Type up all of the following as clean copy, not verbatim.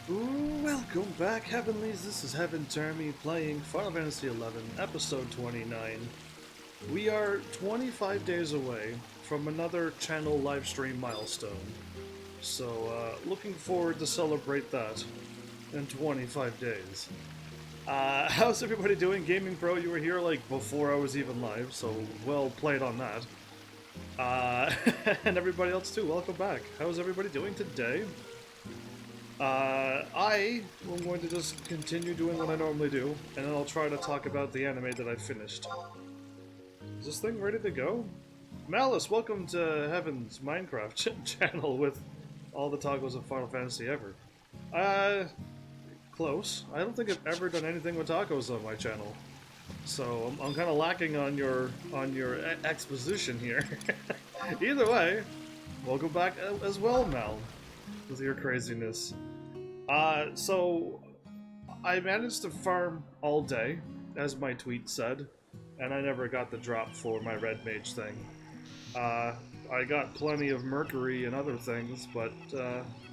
Welcome back, Heavenlies. This is HEAVENSARMY playing Final Fantasy XI, Episode 29. We are 25 days away from another channel livestream milestone. So, looking forward to celebrate that in 25 days. How's everybody doing? Gaming Pro, you were here like before I was even live, so well played on that. And everybody else too, welcome back. How's everybody doing today? I am going to just continue doing what I normally do, and then I'll try to talk about the anime that I finished. Is this thing ready to go? Malice, welcome to Heaven's Minecraft channel with all the tacos of Final Fantasy ever. Close. I don't think I've ever done anything with tacos on my channel. So I'm kind of lacking on your exposition here. Either way, welcome back as well, Mal, with your craziness. So I managed to farm all day, as my tweet said, and I never got the drop for my red mage thing. I got plenty of mercury and other things, but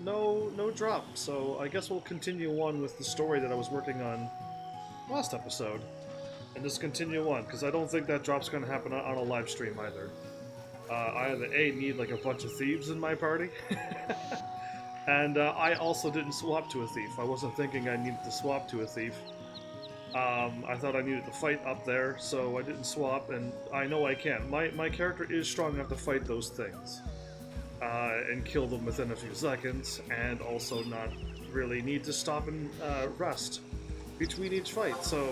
no drop. So I guess we'll continue on with the story that I was working on last episode, and just continue on, because I don't think that drop's going to happen on a live stream either. I either A, need like a bunch of thieves in my party, and I also didn't swap to a thief. I wasn't thinking I needed to swap to a thief. I thought I needed to fight up there, so I didn't swap, and I know I can. My character is strong enough to fight those things, and kill them within a few seconds, and also not really need to stop and rest between each fight, so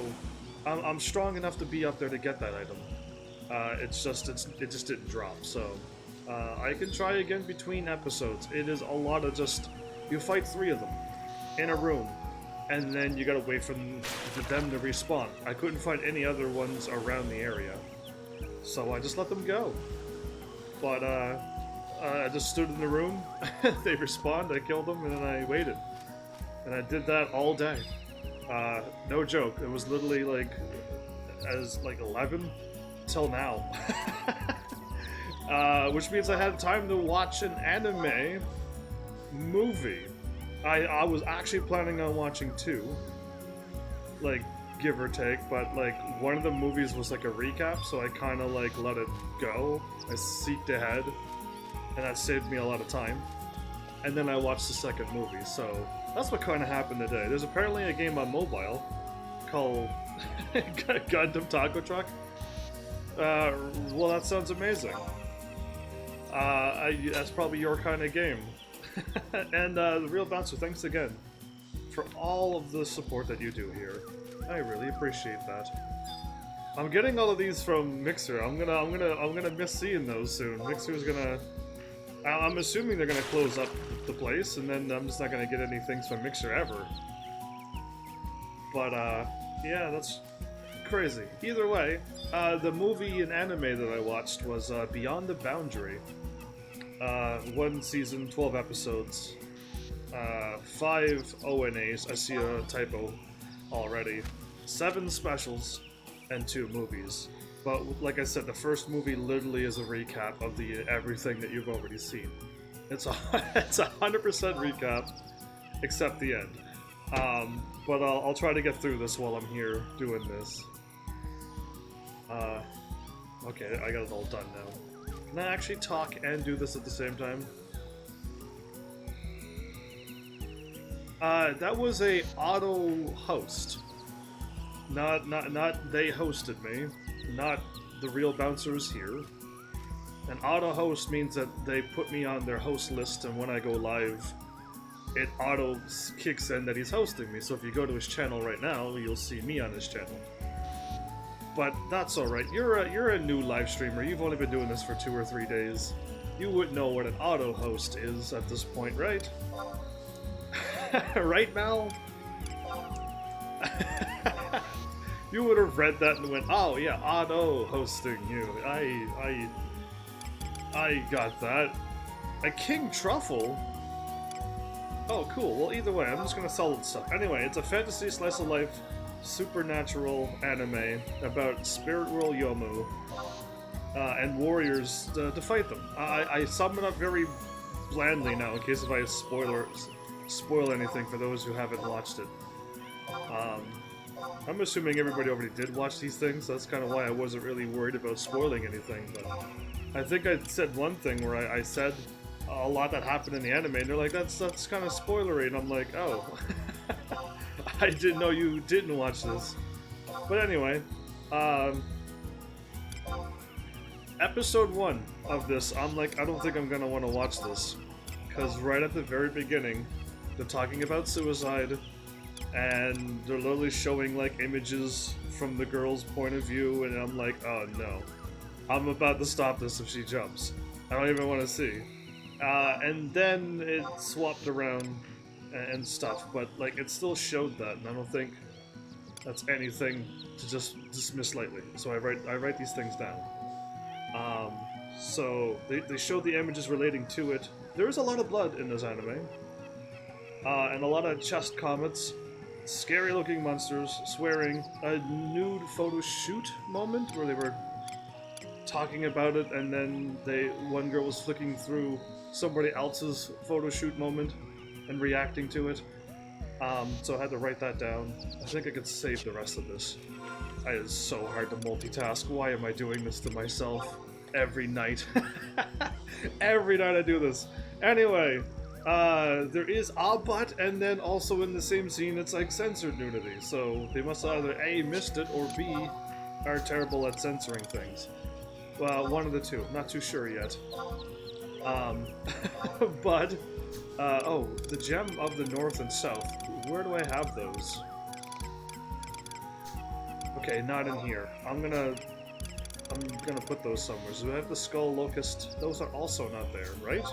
I'm strong enough to be up there to get that item. It just didn't drop, so I can try again between episodes. It is a lot of just, you fight 3 of them in a room, and then you gotta wait for them to respawn. I couldn't find any other ones around the area, so I just let them go. But I just stood in the room, they respawned, I killed them, and then I waited. And I did that all day. No joke, it was literally like, as like 11 till now. Which means I had time to watch an anime movie. I was actually planning on watching 2, like, give or take, but like one of the movies was like a recap, so I kind of like let it go. I seeked ahead, and that saved me a lot of time. And then I watched the second movie, so that's what kind of happened today. There's apparently a game on mobile called Gundam Taco Truck. Well, that sounds amazing. That's probably your kind of game. And the Real Bouncer, thanks again for all of the support that you do here. I really appreciate that. I'm getting all of these from Mixer. I'm gonna miss seeing those soon. Mixer's gonna. I'm assuming they're gonna close up the place, and then I'm just not gonna get any things from Mixer ever. But yeah, that's crazy. Either way, the movie and anime that I watched was Beyond the Boundary. 1 season, 12 episodes, 5 ONAs, I see a typo already, 7 specials, and 2 movies. But like I said, the first movie literally is a recap of everything that you've already seen. It's a 100% recap, except the end. But I'll try to get through this while I'm here doing this. Okay, I got it all done now. Can I actually talk and do this at the same time? That was a auto host. Not they hosted me. Not the Real Bouncers here. An auto host means that they put me on their host list, and when I go live, it auto kicks in that he's hosting me. So if you go to his channel right now, you'll see me on his channel. But that's alright. You're a new live streamer. You've only been doing this for 2 or 3 days. You wouldn't know what an auto host is at this point, right? Right, Mal? You would have read that and went, "Oh yeah, auto hosting you." I got that. A King Truffle? Oh, cool. Well, either way, I'm just gonna sell it stuff. Anyway, it's a fantasy slice of life supernatural anime about spirit world Yomu and warriors to fight them. I sum it up very blandly now in case if I spoil anything for those who haven't watched it. I'm assuming everybody already did watch these things, so that's kind of why I wasn't really worried about spoiling anything, but I think I said one thing where I said a lot that happened in the anime, and they're like, that's kind of spoilery, and I'm like, oh. I didn't know you didn't watch this. But anyway, episode 1 of this, I'm like, I don't think I'm gonna want to watch this. Because right at the very beginning, they're talking about suicide, and they're literally showing like images from the girl's point of view, and I'm like, oh no. I'm about to stop this if she jumps. I don't even want to see. And then it swapped around and stuff, but like it still showed that, and I don't think that's anything to just dismiss lightly. So I write these things down. So they showed the images relating to it. There is a lot of blood in this anime, and a lot of chest comets, scary looking monsters, swearing, a nude photo shoot moment where they were talking about it, and then one girl was flicking through somebody else's photo shoot moment and reacting to it. So I had to write that down. I think I could save the rest of this. It is so hard to multitask. Why am I doing this to myself every night? Every night I do this. Anyway, there is a butt, and then also in the same scene it's like censored nudity. So they must either A, missed it, or B, are terrible at censoring things. Well, one of the two. I'm not too sure yet. But, oh, the gem of the north and south. Where do I have those? Okay, not in here. I'm gonna put those somewhere. So I have the skull locust. Those are also not there, right?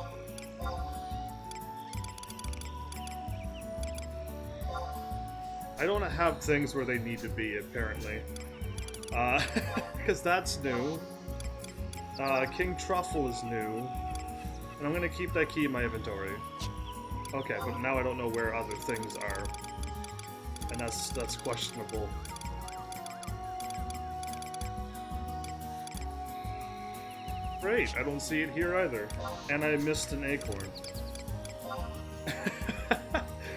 I don't have things where they need to be, apparently. Because that's new. King Truffle is new. And I'm gonna keep that key in my inventory. Okay, but now I don't know where other things are. And that's questionable. Great, I don't see it here either. And I missed an acorn.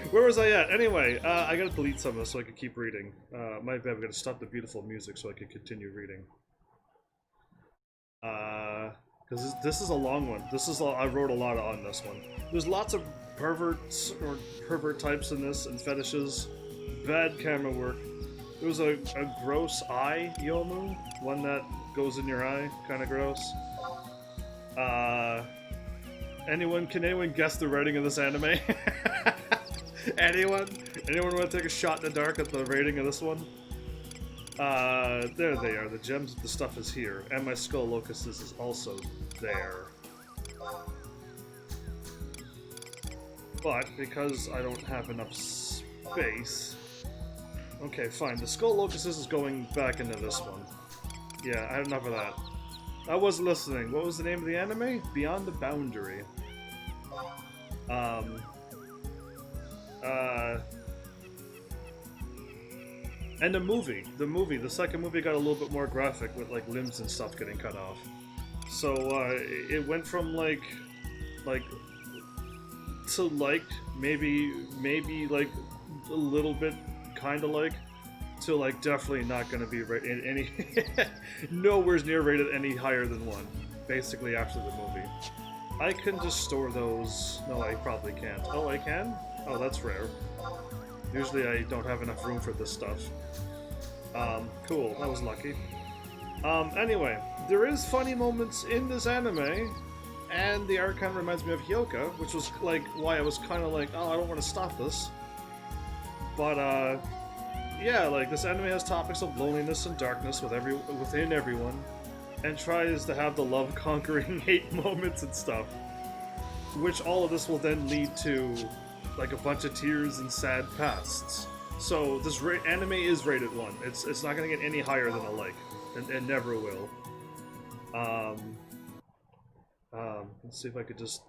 Where was I at? Anyway, I gotta delete some of this so I can keep reading. I've gotta stop the beautiful music so I can continue reading. Because this is a long one. I wrote a lot on this one. There's lots of perverts or pervert types in this, and fetishes. Bad camera work. There was a gross eye yomu, one that goes in your eye, kind of gross. Can anyone guess the rating of this anime? Anyone want to take a shot in the dark at the rating of this one? There they are. The gems of the stuff is here, and my skull locust is also there. But because I don't have enough space, okay, fine. The skull locust is going back into this one. Yeah, I had enough of that. I wasn't listening. What was the name of the anime? Beyond the Boundary. And the second movie got a little bit more graphic with like limbs and stuff getting cut off. So it went from like to like maybe like a little bit kind of like to like definitely not going to be rated any nowhere near rated any higher than 1. Basically after the movie. I can just store those. No, I probably can't. Oh, I can? Oh, that's rare. Usually I don't have enough room for this stuff. Cool. That was lucky. Anyway, there is funny moments in this anime, and the art kind of reminds me of Hyoka, which was like why I was kind of like, oh, I don't want to stop this. But yeah, like this anime has topics of loneliness and darkness within everyone, and tries to have the love conquering hate moments and stuff, which all of this will then lead to like a bunch of tears and sad pasts. So this anime is rated 1. It's not gonna get any higher than a like, and never will. Let's see if I could just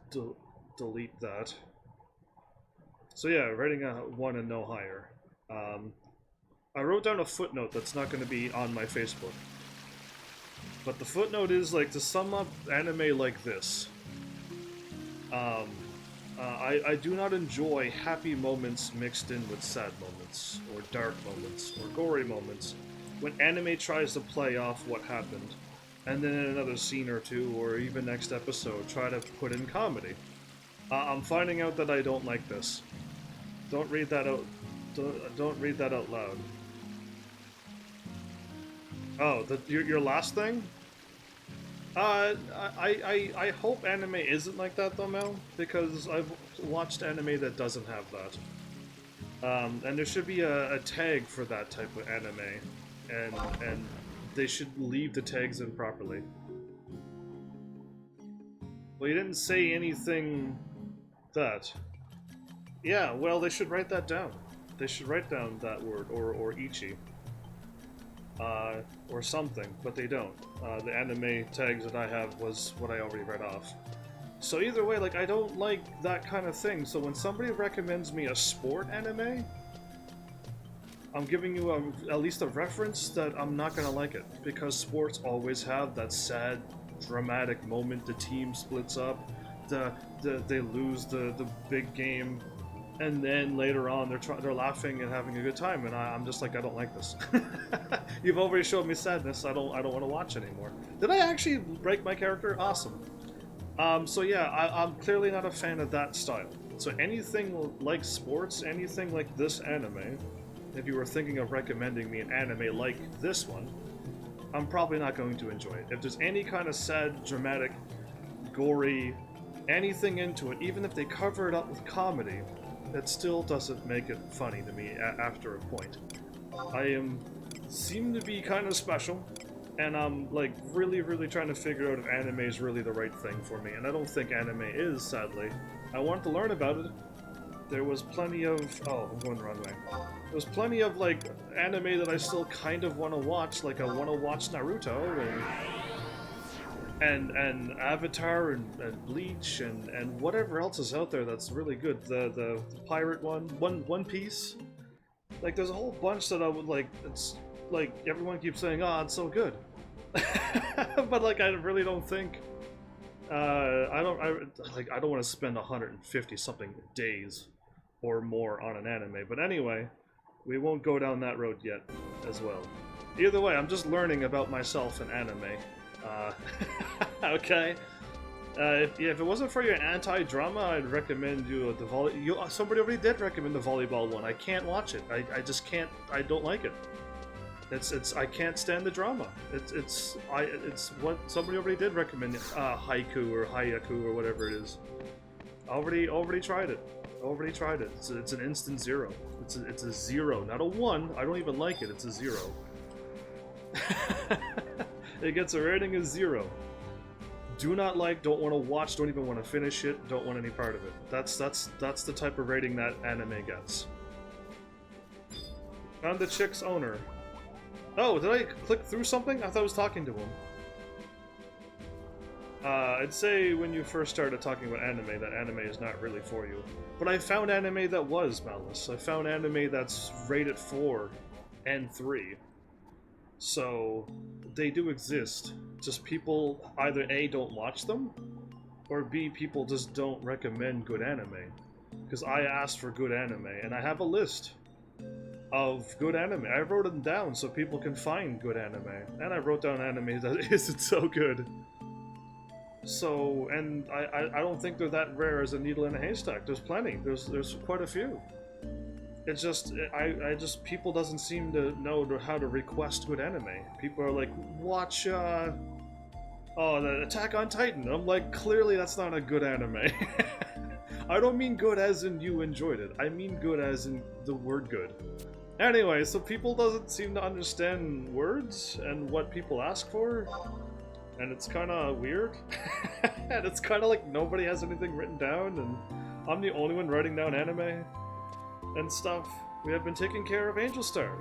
delete that. So yeah, rating a 1 and no higher. I wrote down a footnote that's not going to be on my Facebook. But the footnote is like, to sum up anime like this. I do not enjoy happy moments mixed in with sad moments, or dark moments, or gory moments, when anime tries to play off what happened, and then in another scene or two, or even next episode, try to put in comedy. I'm finding out that I don't like this. Don't read that out. Don't read that out loud. Oh, your last thing? I hope anime isn't like that though, Mel, because I've watched anime that doesn't have that. And there should be a tag for that type of anime, and they should leave the tags in properly. Well, you didn't say anything that. Yeah, well, they should write that down. They should write down that word, or ichi. Or something, but they don't. The anime tags that I have was what I already read off. So either way, like, I don't like that kind of thing, so when somebody recommends me a sport anime, I'm giving you at least a reference that I'm not gonna like it, because sports always have that sad, dramatic moment, the team splits up, they lose the big game, and then later on they're laughing and having a good time, and I'm just like, I don't like this. You've already showed me sadness. I don't want to watch anymore. Did I actually break my character? Awesome. So yeah, I'm clearly not a fan of that style. So anything like sports, anything like this anime, if you were thinking of recommending me an anime like this one, I'm probably not going to enjoy it. If there's any kind of sad, dramatic, gory, anything into it, even if they cover it up with comedy, it still doesn't make it funny to me after a point. Seem to be kind of special, and I'm like really trying to figure out if anime is really the right thing for me, and I don't think anime is, sadly. I wanted to learn about it. There was plenty of... oh, I'm going the wrong way. There was plenty of like anime that I still kind of want to watch, like I want to watch Naruto, and Avatar, and Bleach, and whatever else is out there that's really good. The pirate One Piece. Like, there's a whole bunch that I would like. It's like everyone keeps saying, "Oh, it's so good," but like I really don't think. I don't want to spend 150 something days or more on an anime. But anyway, we won't go down that road yet, as well. Either way, I'm just learning about myself and anime. Okay. If it wasn't for your anti-drama, I'd recommend you the somebody already did recommend the volleyball one. I can't watch it. I just can't. I don't like it. I can't stand the drama. It's what somebody already did recommend. Haiku or Hayaku or whatever it is. Already tried it. Already tried it. It's an instant 0. It's a 0, not a 1. I don't even like it. It's a 0. It gets a rating of 0. Do not like, don't want to watch, don't even want to finish it, don't want any part of it. That's the type of rating that anime gets. I'm the chick's owner. Oh, did I click through something? I thought I was talking to him. I'd say when you first started talking about anime, that anime is not really for you. But I found anime that was, Malice. I found anime that's rated 4 and 3. So, they do exist. Just people either A, don't watch them, or B, people just don't recommend good anime. Because I asked for good anime, and I have a list of good anime. I wrote them down so people can find good anime. And I wrote down anime that isn't so good. So, and I don't think they're that rare as a needle in a haystack. There's plenty. There's quite a few. It's just, people doesn't seem to know how to request good anime. People are like, watch, the Attack on Titan. I'm like, clearly that's not a good anime. I don't mean good as in you enjoyed it. I mean good as in the word good. Anyway, so people doesn't seem to understand words and what people ask for. And it's kind of weird. And it's kind of like nobody has anything written down, and I'm the only one writing down anime and stuff. We have been taking care of Angel Star.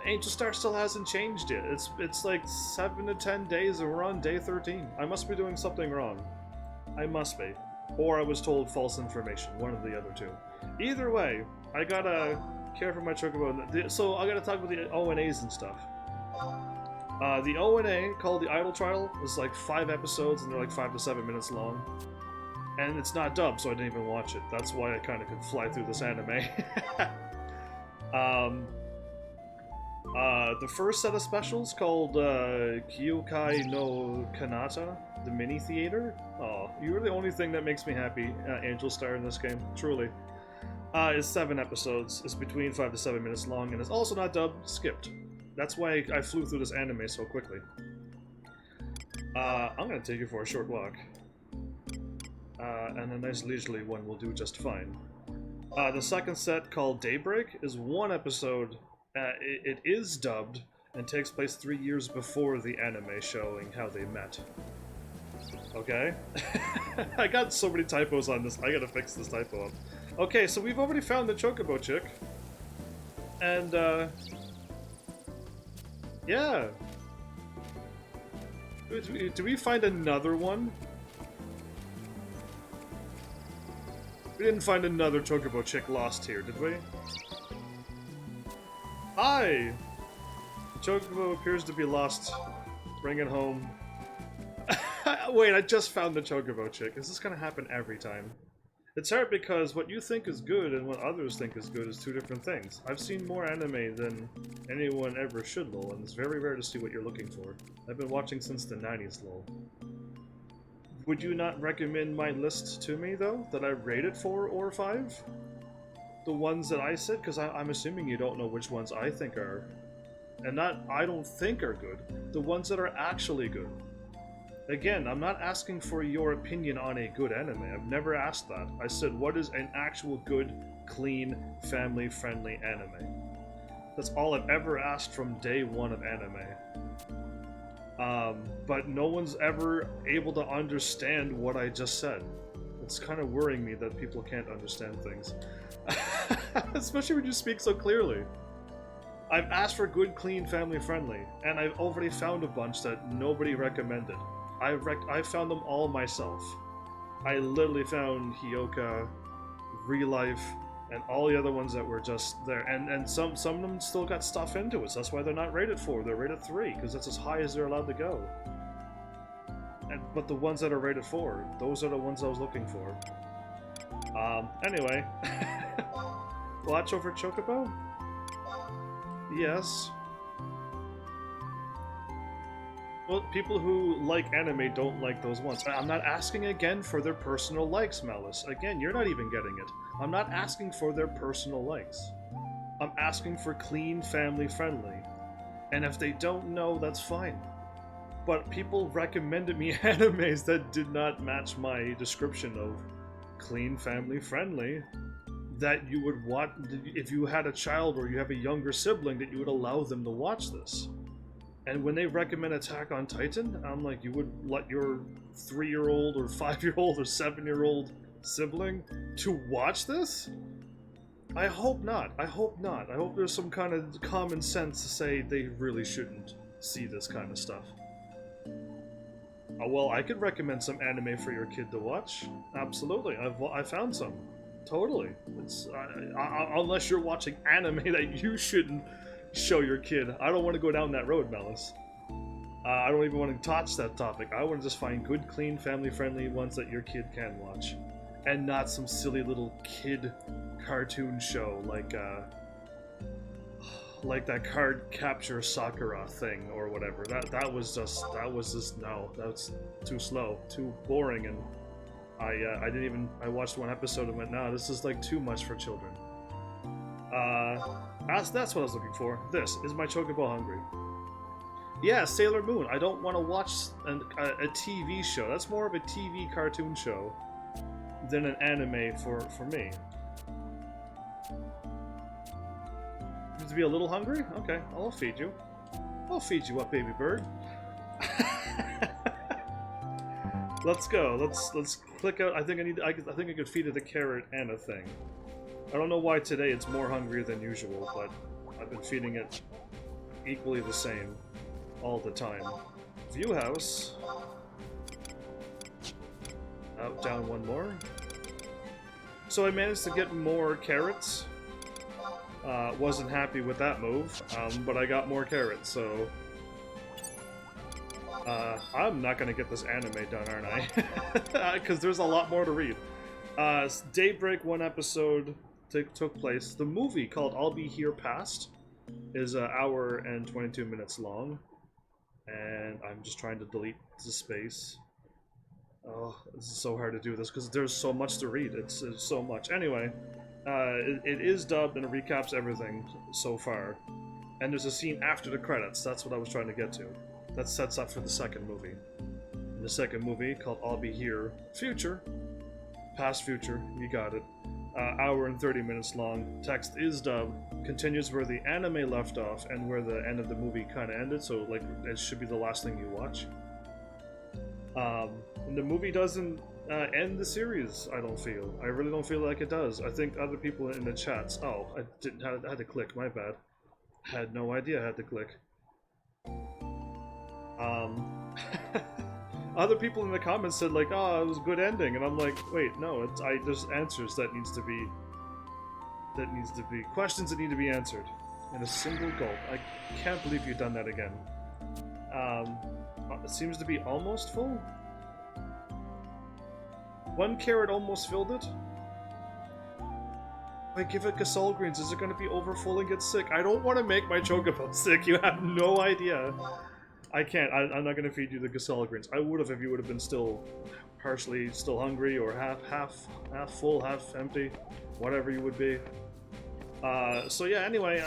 Angel Star still hasn't changed yet. It's like 7 to 10 days and we're on day 13. I must be doing something wrong. I must be. Or I was told false information. One of the other two. Either way, I gotta care for my chocobo. So I gotta talk about the ONAs and stuff. The ONA, called The Idol Trial, is like 5 episodes and they're like 5 to 7 minutes long. And it's not dubbed, so I didn't even watch it. That's why I kind of could fly through this anime. The first set of specials called Kyokai no Kanata, the mini theater. Oh, you're the only thing that makes me happy, Angel Star, in this game, truly. Is 7 episodes. It's between 5 to 7 minutes long, and it's also not dubbed, skipped. That's why I flew through this anime so quickly. I'm gonna take you for a short walk. And a nice leisurely one will do just fine. The second set, called Daybreak, is 1 episode. It is dubbed and takes place 3 years before the anime, showing how they met. Okay? I got so many typos on this, I gotta fix this typo up. Okay, so we've already found the Chocobo chick. And, yeah. Do we find another one? We didn't find another Chocobo chick lost here, did we? Hi! The Chocobo appears to be lost. Bring it home. Wait, I just found the Chocobo chick. Is this gonna happen every time? It's hard because what you think is good and what others think is good is 2 different things. I've seen more anime than anyone ever should, lol, and it's very rare to see what you're looking for. I've been watching since the 90s, lol. Would you not recommend my list to me, though? That I rated 4 or 5? The ones that I said? Because I'm assuming you don't know which ones I think are... And not I don't think are good. The ones that are actually good. Again, I'm not asking for your opinion on a good anime. I've never asked that. I said, what is an actual good, clean, family-friendly anime? That's all I've ever asked from day 1 of anime. But no one's ever able to understand what I just said. It's kind of worrying me that people can't understand things. Especially when you speak so clearly. I've asked for good, clean, family-friendly, and I've already found a bunch that nobody recommended. I found them all myself. I literally found Hyoka, DLive, and all the other ones that were just there. And some of them still got stuff into it, so that's why they're not rated 4, they're rated 3, because that's as high as they're allowed to go. But the ones that are rated 4, those are the ones I was looking for. Anyway. Watch over Chocobo? Yes. Well, people who like anime don't like those ones. I'm not asking again for their personal likes, Malice. Again, you're not even getting it. I'm not asking for their personal likes. I'm asking for clean, family-friendly. And if they don't know, that's fine. But people recommended me animes that did not match my description of clean, family-friendly. That you would watch, if you had a child or you have a younger sibling, that you would allow them to watch this. And when they recommend Attack on Titan, I'm like, you would let your 3-year-old or 5-year-old or 7-year-old sibling to watch this? I hope not. I hope not. I hope there's some kind of common sense to say they really shouldn't see this kind of stuff. Well, I could recommend some anime for your kid to watch. Absolutely. I found some. Totally. It's unless you're watching anime that you shouldn't show your kid. I don't want to go down that road, Malice. I don't even want to touch that topic. I want to just find good, clean, family-friendly ones that your kid can watch. And not some silly little kid cartoon show like that Card Capture Sakura thing or whatever. That was just no, that's too slow, too boring, and I watched 1 episode and went, no, this is like too much for children. That's what I was looking for. This is my Chocobo hungry. Yeah, Sailor Moon. I don't want to watch a TV show. That's more of a TV cartoon show than an anime for me. To be a little hungry? Okay, I'll feed you. I'll feed you up, baby bird. Let's go. Let's click out. I think I could feed it a carrot and a thing. I don't know why today it's more hungry than usual, but I've been feeding it equally the same all the time. View house. Up, down 1 more. So I managed to get more carrots. Wasn't happy with that move, but I got more carrots, so... I'm not gonna get this anime done, aren't I? Because there's a lot more to read. Daybreak, one episode took place. The movie called I'll Be Here Past is an hour and 22 minutes long. And I'm just trying to delete the space. Oh, this is so hard to do this because there's so much to read. It's so much. Anyway, it is dubbed and it recaps everything so far. And there's a scene after the credits. That's what I was trying to get to. That sets up for the second movie. And the second movie, called I'll Be Here Future. Past Future, you got it. Hour and 30 minutes long. Text is dubbed. Continues where the anime left off and where the end of the movie kind of ended. So, like, it should be the last thing you watch. And the movie doesn't end the series, I don't feel. I really don't feel like it does. I think other people in the chats... Oh, I had to click, my bad. Had no idea I had to click. Other people in the comments said, like, oh, it was a good ending, and I'm like, wait, no, there's answers that needs to be... questions that need to be answered in a single gulp. I can't believe you've done that again. It seems to be almost full. 1 carrot almost filled it. Like, give it Gasol greens. Is it going to be over full and get sick? I don't want to make my chocobo sick. You have no idea. I can't. I'm not going to feed you the Gasol greens. I would have if you would have been still partially still hungry or half full, half empty, whatever you would be. So yeah. Anyway,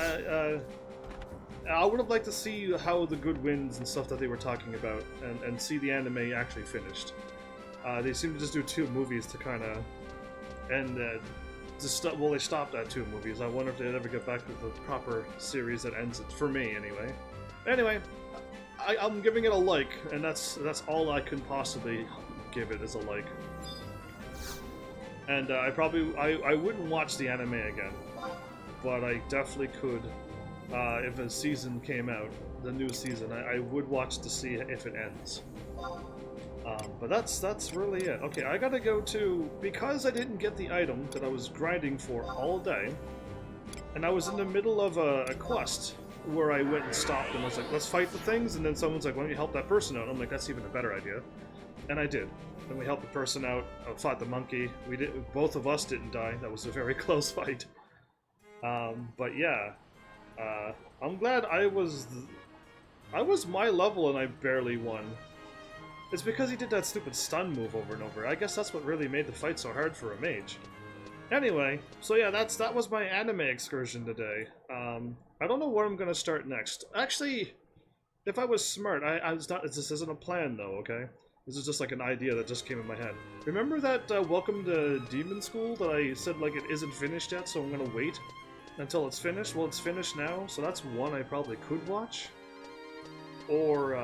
I would have liked to see how the good wins and stuff that they were talking about, and see the anime actually finished. They seem to just do 2 movies to kind of end. Well, they stopped at 2 movies. I wonder if they'd ever get back to the proper series that ends it, for me anyway. Anyway, I'm giving it a like, and that's all I can possibly give it, is a like. And I wouldn't watch the anime again, but I definitely could. If a season came out, the new season, I would watch to see if it ends. But that's really it. Okay, I gotta go to... Because I didn't get the item that I was grinding for all day, and I was in the middle of a quest where I went and stopped and was like, let's fight the things, and then someone's like, why don't you help that person out? I'm like, that's even a better idea. And I did. And we helped the person out, fought the monkey. Both of us didn't die. That was a very close fight. But yeah. I'm glad I was my level and I barely won. It's because he did that stupid stun move over and over. I guess that's what really made the fight so hard for a mage. Anyway, so yeah, that was my anime excursion today. I don't know where I'm gonna start next. Actually, if I was smart, this isn't a plan though, okay? This is just like an idea that just came in my head. Remember that Welcome to Demon School that I said like it isn't finished yet, so I'm gonna wait until it's finished? Well, it's finished now, so that's one I probably could watch. Or,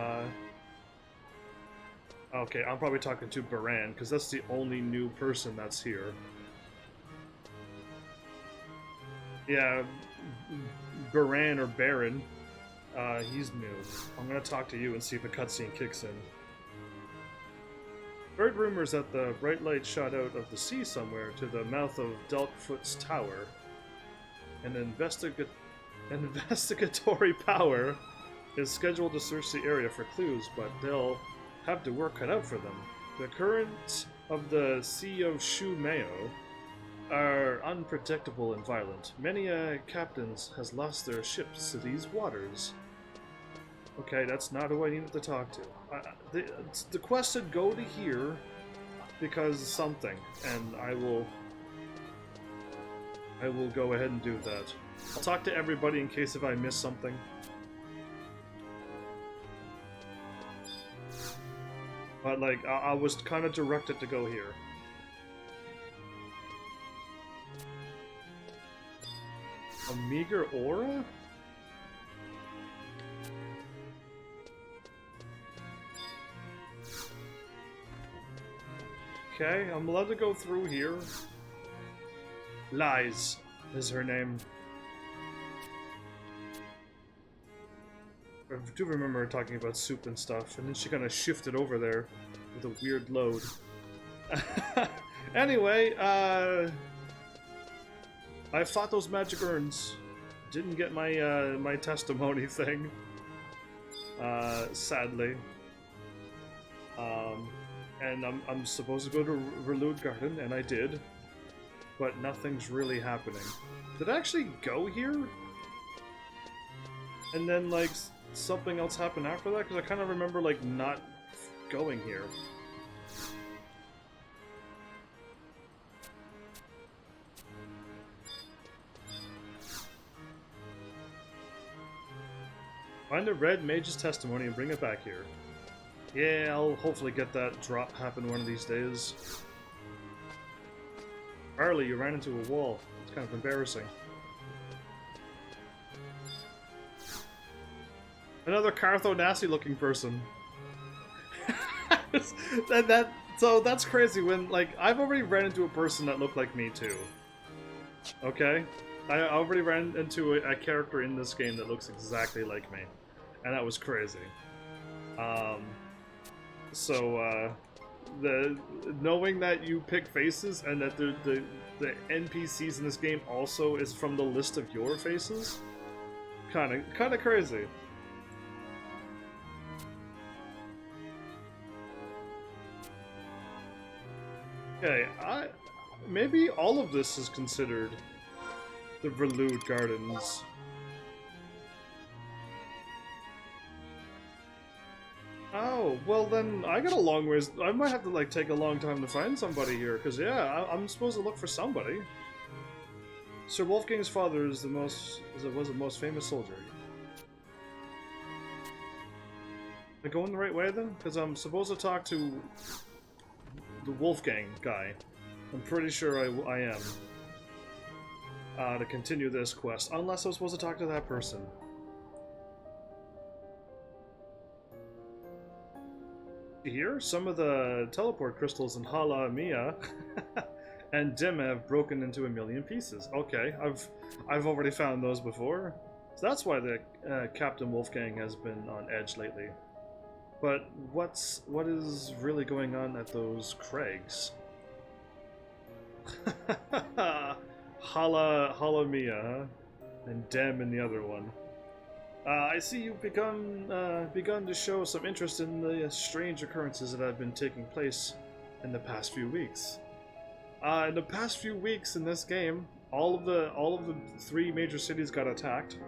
okay, I'm probably talking to Baran, because that's the only new person that's here. Yeah, Baran or Baron, he's new. I'm gonna talk to you and see if the cutscene kicks in. Heard rumors that the bright light shot out of the sea somewhere to the mouth of Delkfoot's tower. An investigatory power is scheduled to search the area for clues, but they'll have to work cut out for them. The currents of the Sea of Shu Mayo are unpredictable and violent. Many captains has lost their ships to these waters. Okay, that's not who I needed to talk to. The quest said go to here because something, and I will go ahead and do that. I'll talk to everybody in case if I miss something. But like, I was kind of directed to go here. A meager aura? Okay, I'm allowed to go through here. Lies is her name. I do remember her talking about soup and stuff, and then she kind of shifted over there with a weird load. Anyway, I fought those magic urns. Didn't get my my testimony thing, sadly. And I'm supposed to go to Relude Garden, and I did, but nothing's really happening. Did I actually go here? And then, like, something else happened after that? Because I kind of remember, like, not going here. Find the Red Mage's testimony and bring it back here. Yeah, I'll hopefully get that drop happen one of these days. Harley, you ran into a wall. It's kind of embarrassing. Another Cartho nasty looking person. So that's crazy when, like, I've already ran into a person that looked like me too. Okay? I already ran into a character in this game that looks exactly like me. And that was crazy. The knowing that you pick faces and that the NPCs in this game also is from the list of your faces, kind of crazy. Okay, maybe all of this is considered the Relude Gardens. Oh, well then I got a long ways. I might have to like take a long time to find somebody here, because yeah, I'm supposed to look for somebody. Sir Wolfgang's father is was the most famous soldier. Am I going the right way then? Because I'm supposed to talk to the Wolfgang guy. I'm pretty sure I am. To continue this quest, unless I'm supposed to talk to that person. Here, some of the teleport crystals in Hala Mia and Dim have broken into a million pieces. Okay, I've already found those before, so that's why the Captain Wolfgang has been on edge lately. But what is really going on at those crags? Hala Mia, huh? And Dem in the other one. I see you've begun to show some interest in the strange occurrences that have been taking place in the past few weeks. In the past few weeks in this game, all of the 3 major cities got attacked.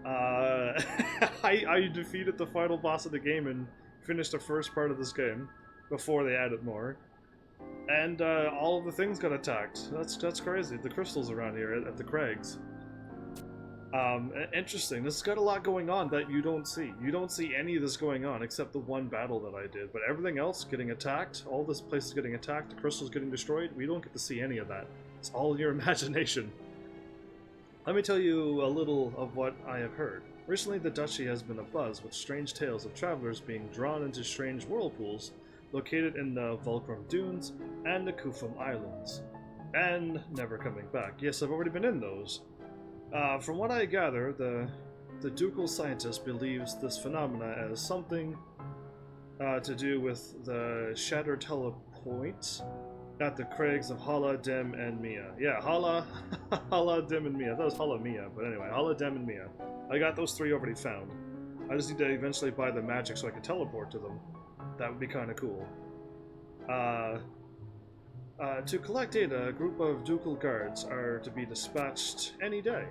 I defeated the final boss of the game and finished the first part of this game before they added more. And all of the things got attacked. That's crazy. The crystals around here at the crags. Interesting. This has got a lot going on that you don't see. You don't see any of this going on except the one battle that I did. But everything else getting attacked, all this place is getting attacked, the crystals getting destroyed, we don't get to see any of that. It's all in your imagination. Let me tell you a little of what I have heard. Recently the duchy has been abuzz with strange tales of travelers being drawn into strange whirlpools located in the Volcrum Dunes and the Kufum Islands. And never coming back. Yes, I've already been in those. From what I gather, the ducal scientist believes this phenomena as something to do with the shattered telepoint at the crags of Hala, Dem, and Mia. Yeah, Hala, Dem, and Mia. That was Hala Mia, but anyway, Hala, Dem, and Mia. I got those 3 already found. I just need to eventually buy the magic so I can teleport to them. That would be kind of cool. To collect data, a group of ducal guards are to be dispatched any day.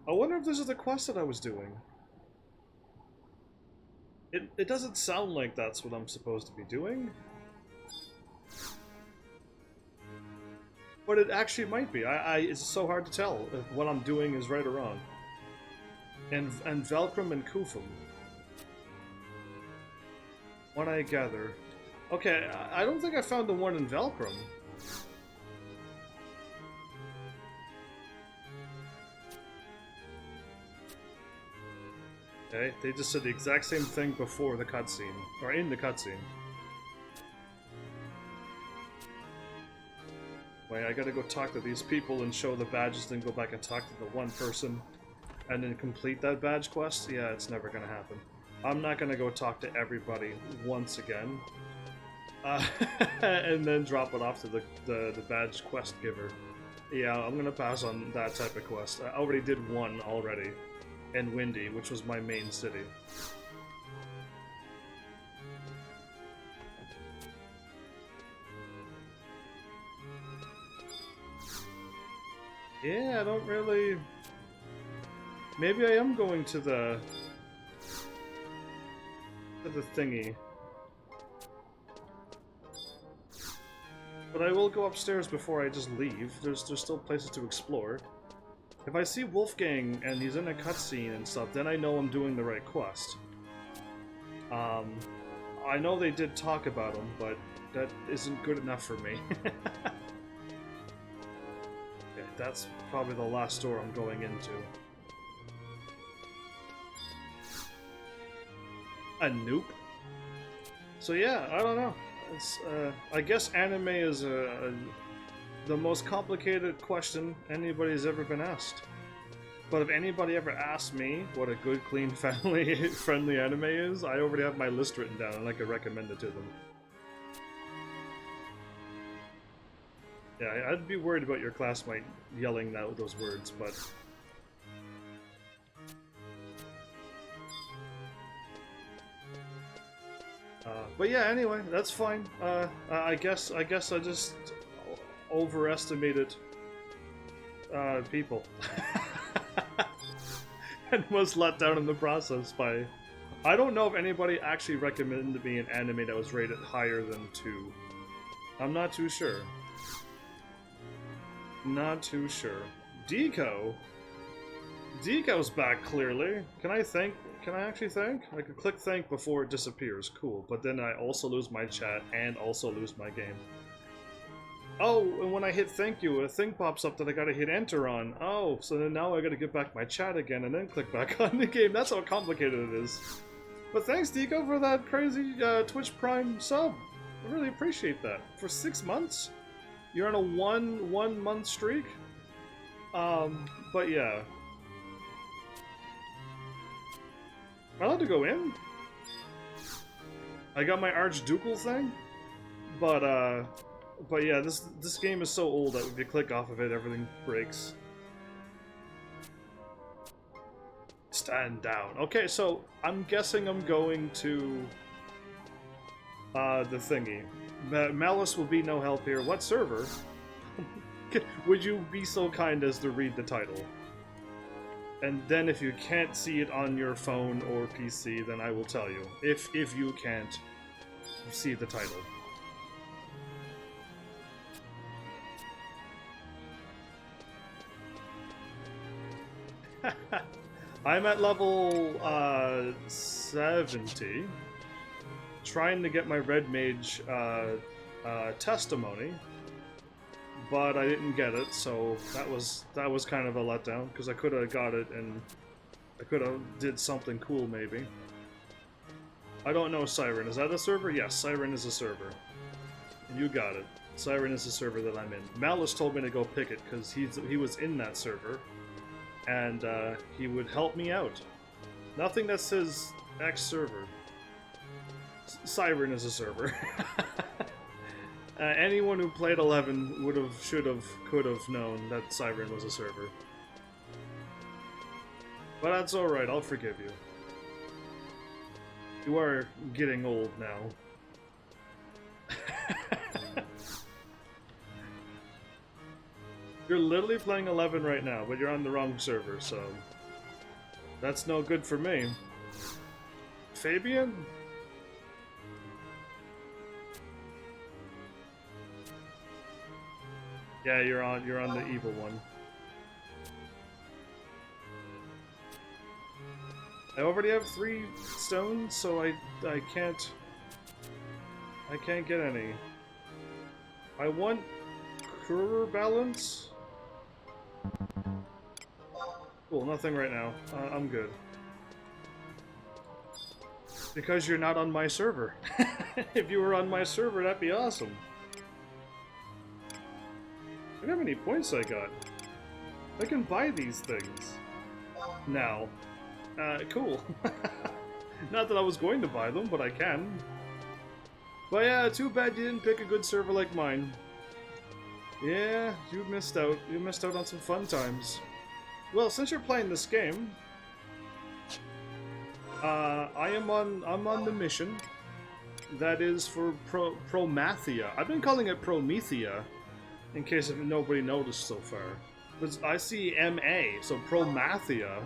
I wonder if this is the quest that I was doing. It doesn't sound like that's what I'm supposed to be doing. But it actually might be. It's so hard to tell if what I'm doing is right or wrong. And Velcrum and Kufum. What I gather. Okay, I don't think I found the one in Velcrum. Okay, they just said the exact same thing before the cutscene, or in the cutscene. Wait, I gotta go talk to these people and show the badges, then go back and talk to the one person, and then complete that badge quest? Yeah, it's never gonna happen. I'm not gonna go talk to everybody once again. And then drop it off to the badge quest giver. Yeah, I'm gonna pass on that type of quest. I already did one already. In Windy, which was my main city. Yeah, I don't really... Maybe I am going to the thingy. But I will go upstairs before I just leave. There's still places to explore. If I see Wolfgang and he's in a cutscene and stuff, then I know I'm doing the right quest. I know they did talk about him, but that isn't good enough for me. Okay, that's probably the last door I'm going into. A noob? So yeah, I don't know. It's, I guess anime is the most complicated question anybody's ever been asked. But if anybody ever asked me what a good, clean, family-friendly anime is, I already have my list written down and I could recommend it to them. Yeah, I'd be worried about your classmate yelling out those words, but... But yeah, anyway, that's fine. I guess I just overestimated people. And was let down in the process by... I don't know if anybody actually recommended me an anime that was rated higher than 2. I'm not too sure. Not too sure. Deco? Deco's back, clearly. Can I actually thank? I could click thank before it disappears. Cool. But then I also lose my chat and also lose my game. Oh, and when I hit thank you, a thing pops up that I gotta hit enter on. Oh, so then now I gotta get back my chat again and then click back on the game. That's how complicated it is. But thanks, Deco, for that crazy Twitch Prime sub. I really appreciate that. For 6 months? You're on a one month streak? But yeah. Am I allowed to go in? I got my Archducal thing, but yeah, this game is so old that if you click off of it, everything breaks. Stand down. Okay, so I'm guessing I'm going to the thingy. Malice will be no help here. What server? Would you be so kind as to read the title? And then if you can't see it on your phone or PC, then I will tell you. If you can't see the title. I'm at level 70, trying to get my Red Mage testimony, but I didn't get it, so that was kind of a letdown, because I could have got it and I could have did something cool maybe. I don't know Siren. Is that a server? Yes, Siren is a server. You got it. Siren is the server that I'm in. Malice told me to go pick it because he was in that server, and he would help me out. Nothing that says X server. Siren is a server. Anyone who played 11 would have, should have, could have known that Siren was a server. But that's alright, I'll forgive you. You are getting old now. You're literally playing 11 right now, but you're on the wrong server, so... That's no good for me. Fabian? Yeah, you're on the evil one. I already have 3 stones, so I can't get any. I want Kruger balance. Cool, nothing right now. I'm good. Because you're not on my server. If you were on my server, that'd be awesome. Look how many points I got. I can buy these things now. Cool. Not that I was going to buy them, but I can. But yeah, too bad you didn't pick a good server like mine. Yeah, you missed out. You missed out on some fun times. Well, since you're playing this game, I'm on the mission that is for Promathia. I've been calling it Promathia, in case if nobody noticed so far. I see MA, so Promathia.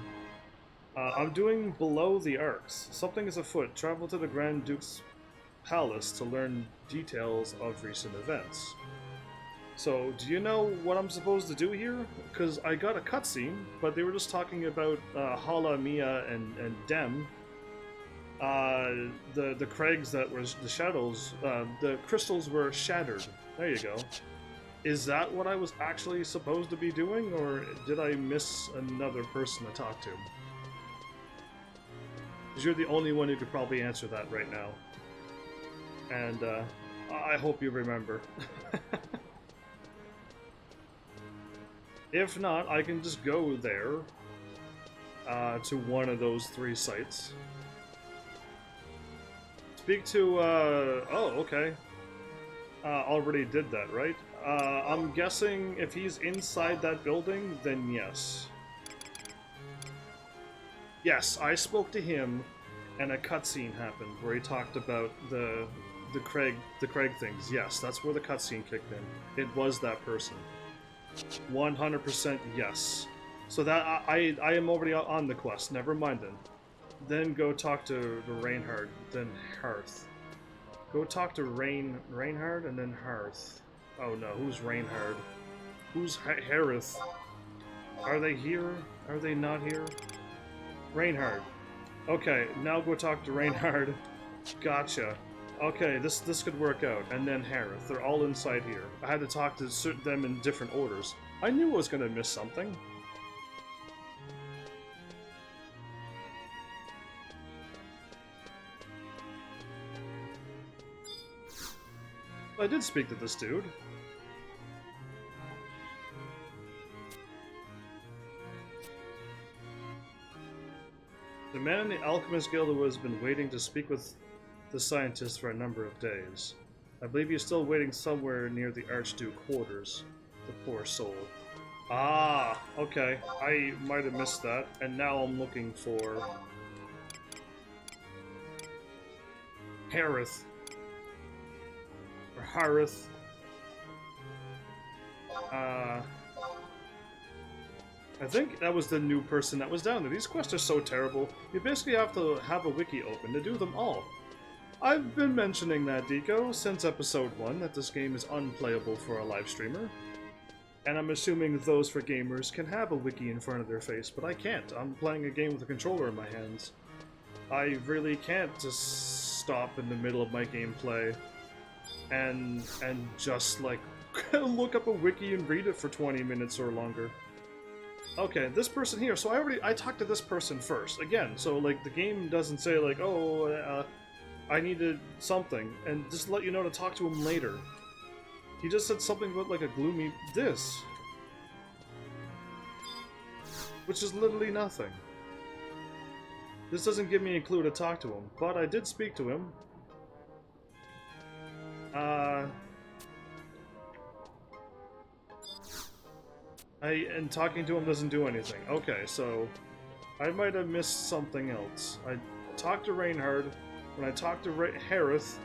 I'm doing below the arcs. Something is afoot. Travel to the Grand Duke's palace to learn details of recent events. So, do you know what I'm supposed to do here? Because I got a cutscene, but they were just talking about Hala, Mia, and Dem. The crags that were the shadows, the crystals were shattered. There you go. Is that what I was actually supposed to be doing, or did I miss another person to talk to? Because you're the only one who could probably answer that right now. And I hope you remember. If not, I can just go there to one of those 3 sites. Speak to, oh, okay. Already did that, right? I'm guessing if he's inside that building, then yes. Yes, I spoke to him, and a cutscene happened where he talked about the Craig things. Yes, that's where the cutscene kicked in. It was that person. 100% yes. So that I am already on the quest. Never mind then. Then go talk to Reinhard, then Hearth. Go talk to Reinhard and then Hearth. Oh no, who's Reinhard? Who's Harith? Are they here? Are they not here? Reinhard. Okay, now go talk to Reinhard. Gotcha. Okay, this could work out. And then Harith. They're all inside here. I had to talk to them in different orders. I knew I was gonna miss something. I did speak to this dude. The man in the Alchemist Guild who has been waiting to speak with the scientist for a number of days. I believe he's still waiting somewhere near the Archduke quarters. The poor soul. Ah, okay. I might have missed that, and now I'm looking for Harith. Or Harith. I think that was the new person that was down there. These quests are so terrible. You basically have to have a wiki open to do them all. I've been mentioning that, Deco, since episode 1, that this game is unplayable for a live streamer. And I'm assuming those for gamers can have a wiki in front of their face, but I can't. I'm playing a game with a controller in my hands. I really can't just stop in the middle of my gameplay and just, like, look up a wiki and read it for 20 minutes or longer. Okay, this person here, so I talked to this person first, again, so, like, the game doesn't say, like, oh, I needed something, and just let you know to talk to him later. He just said something about, like, a gloomy this. Which is literally nothing. This doesn't give me a clue to talk to him, but I did speak to him. And talking to him doesn't do anything. Okay, so I might have missed something else. I talked to Reinhard. When I talk to Harith,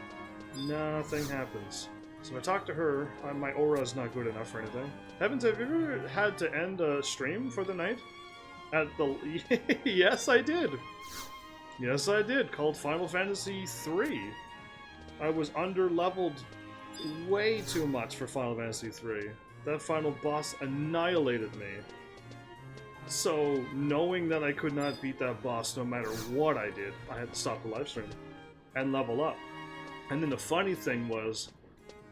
nothing happens. So if I talk to her, my aura is not good enough for anything. Heavens, have you ever had to end a stream for the night? At the yes, I did. Yes, I did. Called Final Fantasy III. I was under-leveled way too much for Final Fantasy III. That final boss annihilated me. So, knowing that I could not beat that boss no matter what I did, I had to stop the live stream and level up. And then the funny thing was,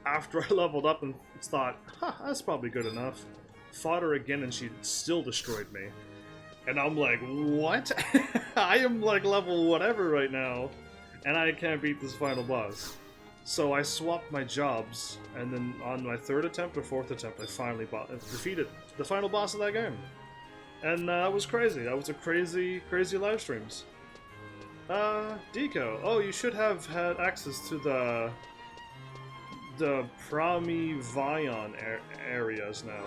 after I leveled up and thought, huh, that's probably good enough, fought her again and she still destroyed me. And I'm like, what? I am like level whatever right now, and I can't beat this final boss. So I swapped my jobs, and then on my 3rd attempt or 4th attempt, I finally defeated the final boss of that game. And that was crazy. That was a crazy, crazy live streams. Deco. Oh, you should have had access to the Promathia areas now.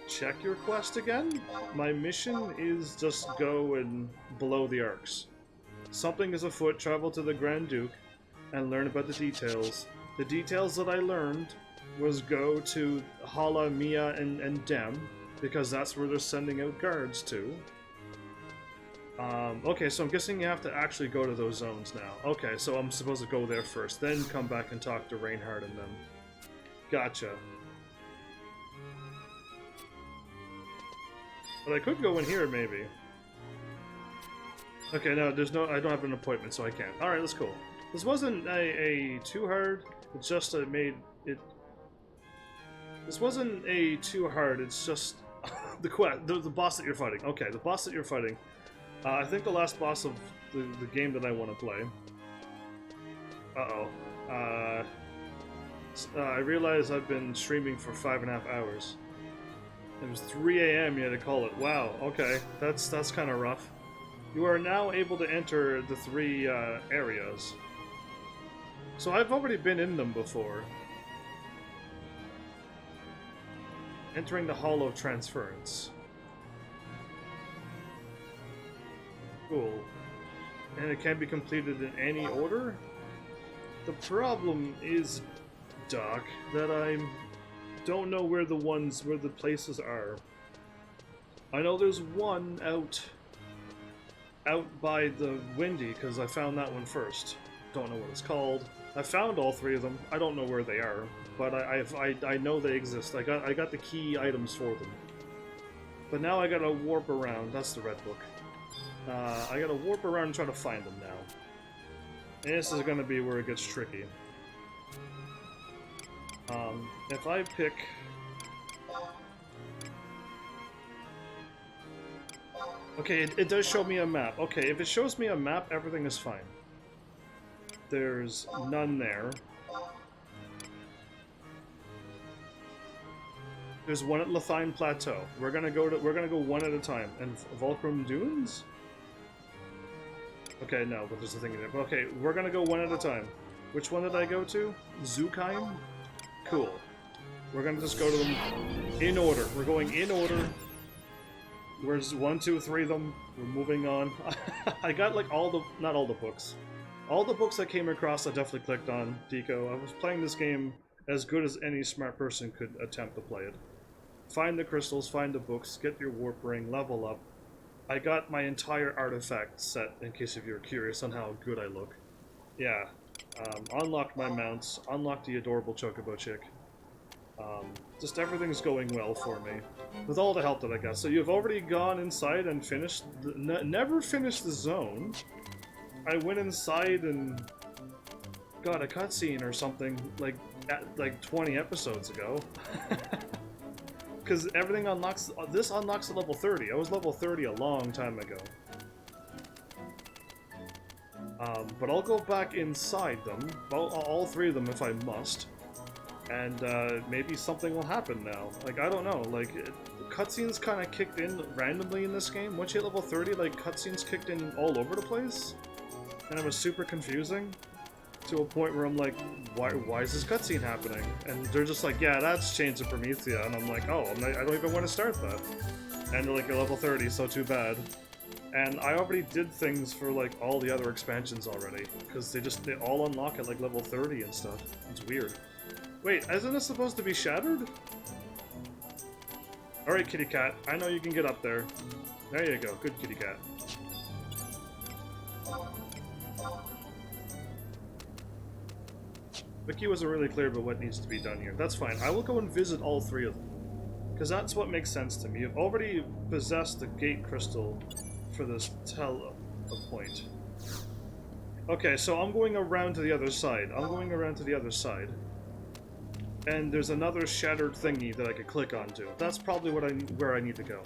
Check your quest again? My mission is just go and below the arcs. Something is afoot, travel to the Grand Duke, and learn about the details. The details that I learned was go to Hala, Mia, and Dem, because that's where they're sending out guards to. Okay, so I'm guessing you have to actually go to those zones now. Okay, so I'm supposed to go there first, then come back and talk to Reinhardt and them. Gotcha. But I could go in here, maybe. Okay, no, there's no... I don't have an appointment, so I can't. Alright, that's cool. This wasn't a too hard, it's just it made it... This wasn't a too hard, it's just... the boss that you're fighting. Okay, the boss that you're fighting. I think the last boss of the game that I want to play. Uh-oh. I realize I've been streaming for 5.5 hours. It was 3 AM, you had to call it. Wow, okay. That's kind of rough. You are now able to enter the 3 areas. So I've already been in them before. Entering the Hall of Transference. Cool. And it can be completed in any order? The problem is, Doc, that I don't know where the places are. I know there's one out by the Windy, because I found that one first. Don't know what it's called. I found all 3 of them. I don't know where they are, but I know they exist. I got the key items for them. But now I gotta warp around. That's the red book. I gotta warp around and try to find them now. And this is gonna be where it gets tricky. If I pick... Okay, it does show me a map. Okay, if it shows me a map, everything is fine. There's none there. There's one at Lethine Plateau. We're gonna go one at a time. And Volcrum Dunes? Okay, no, but there's a thing in there. Okay, we're gonna go one at a time. Which one did I go to? Zukheim? Cool. We're gonna just go to them in order. We're going in order. There's 1, 2, 3 of them. We're moving on. I got like not all the books. All the books I came across I definitely clicked on, Deco. I was playing this game as good as any smart person could attempt to play it. Find the crystals, find the books, get your warp ring, level up. I got my entire artifact set, in case if you're curious on how good I look. Yeah. Unlocked my mounts, unlocked the adorable Chocobo chick. Just everything's going well for me. With all the help that I got. So you've already gone inside and finished... never finished the zone. I went inside and got a cutscene or something, like 20 episodes ago. Because everything unlocks... This unlocks at level 30. I was level 30 a long time ago. But I'll go back inside them, all 3 of them if I must, and maybe something will happen now. Like, I don't know, like, cutscenes kind of kicked in randomly in this game. Once you hit level 30, like, cutscenes kicked in all over the place, and it was super confusing, to a point where I'm like, why is this cutscene happening? And they're just like, yeah, that's changed to Promathia, and I'm like, oh, I don't even want to start that. And they're like, you're level 30, so too bad. And I already did things for like all the other expansions already, because they all unlock at like level 30 and stuff. It's weird. Wait, isn't this supposed to be shattered? Alright, kitty cat. I know you can get up there. There you go. Good kitty cat. Vicky wasn't really clear about what needs to be done here. That's fine. I will go and visit all 3 of them, because that's what makes sense to me. You've already possessed the gate crystal for this point. Okay, so I'm going around to the other side. And there's another shattered thingy that I could click onto. That's probably where I need to go.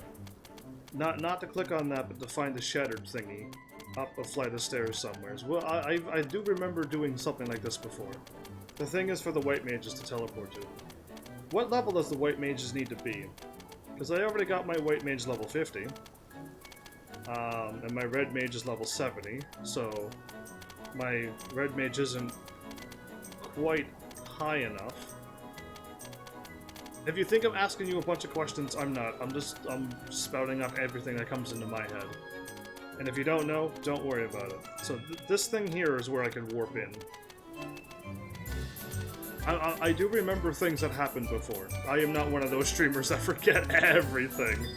Not to click on that, but to find the shattered thingy up a flight of stairs somewhere. Well, I do remember doing something like this before. The thing is for the white mages to teleport to. What level does the white mages need to be? Because I already got my white mage level 50. And my red mage is level 70, so my red mage isn't quite high enough. If you think I'm asking you a bunch of questions, I'm not. I'm spouting up everything that comes into my head. And if you don't know, don't worry about it. So this thing here is where I can warp in. I do remember things that happened before. I am not one of those streamers that forget everything.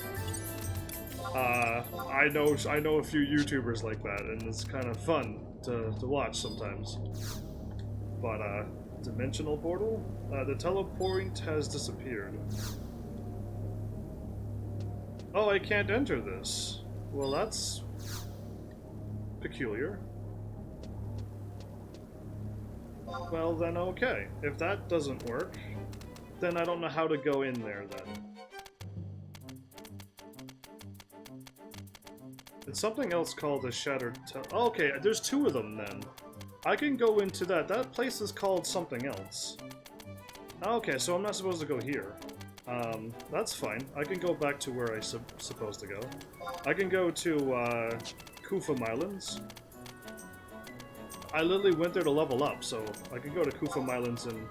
I know a few YouTubers like that, and it's kind of fun to watch sometimes. But dimensional portal? The telepoint has disappeared. Oh, I can't enter this. Well, that's peculiar. Well, then okay. If that doesn't work, then I don't know how to go in there then. It's something else called a shattered oh, okay, there's two of them then. I can go into that. That place is called something else. Okay, so I'm not supposed to go here. That's fine. I can go back to where I'm supposed to go. I can go to Kufum Islands. I literally went there to level up, so I can go to Kufum Islands and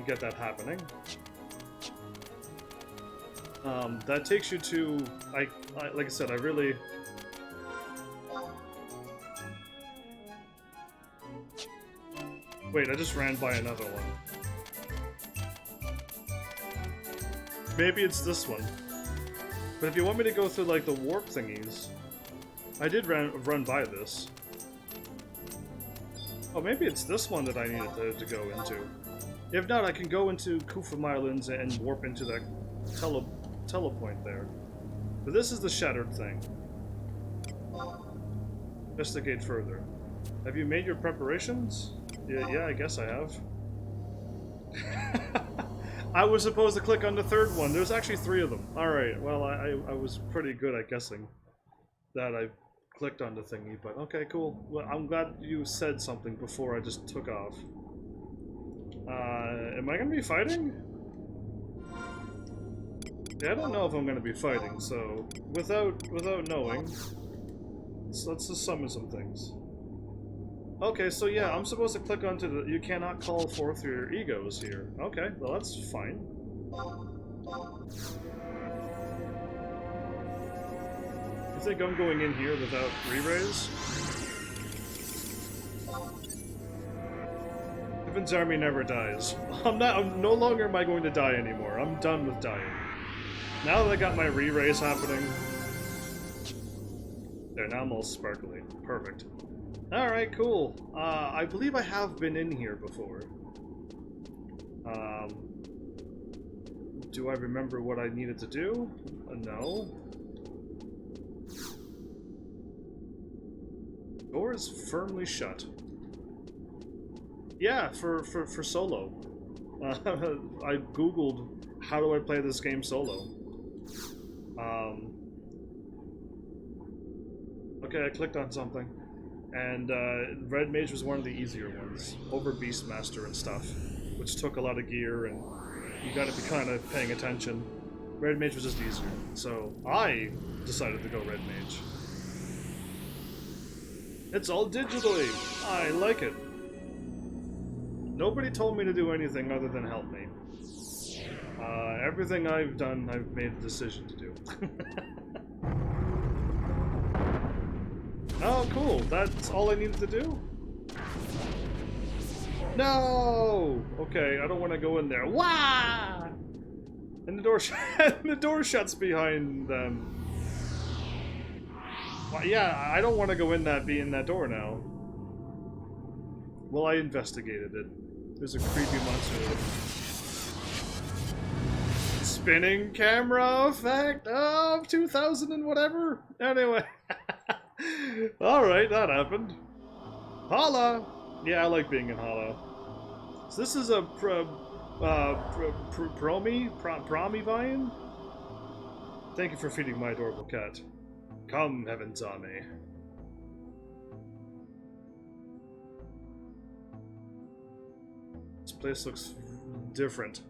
get that happening. That takes you to... like I said, I really... Wait, I just ran by another one. Maybe it's this one. But if you want me to go through, like, the warp thingies... I did run by this. Oh, maybe it's this one that I needed to go into. If not, I can go into Kufum Islands and warp into that telepoint there. But this is the shattered thing. Investigate further. Have you made your preparations? Yeah, I guess I have. I was supposed to click on the third one. There's actually 3 of them. Alright, well, I was pretty good at guessing that I clicked on the thingy, but okay, cool. Well, I'm glad you said something before I just took off. Am I gonna be fighting? Yeah, I don't know if I'm gonna be fighting, so without knowing, let's just summon some things. Okay, so yeah, I'm supposed to click onto the you cannot call forth your egos here. Okay, well that's fine. You think I'm going in here without re-raise? HEAVENSARMY never dies. I'm no longer am I going to die anymore. I'm done with dying. Now that I got my re-raise happening. There, now I'm all sparkly. Perfect. Alright, cool. I believe I have been in here before. Do I remember what I needed to do? No. Door is firmly shut. Yeah, for solo. I googled how do I play this game solo. Okay, I clicked on something. And Red Mage was one of the easier ones, over Beastmaster and stuff, which took a lot of gear and you gotta be kind of paying attention. Red Mage was just easier, so I decided to go Red Mage. It's all digitally! I like it. Nobody told me to do anything other than help me. Everything I've done, I've made the decision to do. Oh, cool. That's all I needed to do? No! Okay, I don't want to go in there. Wah! And the door, the door shuts behind them. Well, yeah, I don't want to go in that door now. Well, I investigated it. There's a creepy monster. Spinning camera effect of 2000 and whatever. Anyway. Alright, that happened. Holla! Yeah, I like being in Hollow. So this is a Promivine? Thank you for feeding my adorable cat. Come, HEAVENSARMY. This place looks different.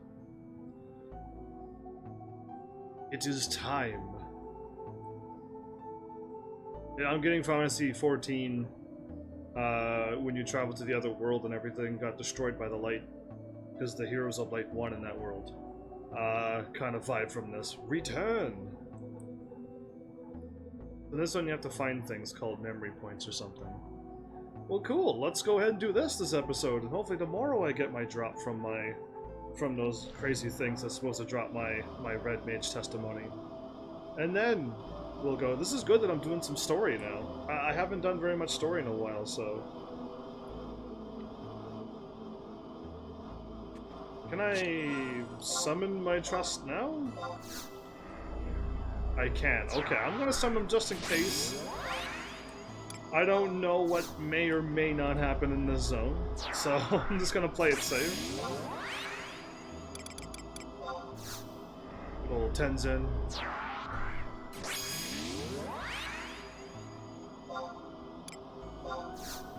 It is time. I'm getting Final Fantasy 14 when you travel to the other world and everything got destroyed by the light because the heroes of light won in that world. Kind of vibe from this. Return! In this one you have to find things called memory points or something. Well, cool. Let's go ahead and do this episode, and hopefully tomorrow I get my drop from those crazy things that's supposed to drop my Red Mage testimony. And then we'll go. This is good that I'm doing some story now. I haven't done very much story in a while, so... Can I summon my trust now? I can. Okay, I'm gonna summon him just in case. I don't know what may or may not happen in this zone, so I'm just gonna play it safe. Little Tenzin.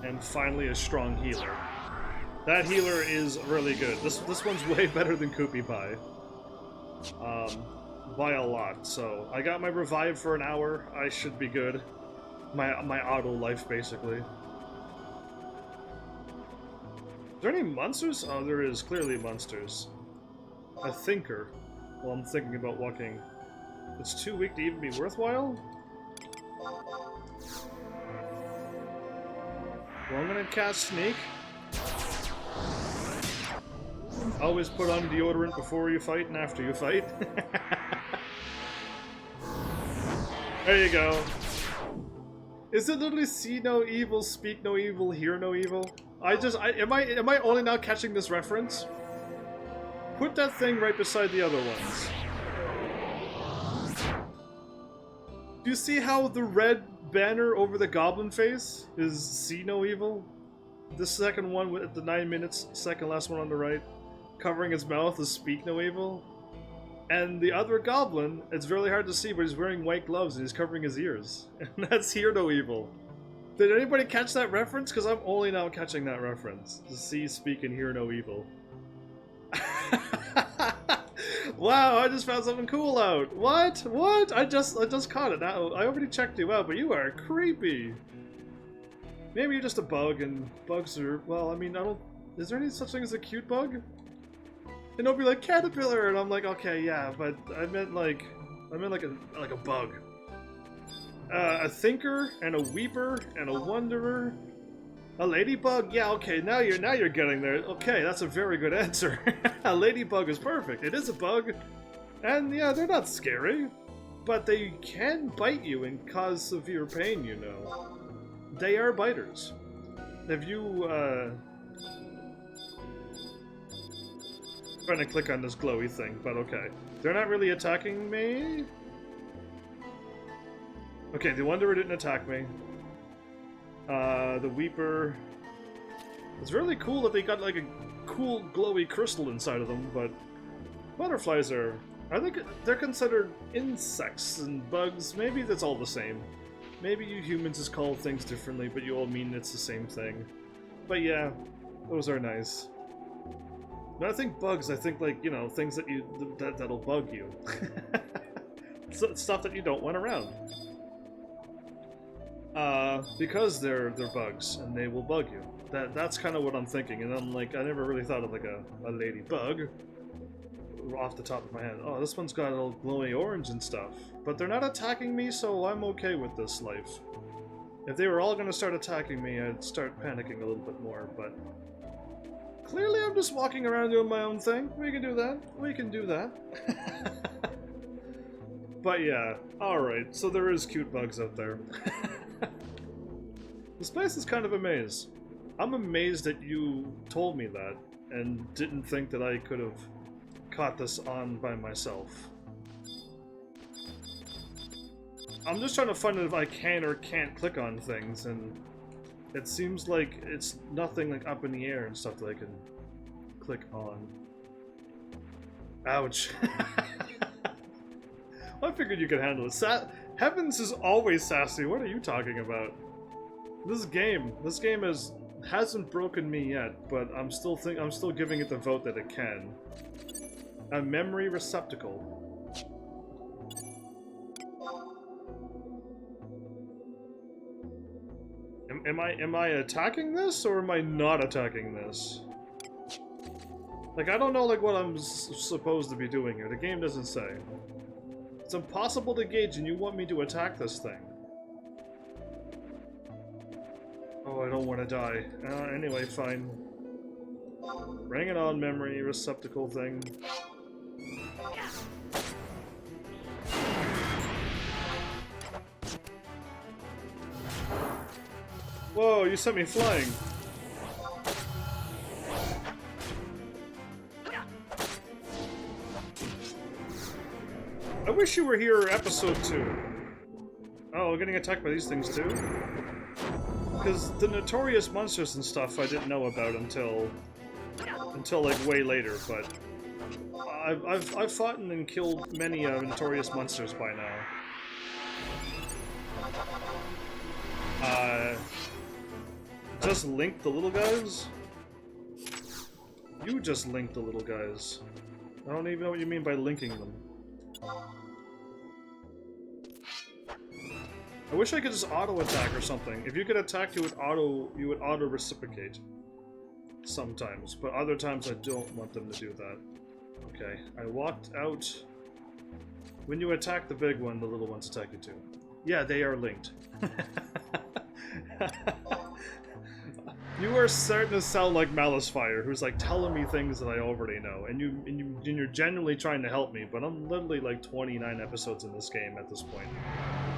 And finally a strong healer. That healer is really good. This one's way better than Koopy Pie. By a lot. So I got my revive for an hour. I should be good. My auto life basically. Is there any monsters? Oh, there is clearly monsters. A thinker. Well, I'm thinking about walking. It's too weak to even be worthwhile? Well, I'm gonna cast Sneak. Always put on deodorant before you fight and after you fight. There you go. Is it literally see no evil, speak no evil, hear no evil? Am I only now catching this reference? Put that thing right beside the other ones. Do you see how the red banner over the goblin face is see no evil? The second one with the 9 minutes, second last one on the right, covering his mouth is speak no evil. And the other goblin, it's really hard to see, but he's wearing white gloves and he's covering his ears. And that's hear no evil. Did anybody catch that reference? Because I'm only now catching that reference. To see, speak, and hear no evil. Wow, I just found something cool out. What? What? I just caught it. Now I already checked you out, but you are creepy. Maybe you're just a bug, and bugs are, well, I mean, I don't... Is there any such thing as a cute bug? And it'll be like caterpillar, and I'm like, okay, yeah, but I meant like a bug. A thinker and a weeper and a wanderer. A ladybug? Yeah, okay, now you're getting there. Okay, that's a very good answer. A ladybug is perfect. It is a bug. And yeah, they're not scary. But they can bite you and cause severe pain, you know. They are biters. Have you, trying to click on this glowy thing, but okay. They're not really attacking me? Okay, the Wanderer didn't attack me. The Weeper... It's really cool that they got like a cool glowy crystal inside of them, but... Butterflies are... I think they're considered insects and bugs. Maybe that's all the same. Maybe you humans just call things differently, but you all mean it's the same thing. But yeah, those are nice. When I think bugs, I think like, you know, things that'll bug you. Stuff that you don't want around. Because they're bugs and they will bug you. That's kind of what I'm thinking, and I'm like, I never really thought of like a ladybug off the top of my head. Oh, this one's got a little glowy orange and stuff, but they're not attacking me, so I'm okay with this life. If they were all gonna start attacking me, I'd start panicking a little bit more, but clearly I'm just walking around doing my own thing. We can do that. We can do that. But yeah, alright, so there is cute bugs out there. This place is kind of a maze. I'm amazed that you told me that and didn't think that I could have caught this on by myself. I'm just trying to find out if I can or can't click on things, and it seems like it's nothing like up in the air and stuff that I can click on. Ouch. I figured you could handle it. Heavens is always sassy. What are you talking about? This game hasn't broken me yet, but I'm still giving it the vote that it can. A memory receptacle. Am I attacking this, or am I not attacking this? Like, I don't know like what I'm supposed to be doing here. The game doesn't say. It's impossible to gauge, and you want me to attack this thing. Oh, I don't want to die. Anyway, fine. Bring it on, memory receptacle thing. Whoa, you sent me flying. I wish you were here episode 2. Oh, we're getting attacked by these things too? Because the notorious monsters and stuff I didn't know about until like way later, but I've fought and killed many notorious monsters by now. Just link the little guys? You just linked the little guys. I don't even know what you mean by linking them. I wish I could just auto-attack or something. If you could attack, you would auto-reciprocate. Sometimes, but other times I don't want them to do that. Okay, I walked out. When you attack the big one, the little ones attack you too. Yeah, they are linked. You are starting to sound like Malice Fire, who's like telling me things that I already know, and you're genuinely trying to help me, but I'm literally like 29 episodes in this game at this point,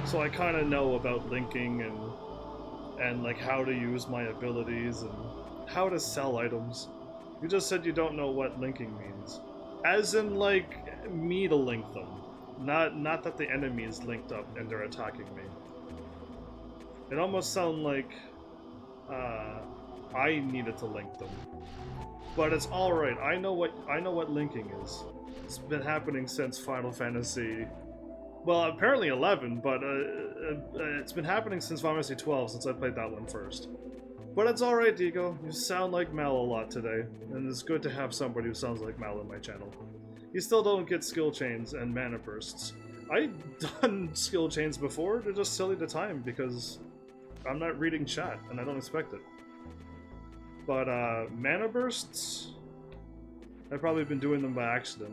so I kind of know about linking and like how to use my abilities and how to sell items. You just said you don't know what linking means, as in like me to link them, not that the enemy is linked up and they're attacking me. It almost sounds like I needed to link them, but it's all right. I know what linking is. It's been happening since Final Fantasy, well, apparently 11, but it's been happening since Final Fantasy 12, since I played that one first. But it's all right, Digo. You sound like Mal a lot today, and it's good to have somebody who sounds like Mal on my channel. You still don't get skill chains and mana bursts. I've done skill chains before. They're just silly to time because I'm not reading chat, and I don't expect it. But mana bursts, I've probably been doing them by accident.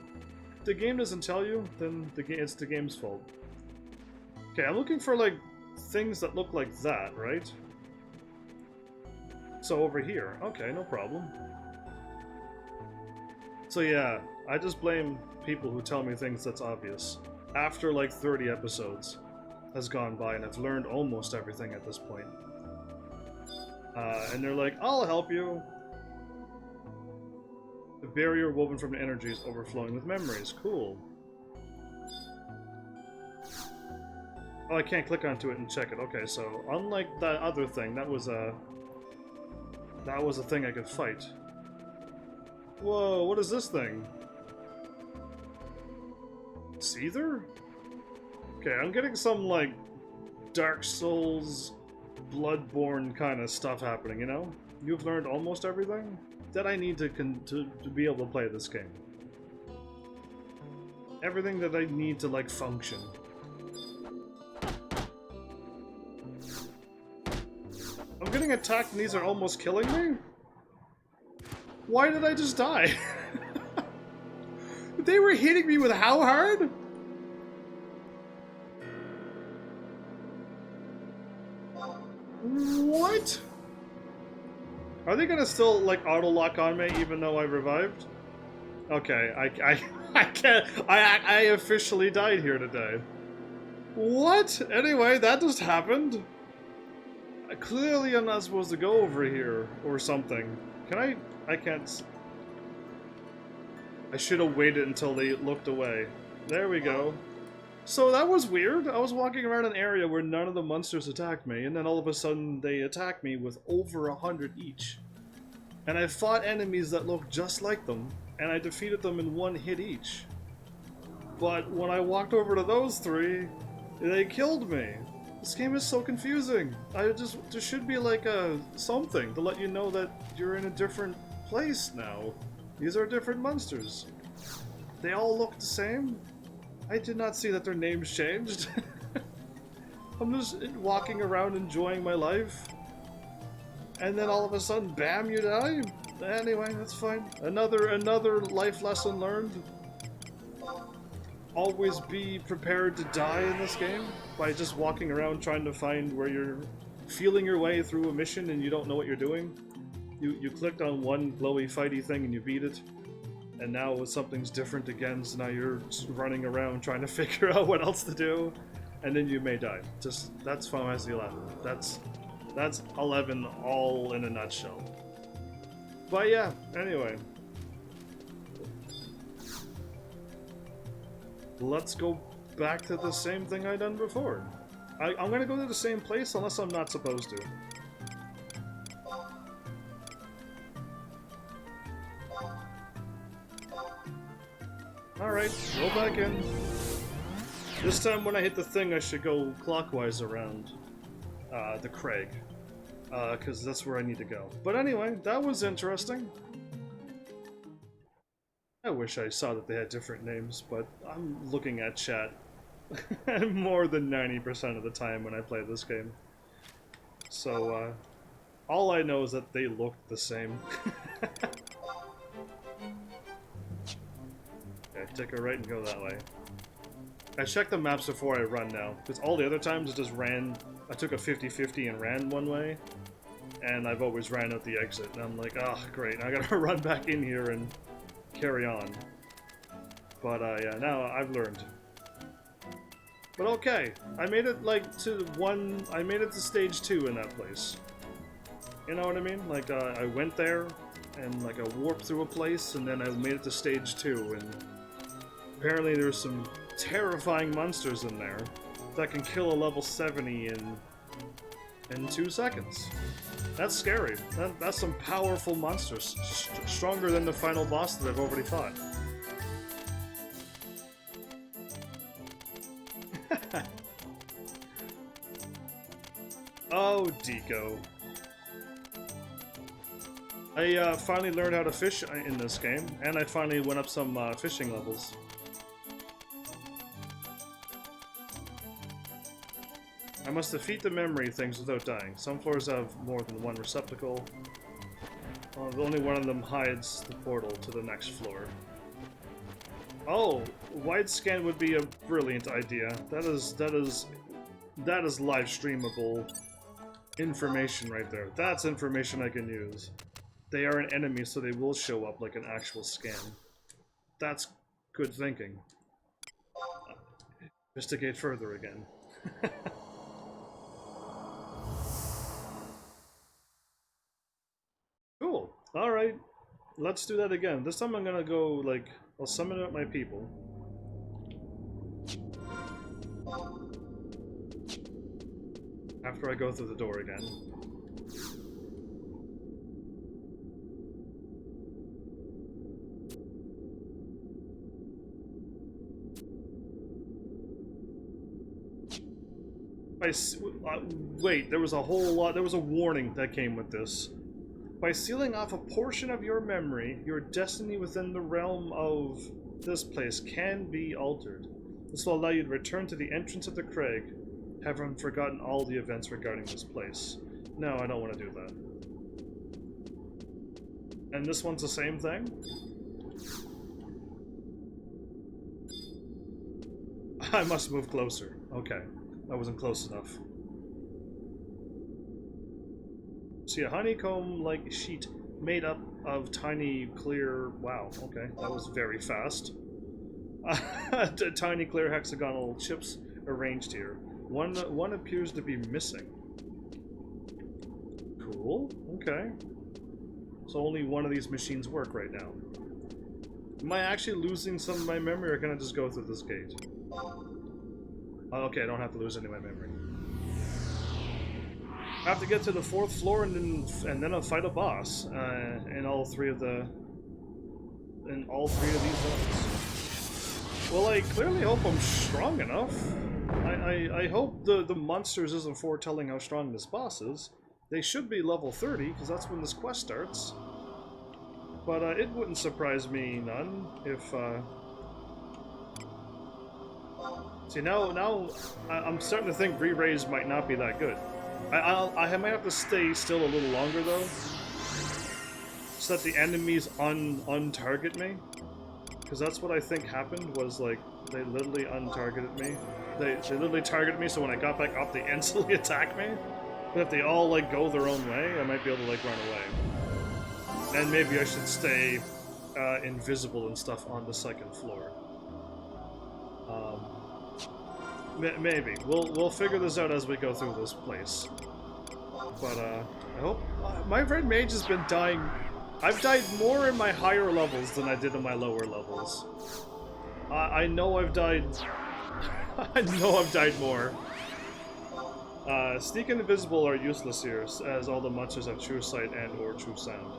If the game doesn't tell you, then it's the game's fault. Okay, I'm looking for like things that look like that, right? So over here, okay, no problem. So yeah, I just blame people who tell me things that's obvious. After like 30 episodes has gone by and I've learned almost everything at this point. And they're like, I'll help you. The barrier woven from the energy is overflowing with memories. Cool. Oh, I can't click onto it and check it. Okay, so unlike that other thing, that was a thing I could fight. Whoa, what is this thing? Seether? Okay, I'm getting some like Dark Souls, Bloodborne kind of stuff happening, you know? You've learned almost everything that I need to be able to play this game. Everything that I need to, like, function. I'm getting attacked and these are almost killing me? Why did I just die? They were hitting me with how hard? What? Are they gonna still like auto lock on me even though I revived? Okay, I can't. I officially died here today. What? Anyway, that just happened. Clearly, I'm not supposed to go over here or something. Can I? I can't. I should have waited until they looked away. There we go. So that was weird. I was walking around an area where none of the monsters attacked me, and then all of a sudden they attacked me with over 100 each. And I fought enemies that looked just like them, and I defeated them in one hit each. But when I walked over to those three, they killed me. This game is so confusing. There should be like something to let you know that you're in a different place now. These are different monsters. They all look the same. I did not see that their names changed. I'm just walking around enjoying my life. And then all of a sudden, bam, you die? Anyway, that's fine. Another life lesson learned. Always be prepared to die in this game by just walking around trying to find where you're feeling your way through a mission and you don't know what you're doing. You clicked on one glowy fighty thing and you beat it, and now something's different again, so now you're running around trying to figure out what else to do, and then you may die. Just, that's Final Fantasy 11. That's 11 all in a nutshell. But yeah, anyway. Let's go back to the same thing I done before. I'm gonna go to the same place unless I'm not supposed to. Alright, go back in. This time when I hit the thing I should go clockwise around the Craig. Because that's where I need to go. But anyway, that was interesting. I wish I saw that they had different names, but I'm looking at chat more than 90% of the time when I play this game. So, all I know is that they look the same. Okay, take a right and go that way. I check the maps before I run now, because all the other times it just ran, I took a 50-50 and ran one way, and I've always ran out the exit, and I'm like, oh great, I gotta run back in here and carry on. But yeah, now I've learned. But okay, I made it like I made it to stage 2 in that place. You know what I mean? Like I went there and like I warped through a place and then I made it to stage 2, and apparently there's some terrifying monsters in there that can kill a level 70 in 2 seconds. That's scary. That's some powerful monsters. Stronger than the final boss that I've already fought. Oh, Deco. I finally learned how to fish in this game, and I finally went up some fishing levels. I must defeat the memory things without dying. Some floors have more than one receptacle. Only one of them hides the portal to the next floor. Oh, wide scan would be a brilliant idea. That is live streamable information right there. That's information I can use. They are an enemy, so they will show up like an actual scan. That's good thinking. Investigate further again. Cool. Alright. Let's do that again. This time I'm gonna go, like, I'll summon up my people. After I go through the door again. Wait, there was a whole lot, there was a warning that came with this. By sealing off a portion of your memory, your destiny within the realm of this place can be altered. This will allow you to return to the entrance of the Craig, having forgotten all the events regarding this place. No, I don't want to do that. And this one's the same thing? I must move closer. Okay, that wasn't close enough. See a honeycomb-like sheet made up of tiny, clear... Wow, okay, that was very fast. Tiny, clear hexagonal chips arranged here. One appears to be missing. Cool, okay. So only one of these machines work right now. Am I actually losing some of my memory, or can I just go through this gate? Oh, okay, I don't have to lose any of my memory. I have to get to the 4th floor and then I'll fight a boss in all three of these zones. Well, I clearly hope I'm strong enough. I hope the monsters isn't foretelling how strong this boss is. They should be level 30 because that's when this quest starts. But it wouldn't surprise me none if. See now I'm starting to think re-raise might not be that good. I might have to stay still a little longer though, so that the enemies un-target me, because that's what I think happened. Was like they literally un-targeted me. They literally targeted me, so when I got back up, they instantly attacked me. But if they all, like, go their own way, I might be able to, like, run away. And maybe I should stay invisible and stuff on the second floor. Maybe. We'll figure this out as we go through this place. But, I hope... my red mage has been dying... I've died more in my higher levels than I did in my lower levels. I know I've died... I know I've died more. Sneak and invisible are useless here, as all the monsters have true sight and or true sound.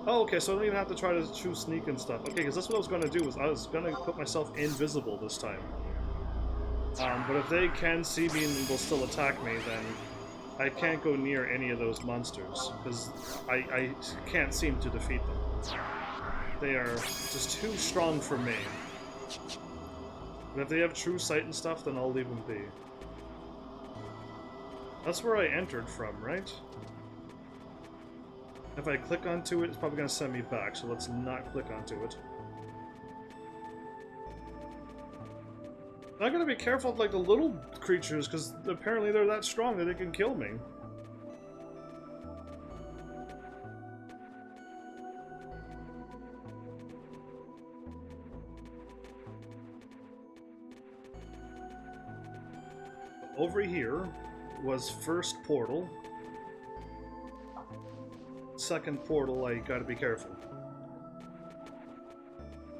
Oh, okay, so I don't even have to try to choose sneak and stuff. Okay, because that's what I was going to do, was I was going to put myself invisible this time. But if they can see me and will still attack me, then I can't go near any of those monsters, because I can't seem to defeat them. They are just too strong for me. But if they have true sight and stuff, then I'll leave them be. That's where I entered from, right? If I click onto it, it's probably going to send me back, so let's not click onto it. I gotta be careful of, like, the little creatures, because apparently they're that strong that they can kill me. Over here was first portal. Second portal, I gotta be careful.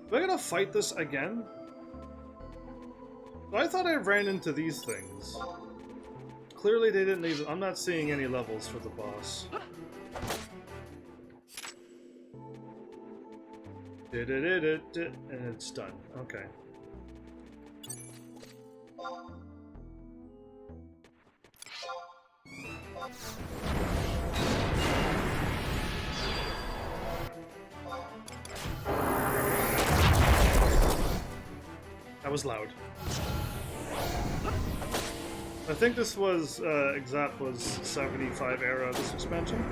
Am I gonna fight this again? I thought I ran into these things. Clearly they didn't leave. I'm not seeing any levels for the boss. And it's done. Okay. That was loud. I think this was, Exap was 75 era, this expansion.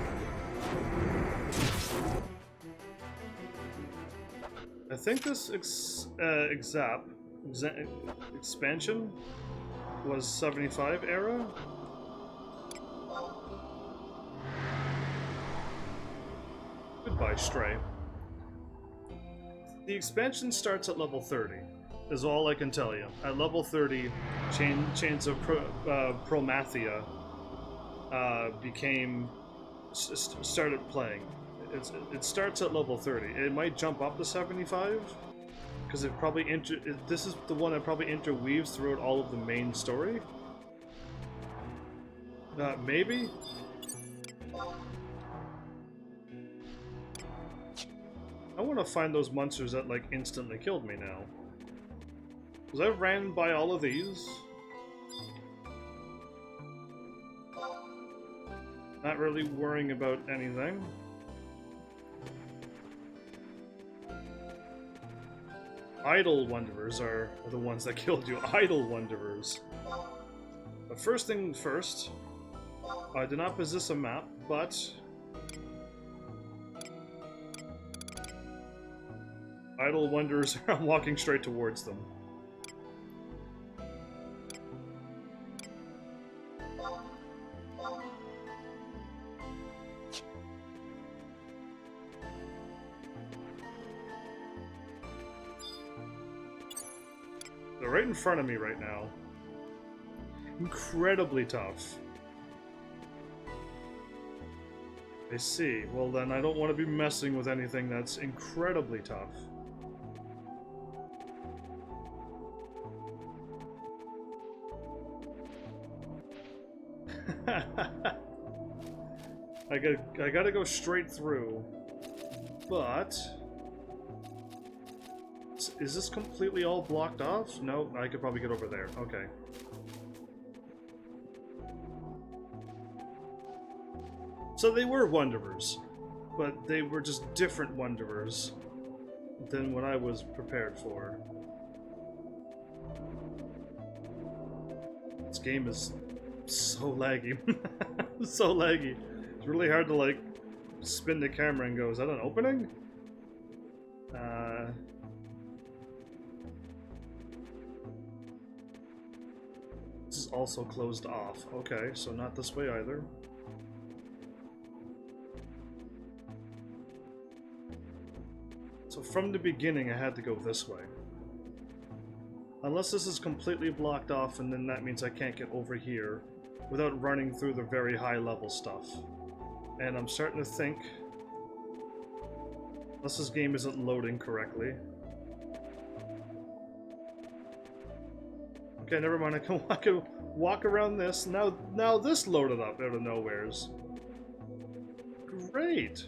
I think this Exap expansion was 75 era. Goodbye, Stray. The expansion starts at level 30. Is all I can tell you. At level 30, Chains of Promathia started playing. It starts at level 30. It might jump up to 75, because it probably this is the one that probably interweaves throughout all of the main story. Maybe. I want to find those monsters that, like, instantly killed me now. Because I ran by all of these. Not really worrying about anything. Idle Wanderers are the ones that killed you. Idle Wanderers. But first thing first, I did not possess a map, but... Idle Wanderers, I'm walking straight towards them. They're right in front of me right now. Incredibly tough. I see. Well then, I don't want to be messing with anything that's incredibly tough. I gotta go straight through, but is this completely all blocked off? No, I could probably get over there. Okay. So they were Wanderers, but they were just different Wanderers than what I was prepared for. This game is so laggy. So laggy. It's really hard to, like, spin the camera and go, is that an opening? This is also closed off. Okay, so not this way either. from the beginning I had to go this way. Unless this is completely blocked off, and then that means I can't get over here without running through the very high level stuff. And I'm starting to think, unless this game isn't loading correctly. Okay, never mind. I can walk around this. Now this loaded up out of nowheres. Great.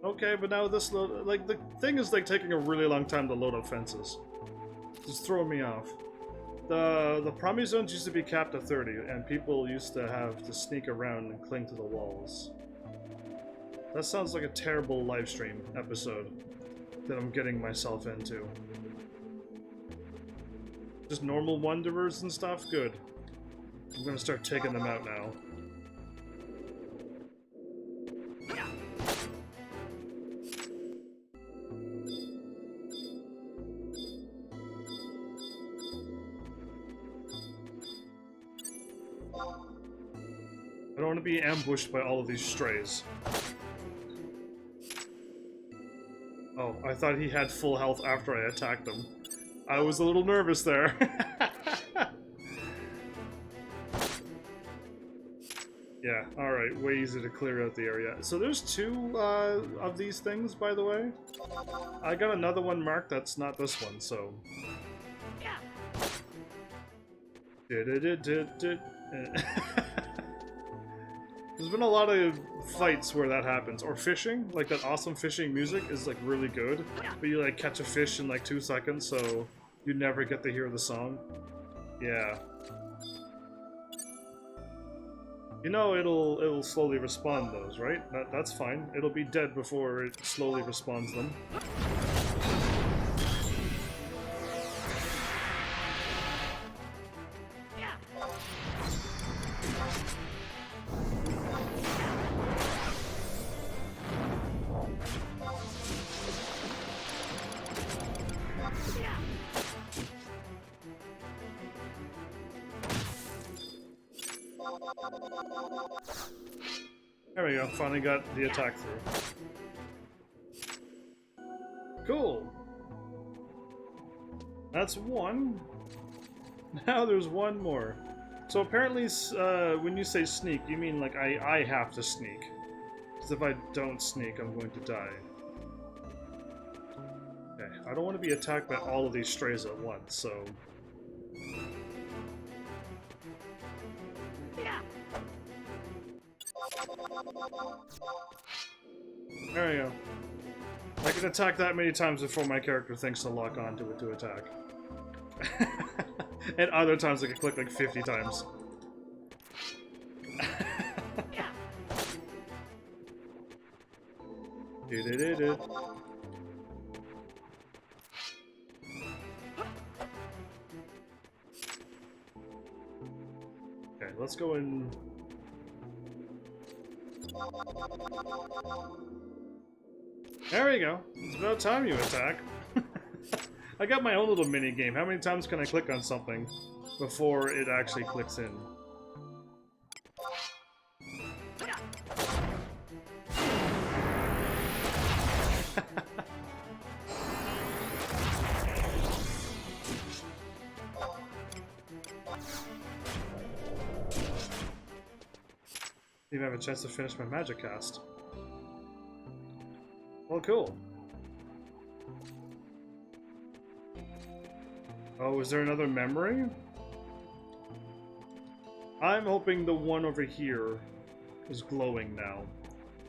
Okay, but now this load, like, the thing is like taking a really long time to load up fences. Just throwing me off. The promi zones used to be capped at 30, and people used to have to sneak around and cling to the walls. That sounds like a terrible live stream episode that I'm getting myself into. Just normal wanderers and stuff? Good. I'm gonna start taking them out now. I don't want to be ambushed by all of these strays. Oh, I thought he had full health after I attacked him. I was a little nervous there. Yeah, alright, way easy to clear out the area. So there's two of these things, by the way. I got another one marked that's not this one, so... There's been a lot of fights where that happens. Or fishing, like that awesome fishing music is like really good, but you like catch a fish in like 2 seconds, so you never get to hear the song. Yeah. You know it'll slowly respawn those, right? That's fine. It'll be dead before it slowly respawns them. There we go, finally got the attack through. Cool! That's one. Now there's one more. So apparently, when you say sneak, you mean like I have to sneak. Because if I don't sneak, I'm going to die. Okay, I don't want to be attacked by all of these strays at once, so... There we go. I can attack that many times before my character thinks to lock onto it to attack. And other times I can click like 50 times. Okay, let's go in. There we go. It's about time you attack. I got my own little mini game. How many times can I click on something before it actually clicks in? Even have a chance to finish my magic cast. Well, cool. Oh, is there another memory? I'm hoping the one over here is glowing now,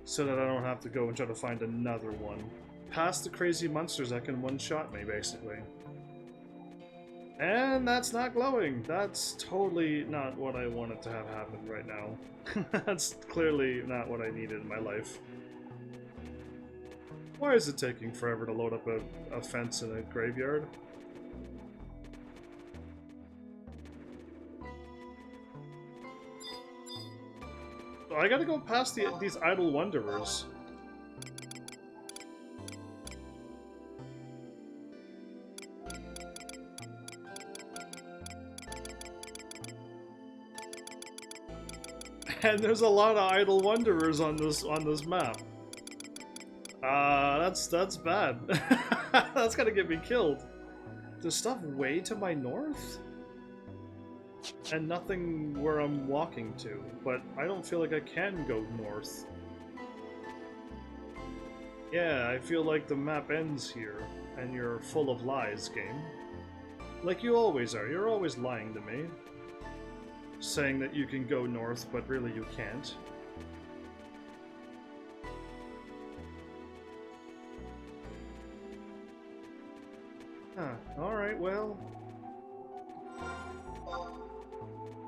so that I don't have to go and try to find another one. Past the crazy monsters that can one-shot me, basically. And that's not glowing. That's totally not what I wanted to have happen right now. That's clearly not what I needed in my life. Why is it taking forever to load up a fence in a graveyard? So I gotta go past these idle wanderers. And there's a lot of idle wanderers on this map. That's bad. That's gonna get me killed. There's stuff way to my north? And nothing where I'm walking to, but I don't feel like I can go north. Yeah, I feel like the map ends here, and you're full of lies, game. Like you always are, you're always lying to me. Saying that you can go north, but really you can't. Huh, alright, well...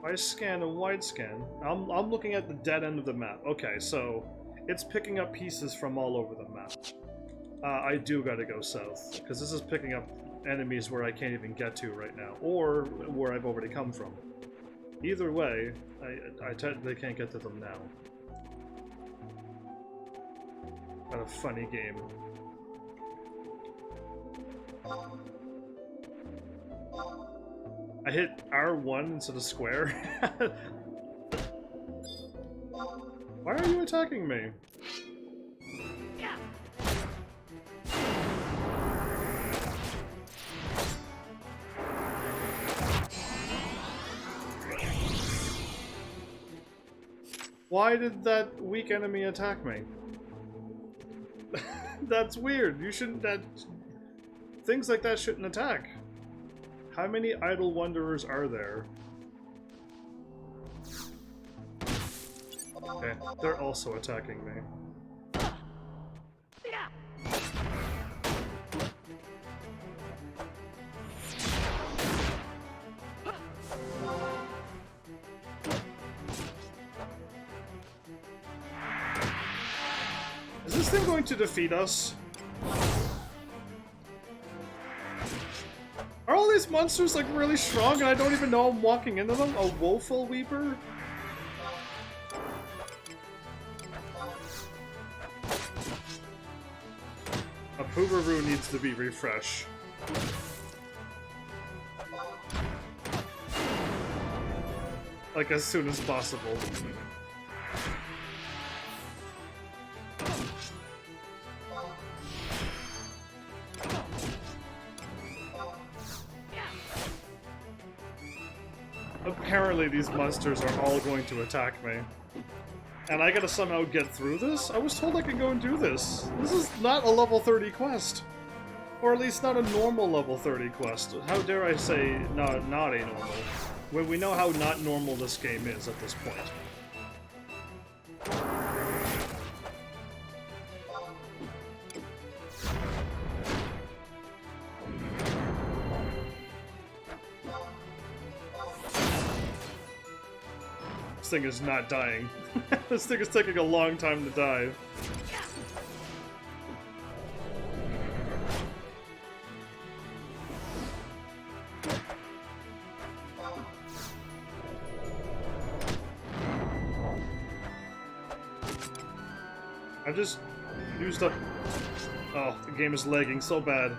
I scan a wide scan. I'm looking at the dead end of the map. Okay, so it's picking up pieces from all over the map. I do gotta go south, because this is picking up enemies where I can't even get to right now, or where I've already come from. Either way, I technically can't get to them now. What a funny game. I hit R1 instead of square. Why are you attacking me? Why did that weak enemy attack me? That's weird. You shouldn't... Things like that shouldn't attack. How many idle wanderers are there? Okay, they're also attacking me. Is this thing going to defeat us? Are all these monsters like really strong and I don't even know I'm walking into them? A woeful weeper? A Poobaroo needs to be refreshed. Like as soon as possible. Apparently these monsters are all going to attack me. And I gotta somehow get through this? I was told I could go and do this. This is not a level 30 quest. Or at least not a normal level 30 quest. How dare I say not a normal, when we know how not normal this game is at this point. This thing is not dying. This thing is taking a long time to die. I just used up... Oh, the game is lagging so bad.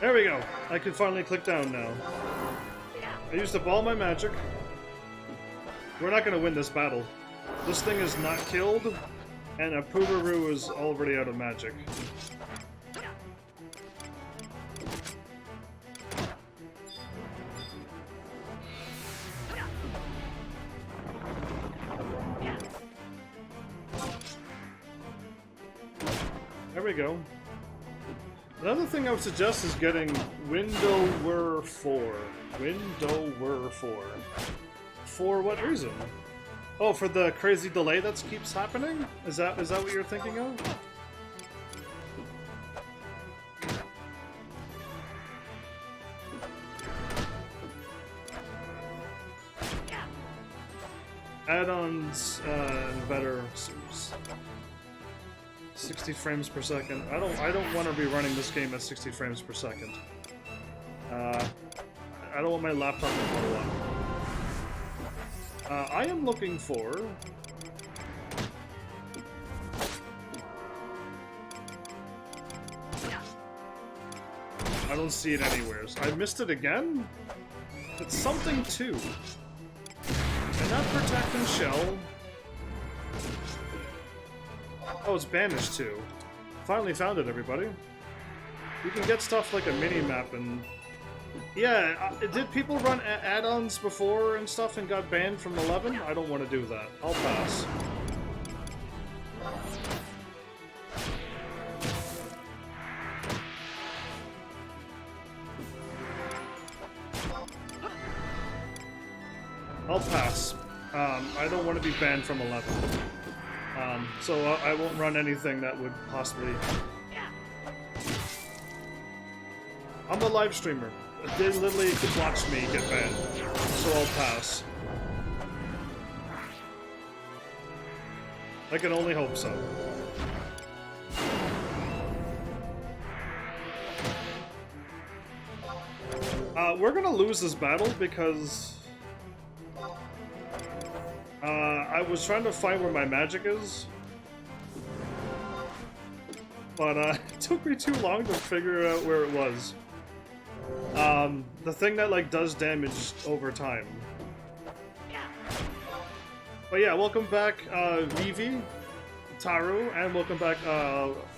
There we go. I can finally click down now. I used up all my magic. We're not going to win this battle. This thing is not killed, and a Poobaroo is already out of magic. There we go. Another thing I would suggest is getting Windower 4. Windower 4. For what reason? Oh, for the crazy delay that keeps happening? Is that what you're thinking of? Add-ons better. 60 frames per second. I don't want to be running this game at 60 frames per second. I don't want my laptop to blow up. I am looking for... I don't see it anywhere. I missed it again? It's something too. And that protecting shell... Oh, it's banished too. Finally found it, everybody. You can get stuff like a mini-map and... Yeah, did people run add-ons before and stuff and got banned from 11? I don't want to do that. I'll pass. I'll pass. I don't want to be banned from 11. So I won't run anything that would possibly... I'm a live streamer. They literally could watch me get banned. So I'll pass. I can only hope so. We're gonna lose this battle because... I was trying to find where my magic is, but it took me too long to figure out where it was. The thing that like does damage over time. But yeah, welcome back Vivi, Taru, and welcome back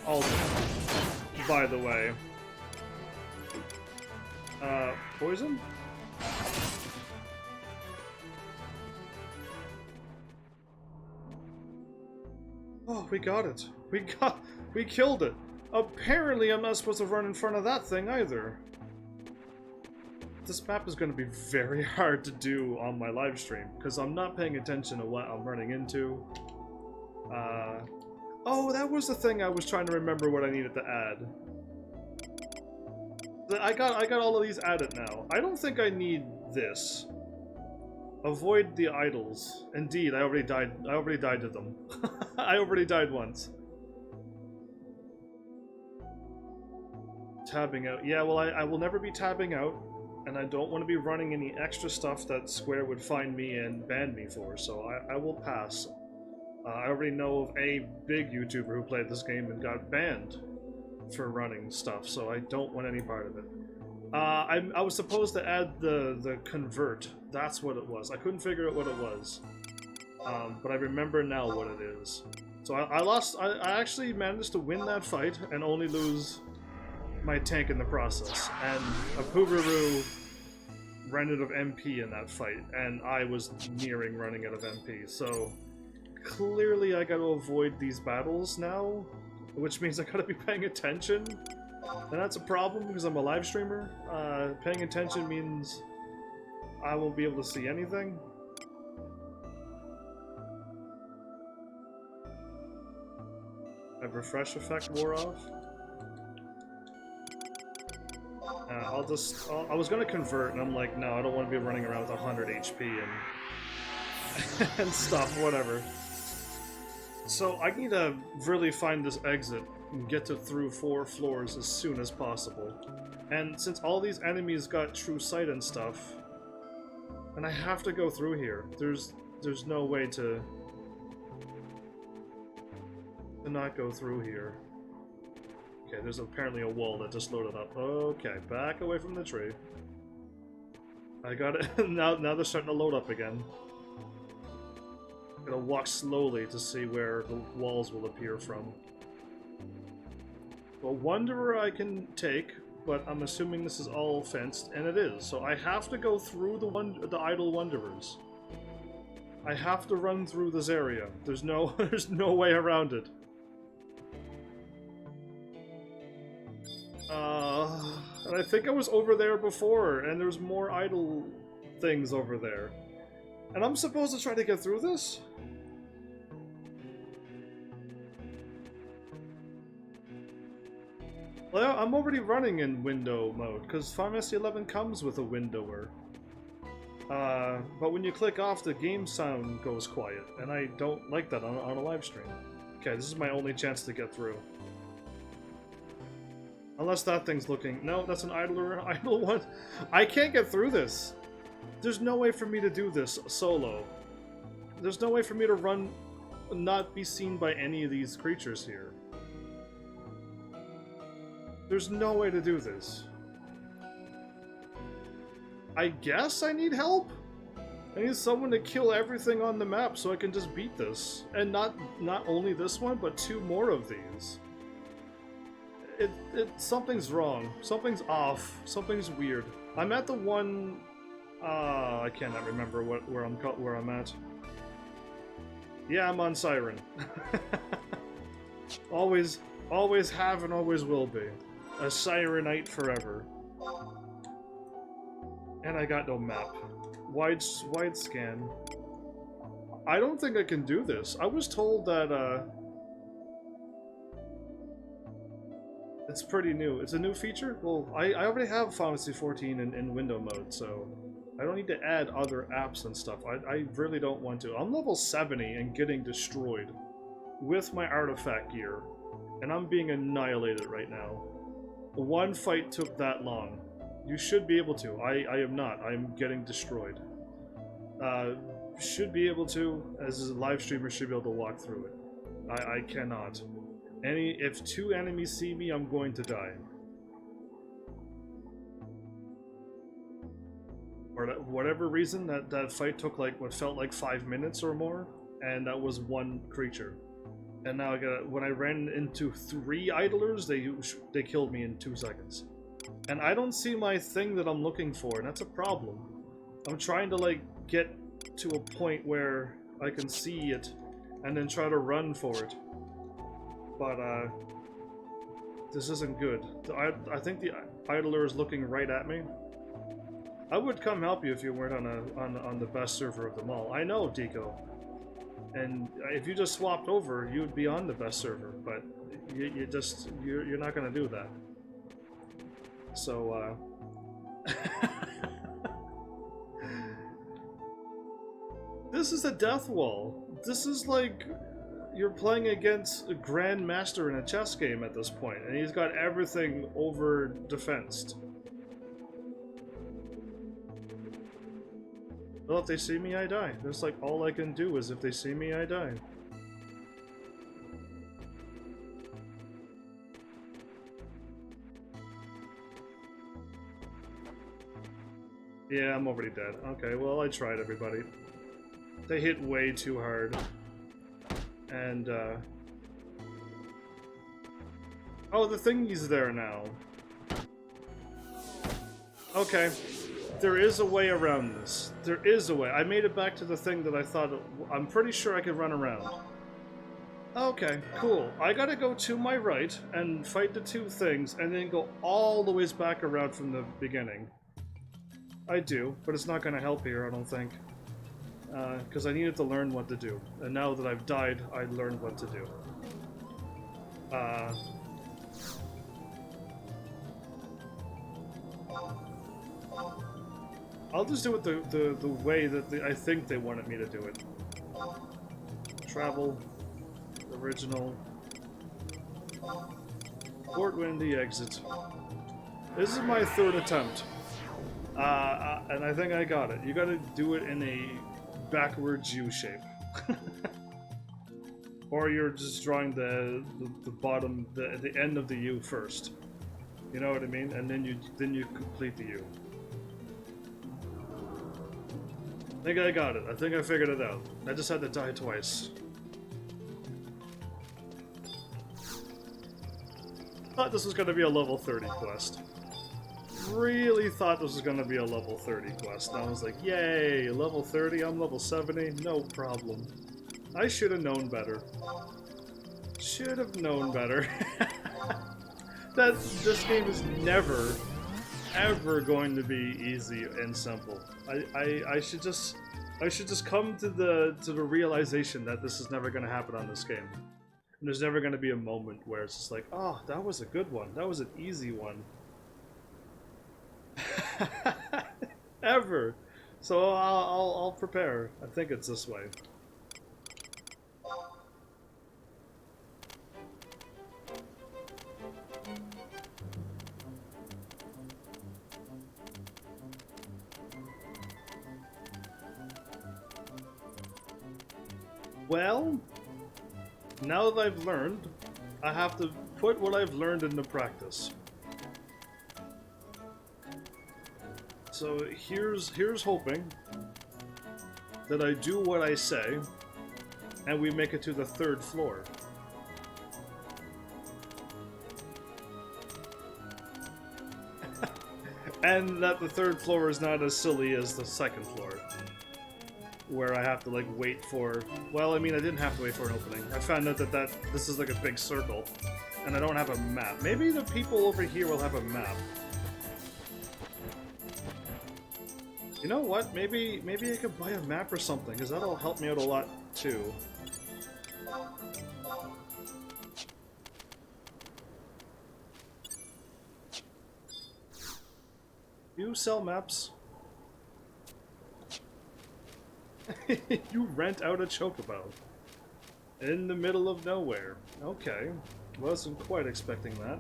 Alden, by the way. Poison? Oh, we got it. We killed it. Apparently I'm not supposed to run in front of that thing either. This map is going to be very hard to do on my live stream, because I'm not paying attention to what I'm running into. Oh, that was the thing I was trying to remember what I needed to add. I got all of these added now. I don't think I need this. Avoid the idols. Indeed, I already died to them. I already died once. Tabbing out. Yeah, well, I will never be tabbing out, and I don't want to be running any extra stuff that Square would find me and ban me for, so I will pass. I already know of a big YouTuber who played this game and got banned for running stuff, so I don't want any part of it. I was supposed to add the convert. That's what it was. I couldn't figure out what it was. But I remember now what it is. So I lost. I actually managed to win that fight and only lose my tank in the process. And a Poogaroo ran out of MP in that fight, and I was nearing running out of MP. So clearly I gotta avoid these battles now, which means I gotta be paying attention. And that's a problem because I'm a live streamer. Paying attention means I won't be able to see anything. My refresh effect wore off. I was gonna convert, and I'm like, no, I don't want to be running around with 100 HP and and stuff, whatever. So I need to really find this exit and get through 4 floors as soon as possible. And since all these enemies got true sight and stuff, and I have to go through here, there's no way to not go through here. Okay, there's apparently a wall that just loaded up. Okay, back away from the tree. I got it. now they're starting to load up again. Gotta walk slowly to see where the walls will appear from. Well, Wanderer I can take, but I'm assuming this is all fenced, and it is. So I have to go through the idle Wanderers. I have to run through this area. There's no way around it. And I think I was over there before, and there's more idle things over there. And I'm supposed to try to get through this? Well, I'm already running in window mode, because Final Fantasy 11 comes with a windower. But when you click off, the game sound goes quiet, and I don't like that on a live stream. Okay, this is my only chance to get through. Unless that thing's looking... No, that's an idle one. I can't get through this. There's no way for me to do this solo. There's no way for me to run and not be seen by any of these creatures here. There's no way to do this. I guess I need help? I need someone to kill everything on the map so I can just beat this. And not only this one, but 2 more of these. Something's wrong. Something's off. Something's weird. I'm at the one... I cannot remember where I'm at. Yeah, I'm on Siren. always have and always will be. A Sirenite forever. And I got no map. Wide scan. I don't think I can do this. I was told that it's pretty new. It's a new feature? Well, I already have Final Fantasy 14 in window mode, so I don't need to add other apps and stuff. I really don't want to. I'm level 70 and getting destroyed with my artifact gear, and I'm being annihilated right now. One fight took that long. You should be able to. I am not. I'm getting destroyed. Should be able to, as a live streamer, should be able to walk through it. I cannot. If 2 enemies see me, I'm going to die. For whatever reason, that fight took like what felt like 5 minutes or more, and that was 1 creature. And now when I ran into 3 idlers, they killed me in 2 seconds. And I don't see my thing that I'm looking for, and that's a problem. I'm trying to like get to a point where I can see it, and then try to run for it. But this isn't good. I think the idler is looking right at me. I would come help you if you weren't on the best server of them all. I know, Deco. And if you just swapped over, you would be on the best server. But you're not gonna do that. So this is a death wall. This is like you're playing against a grandmaster in a chess game at this point, and he's got everything over defensed. Well, if they see me, I die. That's like all I can do is if they see me, I die. Yeah, I'm already dead. Okay, well, I tried, everybody. They hit way too hard. And, oh, the thingy's there now. Okay. There is a way around this. There is a way. I made it back to the thing that I thought... I'm pretty sure I could run around. Okay, cool. I gotta go to my right and fight the 2 things, and then go all the ways back around from the beginning. I do, but it's not gonna help here, I don't think. Because I needed to learn what to do. And now that I've died, I learned what to do. I'll just do it the way that I think they wanted me to do it. Travel. Original. Port Windy exit. This is my 3rd attempt. And I think I got it. You gotta do it in a backwards U shape. Or you're just drawing the bottom, the end of the U first. You know what I mean? And then you complete the U. I think I got it. I think I figured it out. I just had to die twice. Thought this was going to be a level 30 quest. Really thought this was going to be a level 30 quest. And I was like, yay, level 30, I'm level 70, no problem. I should have known better. Should have known better. This game is never, ever going to be easy and simple. I should just come to the realization that this is never going to happen on this game. And there's never going to be a moment where it's just like, oh, that was a good one. That was an easy one. Ever. So I'll prepare. I think it's this way. Well, now that I've learned, I have to put what I've learned into practice. So here's hoping that I do what I say, and we make it to the 3rd floor. And that the 3rd floor is not as silly as the 2nd floor, where I have to like wait for. Well, I mean, I didn't have to wait for an opening. I found out that this is like a big circle, and I don't have a map. Maybe the people over here will have a map. You know what? Maybe I could buy a map or something, because that'll help me out a lot too. You sell maps? You rent out a chocobo in the middle of nowhere. Okay, wasn't quite expecting that.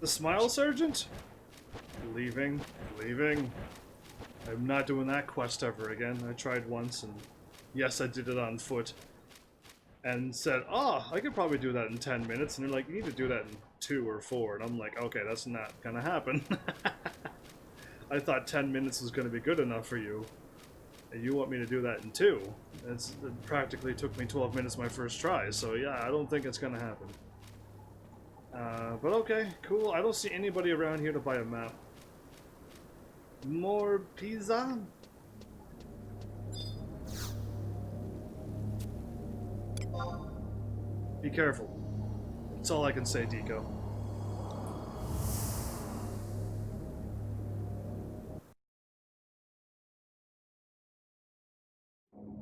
The Smile Sergeant? Leaving. I'm not doing that quest ever again. I tried once, and yes, I did it on foot. And said, oh, I could probably do that in 10 minutes. And they're like, you need to do that in 2 or 4. And I'm like, okay, that's not gonna happen. I thought 10 minutes was gonna be good enough for you. And you want me to do that in 2. It practically took me 12 minutes my first try. So yeah, I don't think it's gonna happen. But okay, cool. I don't see anybody around here to buy a map. More pizza? Be careful. That's all I can say, Deco.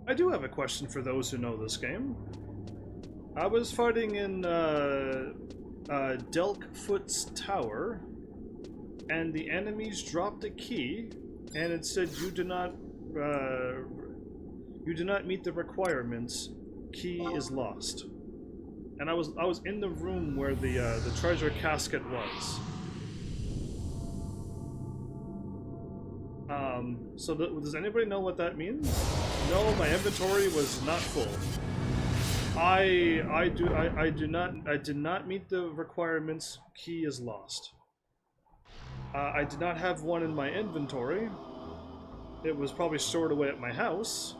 I do have a question for those who know this game. I was fighting in Delkfoot's tower, and the enemies dropped a key, and it said you do not meet the requirements. Key is lost. And I was in the room where the treasure casket was. So does anybody know what that means? No, my inventory was not full. I did not meet the requirements. Key is lost. I did not have one in my inventory. It was probably stored away at my house,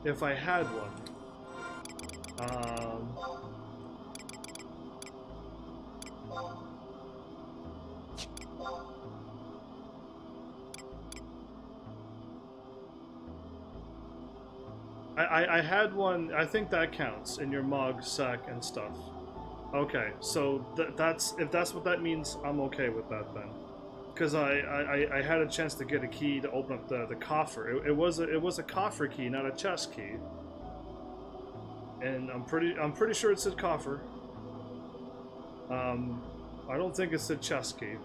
if I had one. I had one. I think that counts in your Mog sack and stuff. Okay, so that's if that's what that means, I'm okay with that then. Because I had a chance to get a key to open up the coffer. It was a coffer key, not a chest key. And I'm pretty sure it said coffer. I don't think it said chest key.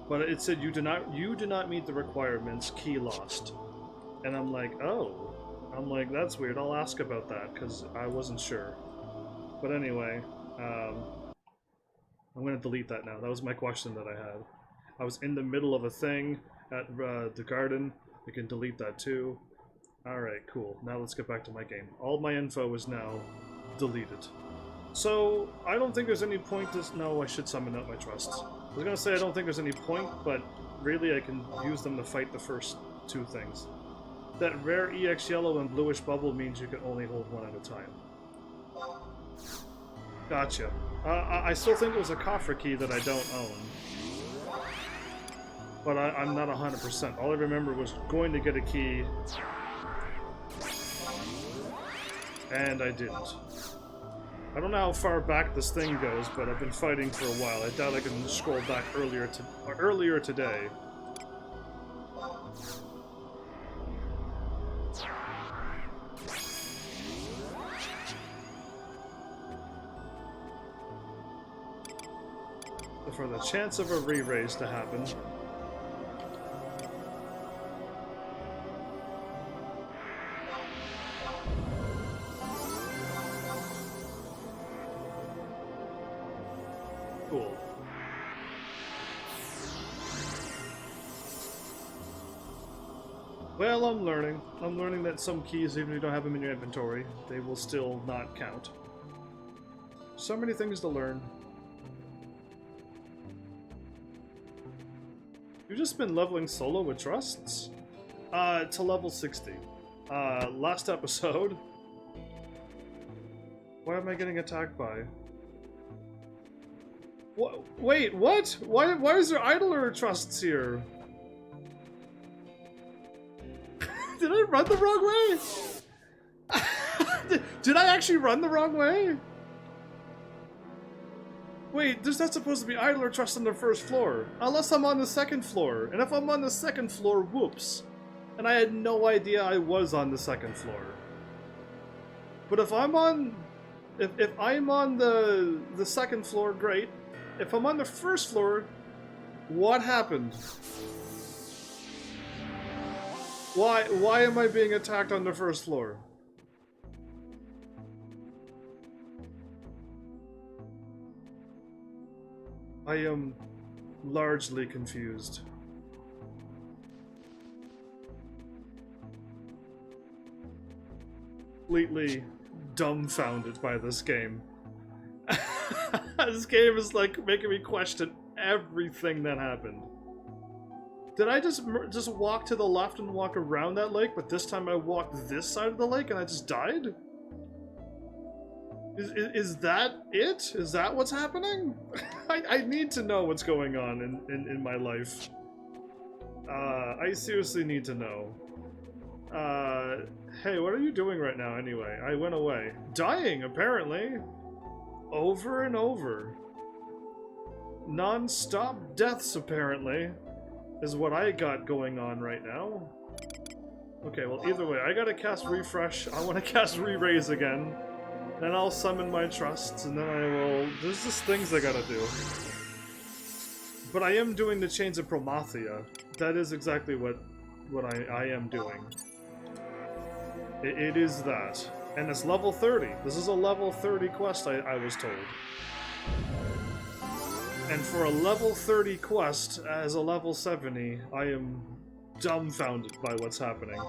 But it said you do not meet the requirements. Key lost. And I'm like, oh. I'm like, that's weird. I'll ask about that because I wasn't sure. But anyway, I'm gonna delete that now. That was my question that I had. I was in the middle of a thing at the garden. I can delete that too. Alright, cool. Now let's get back to my game. All my info is now deleted. So, I don't think there's any point to... No, I should summon out my trusts. I was gonna say I don't think there's any point, but really I can use them to fight the first 2 things. That rare EX yellow and bluish bubble means you can only hold one at a time. Gotcha. I still think it was a coffer key that I don't own. But I'm not 100%. All I remember was going to get a key, and I didn't. I don't know how far back this thing goes, but I've been fighting for a while. I doubt I can scroll back earlier today. For the chance of a re-raise to happen. Cool. Well, I'm learning. I'm learning that some keys, even if you don't have them in your inventory, they will still not count. So many things to learn. You've just been leveling solo with trusts? To level 60. Last episode. Why am I getting attacked by? What? Wait, what? Why is there idler trusts here? Did I run the wrong way? Did I actually run the wrong way? Wait, there's not supposed to be idler trusts on the first floor. Unless I'm on the second floor. And if I'm on the second floor, whoops. And I had no idea I was on the second floor. But if I'm on... If I'm on the second floor, great. If I'm on the first floor, what happened? Why am I being attacked on the first floor? I am largely confused. Completely dumbfounded by this game. This game is like making me question everything that happened. Did I just walk to the left and walk around that lake, but this time I walked this side of the lake and I just died? Is that it? Is that what's happening? I need to know what's going on in my life. I seriously need to know. Hey, what are you doing right now anyway? I went away. Dying, apparently. Over and over. Non-stop deaths, apparently, is what I got going on right now. Okay, well, either way, I gotta cast Refresh. I want to cast Re-Raise again. Then I'll summon my trusts, and then I will... There's just things I gotta do. But I am doing the Chains of Promathia. That is exactly what I am doing. It is that. And it's level 30. This is a level 30 quest, I was told. And for a level 30 quest as a level 70, I am dumbfounded by what's happening.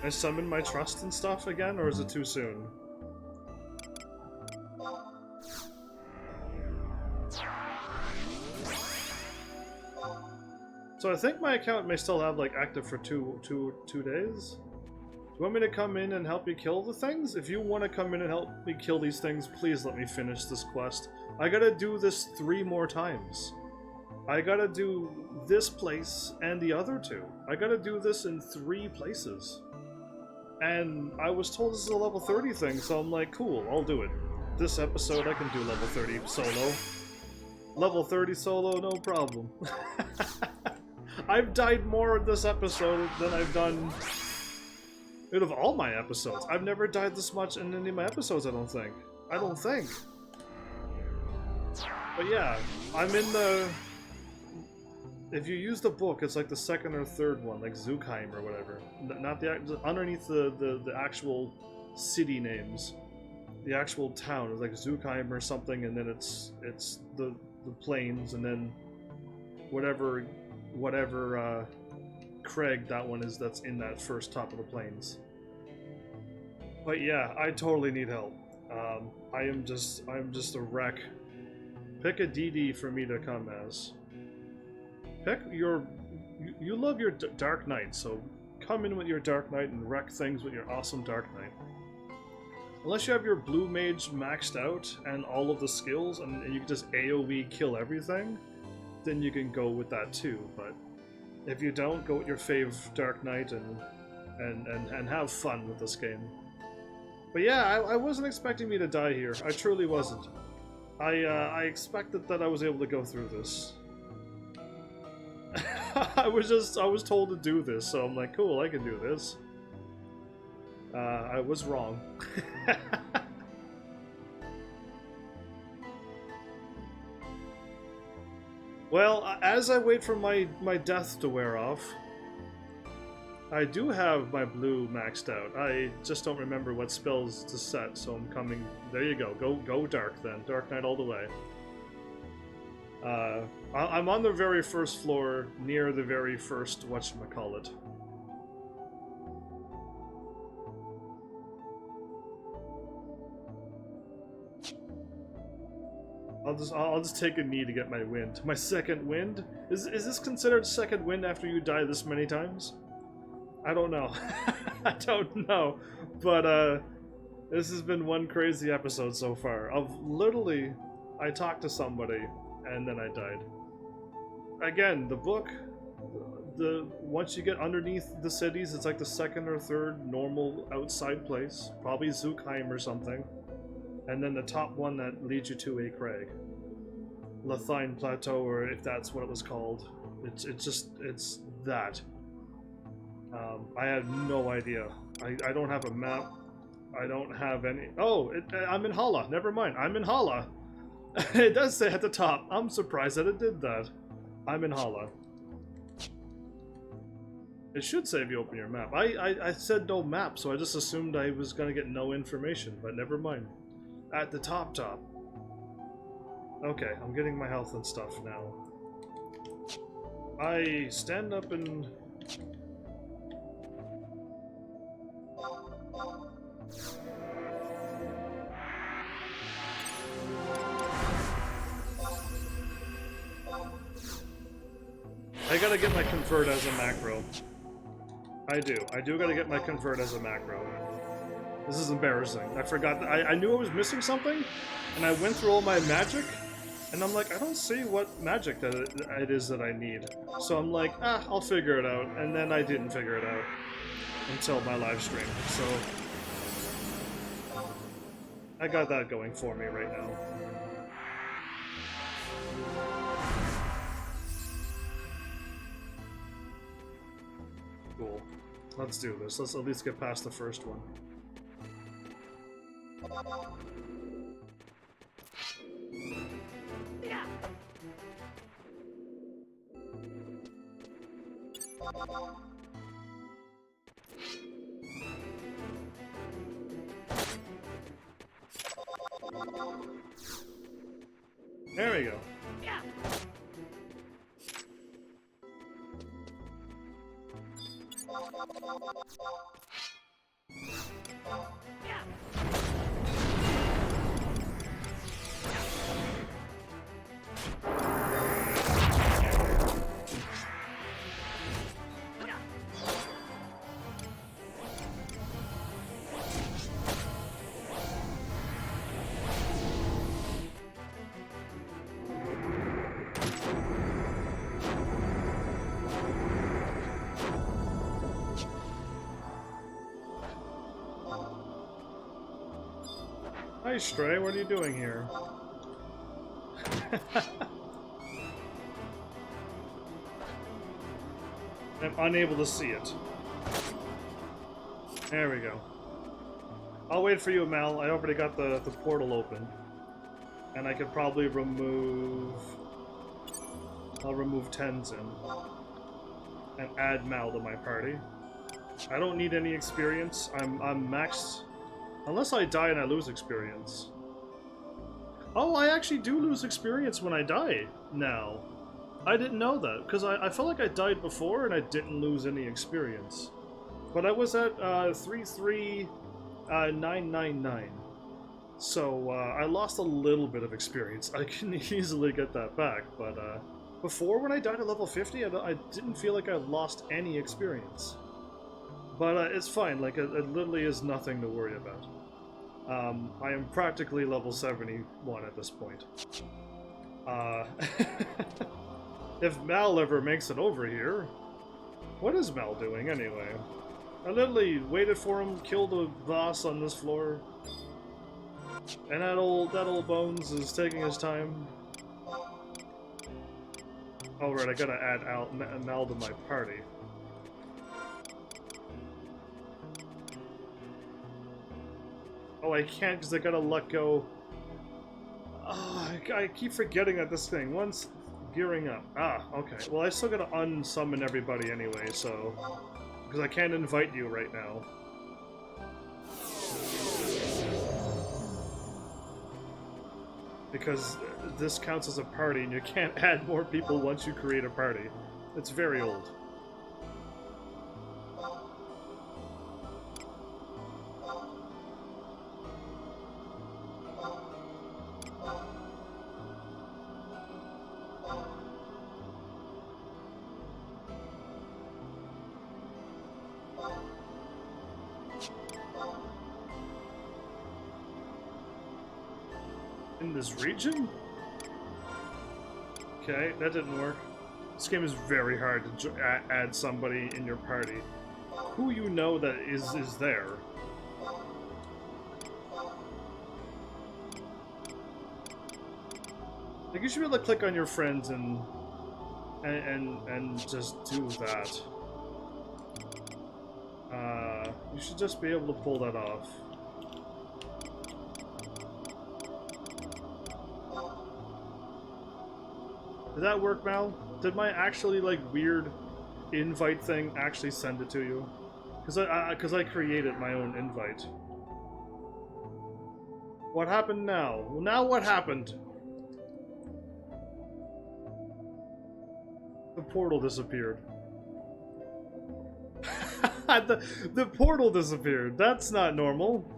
I summon my trust and stuff again, or is it too soon? So I think my account may still have like active for two days. Do you want me to come in and help you kill the things? If you want to come in and help me kill these things, please let me finish this quest. I gotta do this 3 more times. I gotta do this place and the other 2. I gotta do this in 3 places. And I was told this is a level 30 thing, so I'm like, cool, I'll do it. This episode I can do level 30 solo. Level 30 solo, no problem. I've died more this episode than I've done out of all my episodes. I've never died this much in any of my episodes, I don't think. But yeah, I'm in the... If you use the book, it's like the 2nd or 3rd one, like Zukheim or whatever. Not the... underneath the actual city names. The actual town is like Zukheim or something, and then it's the plains, and then whatever Craig that one is that's in that first top of the plains. But yeah, I totally need help. I'm just a wreck. Pick a DD for me to come as. Pick your... You love your Dark Knight, so come in with your Dark Knight and wreck things with your awesome Dark Knight. Unless you have your Blue Mage maxed out and all of the skills and you can just AoE kill everything, then you can go with that too, but if you don't, go with your fave Dark Knight and have fun with this game. But yeah, I wasn't expecting me to die here. I truly wasn't. I expected that I was able to go through this. I was told to do this, so I'm like, cool, I can do this. I was wrong. Well, as I wait for my death to wear off, I do have my blue maxed out. I just don't remember what spells to set, so I'm coming... There you go. Go dark then. Dark Knight all the way. I'm on the very first floor, near the very first I'll just take a knee to get my wind. My second wind? Is this considered second wind after you die this many times? I don't know. I don't know. But this has been one crazy episode so far. Of literally, I talked to somebody and then I died. Again, the book, once you get underneath the cities, it's like the second or third normal outside place, probably Zukheim or something, and then the top one that leads you to a crag, Lathine Plateau, or if that's what it was called. It's that. I had no idea. I don't have a map. I don't have any. Oh, I'm in Hala. Never mind. I'm in Hala. It does say at the top. I'm surprised that it did that. I'm in Hala. It should say if you open your map. I said no map, so I just assumed I was gonna get no information, but never mind. At the top. Okay, I'm getting my health and stuff now. I stand up and... I gotta get my convert as a macro. I do gotta get my convert as a macro. This is embarrassing. I forgot that I knew I was missing something, and I went through all my magic, and I'm like, I don't see what magic that it is that I need. So I'm like, I'll figure it out, and then I didn't figure it out until my live stream. So I got that going for me right now. Cool. Let's do this. Let's at least get past the first one. There we go. Hi, Stray, what are you doing here? I'm unable to see it. There we go. I'll wait for you, Mal. I already got the portal open. And I could probably remove... I'll remove Tenzin. And add Mal to my party. I don't need any experience. I'm maxed... Unless I die and I lose experience. Oh, I actually do lose experience when I die now. I didn't know that, because I felt like I died before and I didn't lose any experience. But I was at 33999. So I lost a little bit of experience. I can easily get that back, but before when I died at level 50, I didn't feel like I lost any experience. But it's fine, like it literally is nothing to worry about. I am practically level 71 at this point. If Mal ever makes it over here, what is Mal doing anyway? I literally waited for him, killed a boss on this floor, and that old Bones is taking his time. Oh right, I gotta add Mal to my party. Oh, I can't because I gotta let go. Oh, I keep forgetting that this thing. Once gearing up. Ah, okay. Well, I still gotta unsummon everybody anyway, so... Because I can't invite you right now. Because this counts as a party and you can't add more people once you create a party. It's very old. In this region? Okay, that didn't work. This game is very hard to add somebody in your party who you know that is there. Like, you should be able to click on your friends and just do that. You should just be able to pull that off. Did that work, Mal? Did my actually, like, weird invite thing actually send it to you? Because I created my own invite. What happened now? Well, now what happened? The portal disappeared. the portal disappeared. That's not normal.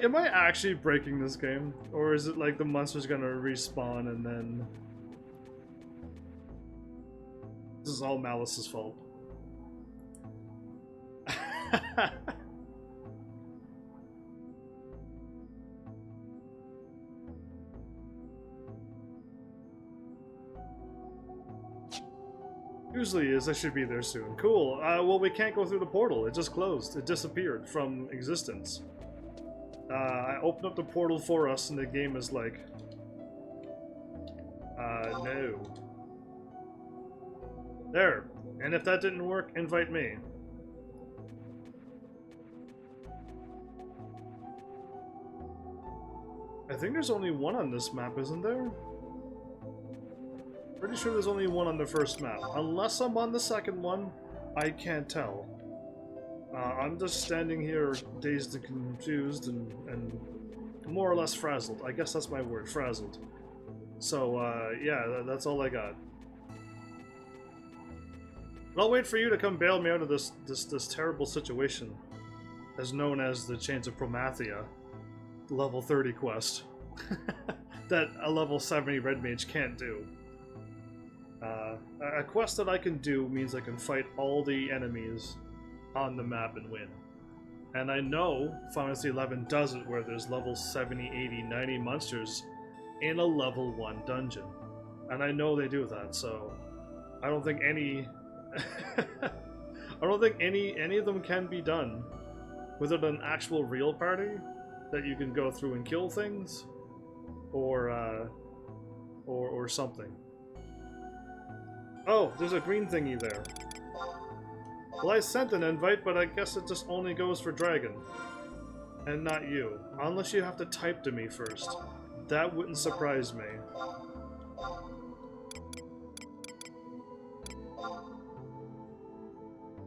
Am I actually breaking this game? Or is it like the monster's gonna respawn and then... This is all Malice's fault. Usually is. I should be there soon. Cool. Well, we can't go through the portal. It just closed. It disappeared from existence. I opened up the portal for us, and the game is like... no. There. And if that didn't work, invite me. I think there's only one on this map, isn't there? Pretty sure there's only one on the first map. Unless I'm on the second one, I can't tell. I'm just standing here dazed and confused and more or less frazzled. I guess that's my word, frazzled. So, yeah, that's all I got. But I'll wait for you to come bail me out of this terrible situation, as known as the Chains of Promathia, level 30 quest, that a level 70 red mage can't do. A quest that I can do means I can fight all the enemies on the map and win. And I know Final Fantasy XI does it where there's level 70, 80, 90 monsters in a level 1 dungeon. And I know they do that, so I don't think any I don't think any of them can be done without an actual real party that you can go through and kill things or something. Oh, there's a green thingy there. Well, I sent an invite, but I guess it just only goes for Dragon. And not you. Unless you have to type to me first. That wouldn't surprise me.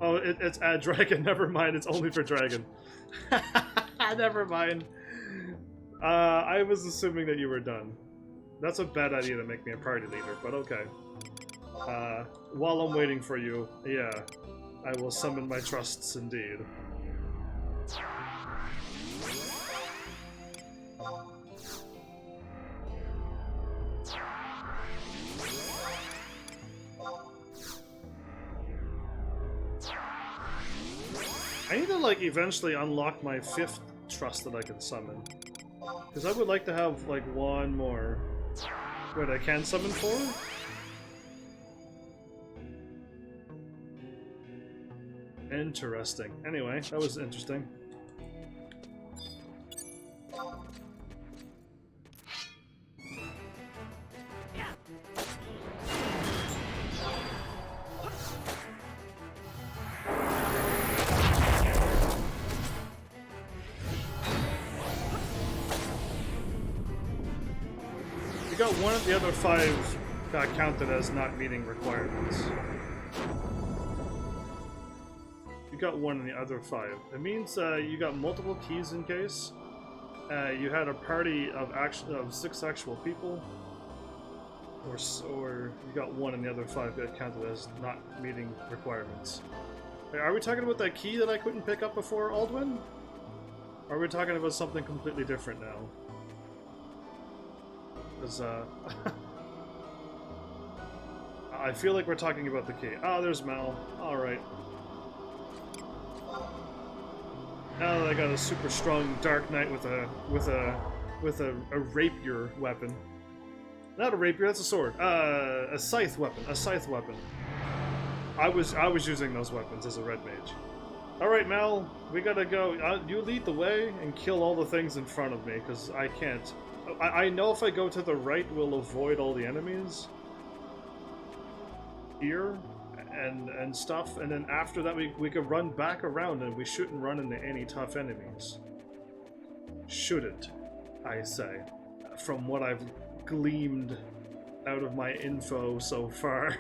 Oh, it's add Dragon. Never mind, it's only for Dragon. Never mind. I was assuming that you were done. That's a bad idea to make me a party leader, but okay. While I'm waiting for you, yeah, I will summon my trusts indeed. I need to, like, eventually unlock my 5th trust that I can summon. Because I would like to have, like, one more. Wait, I can summon 4? Interesting. Anyway, that was interesting. We got one of the other 5 got counted as not meeting requirements. You got one in the other 5. It means you got multiple keys in case. You had a party of 6 actual people, or you got one in the other 5 that counted as not meeting requirements. Are we talking about that key that I couldn't pick up before, Aldwin? Or are we talking about something completely different now? Because I feel like we're talking about the key. Oh, there's Mal. All right. Now that I got a super strong Dark Knight with a rapier weapon. Not a rapier, that's a sword. A scythe weapon. A scythe weapon. I was using those weapons as a red mage. Alright, Mal, we gotta go. You lead the way and kill all the things in front of me, because I can't. I know if I go to the right, we'll avoid all the enemies. Here, and stuff, and then after that we could run back around, and we shouldn't run into any tough enemies. Shouldn't, I say, from what I've gleamed out of my info so far.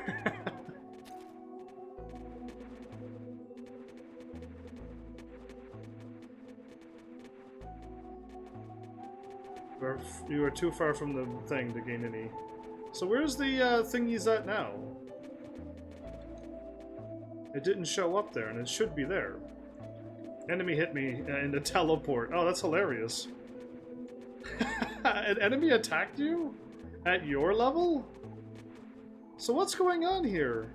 You are too far from the thing to gain any. So where's the thing he's at now? It didn't show up there, and it should be there. Enemy hit me in the teleport. Oh, that's hilarious. An enemy attacked you? At your level? So what's going on here?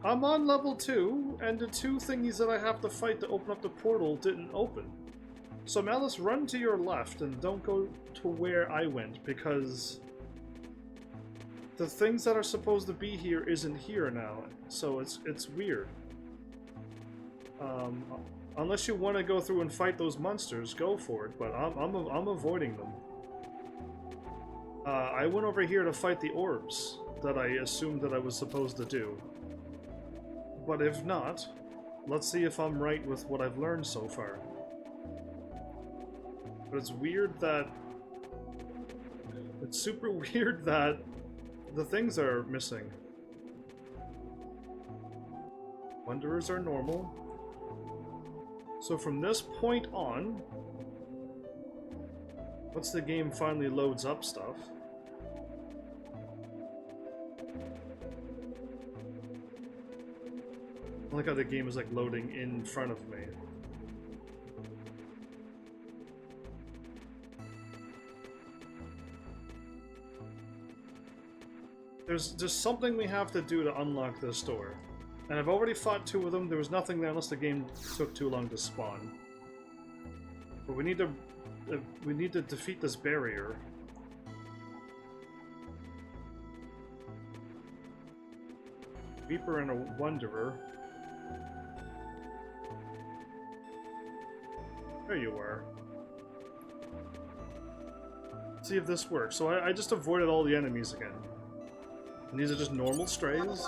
I'm on level 2, and the 2 thingies that I have to fight to open up the portal didn't open. So Malice, run to your left and don't go to where I went, because the things that are supposed to be here isn't here now. So it's weird. Unless you want to go through and fight those monsters, go for it. But I'm avoiding them. I went over here to fight the orbs that I assumed that I was supposed to do. But if not, let's see if I'm right with what I've learned so far. But it's weird that... It's super weird that the things are missing. Wanderers are normal. So from this point on, once the game finally loads up stuff, I like how the game is like loading in front of me. There's something we have to do to unlock this door. And I've already fought 2 of them. There was nothing there unless the game took too long to spawn. But we need to defeat this barrier. Reaper and a Wanderer. There you are. Let's see if this works. So I just avoided all the enemies again. And these are just normal strays?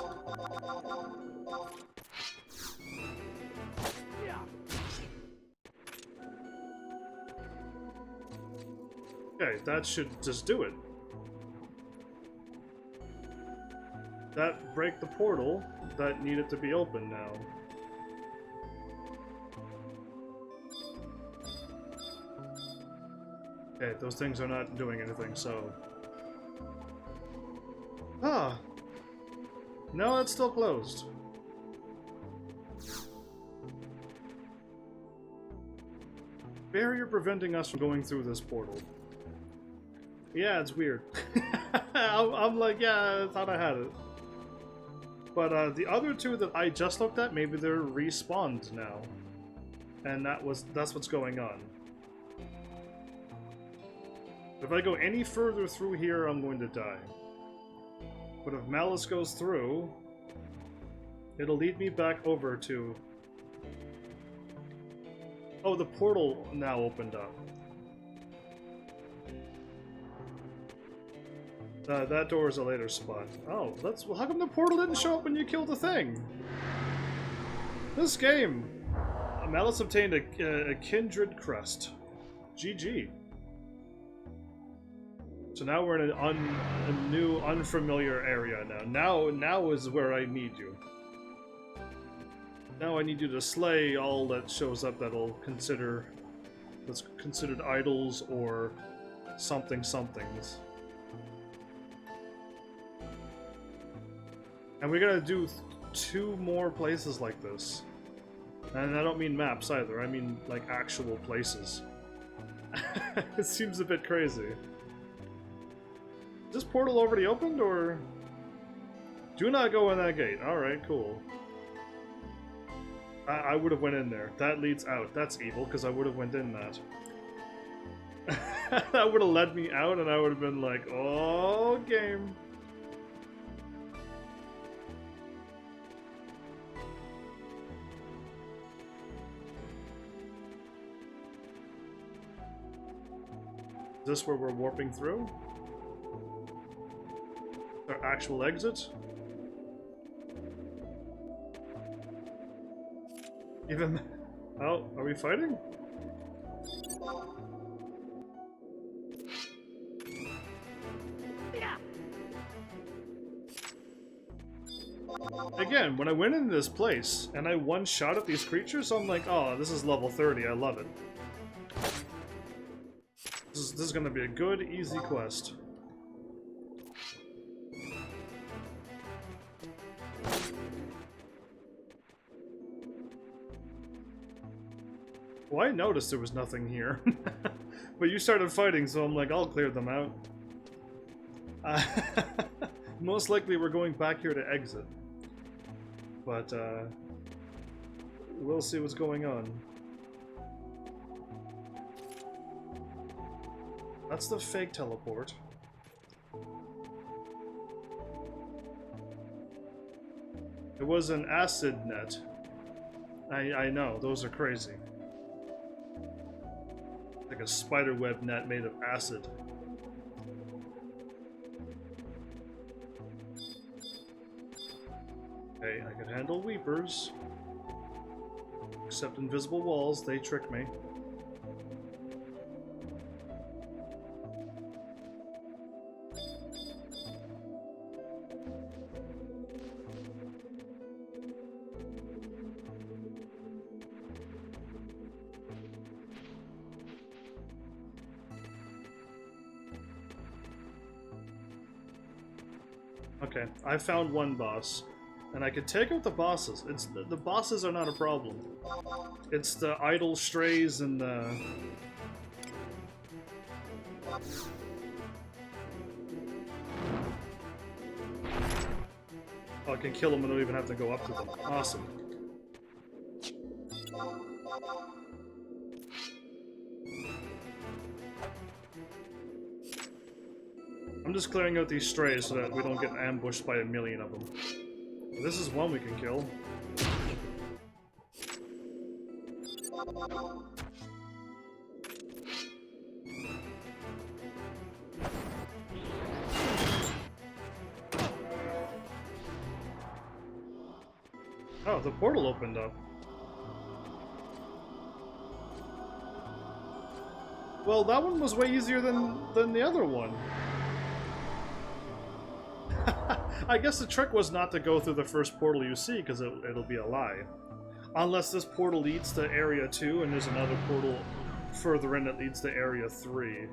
Okay, that should just do it. That break the portal that needed to be open now. Okay, those things are not doing anything, so... Ah! No, it's still closed. Barrier preventing us from going through this portal. Yeah, it's weird. I'm like, yeah, I thought I had it. But the other 2 that I just looked at, maybe they're respawned now. And that's what's going on. If I go any further through here, I'm going to die. But if Malice goes through, it'll lead me back over to... Oh, the portal now opened up. That door is a later spot. Oh, well, how come the portal didn't show up when you killed the thing? This game! Malice obtained a Kindred Crest. GG. So now we're in a new, unfamiliar area now. Now is where I need you. Now I need you to slay all that shows up that's considered idols or somethings. And we gotta do 2 more places like this. And I don't mean maps either, I mean like actual places. It seems a bit crazy. Is this portal already opened, or... Do not go in that gate. Alright, cool. I would have went in there. That leads out. That's evil, because I would have went in that. That would have led me out, and I would have been like, oh, game. Is this where we're warping through? Our actual exit? Even... Oh, are we fighting? Again, when I went into this place and I one-shot at these creatures, I'm like, oh, this is level 30, I love it. This is gonna be a good, easy quest. Well, I noticed there was nothing here. But you started fighting, so I'm like, I'll clear them out. Most likely we're going back here to exit. But, we'll see what's going on. That's the fake teleport. It was an acid net. I know, those are crazy. Like a spiderweb net made of acid. Okay, I can handle weepers. Except invisible walls, they trick me. Okay, I found one boss, and I could take out the bosses. It's the bosses are not a problem. It's the idle strays and the... Oh, I can kill them and I don't even have to go up to them. Awesome. I'm just clearing out these strays so that we don't get ambushed by a million of them. This is one we can kill. Oh, the portal opened up. Well, that one was way easier than the other one. I guess the trick was not to go through the first portal you see, because it'll be a lie. Unless this portal leads to Area 2, and there's another portal further in that leads to Area 3.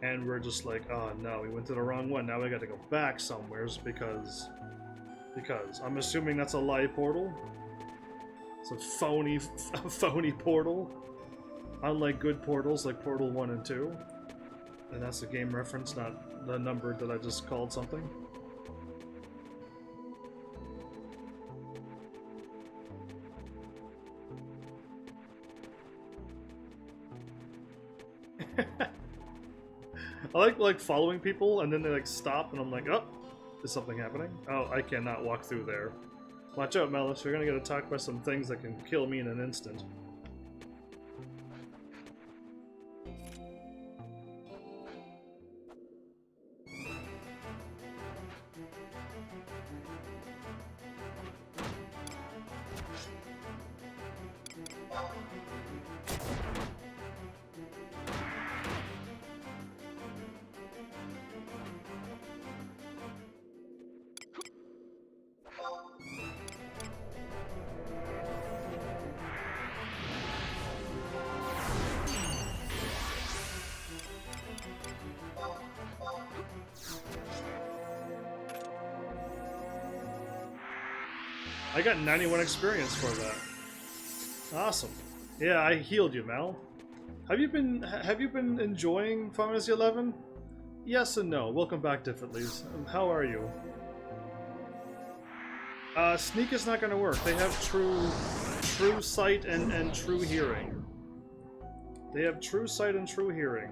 And we're just like, oh no, we went to the wrong one, now we gotta go back somewheres because I'm assuming that's a lie portal. It's a phony portal. Unlike good portals like Portal 1 and 2. And that's a game reference, not the number that I just called something. I like following people and then they like stop and I'm like, oh, is something happening? Oh, I cannot walk through there. Watch out, Melis, you're gonna get attacked by some things that can kill me in an instant. I got 91 experience for that. Awesome. Yeah, I healed you, Mel. Have you been enjoying Final Fantasy 11? Yes and no. Welcome back, Differentlies. How are you? Sneak is not going to work. They have true sight and true hearing. They have true sight and true hearing.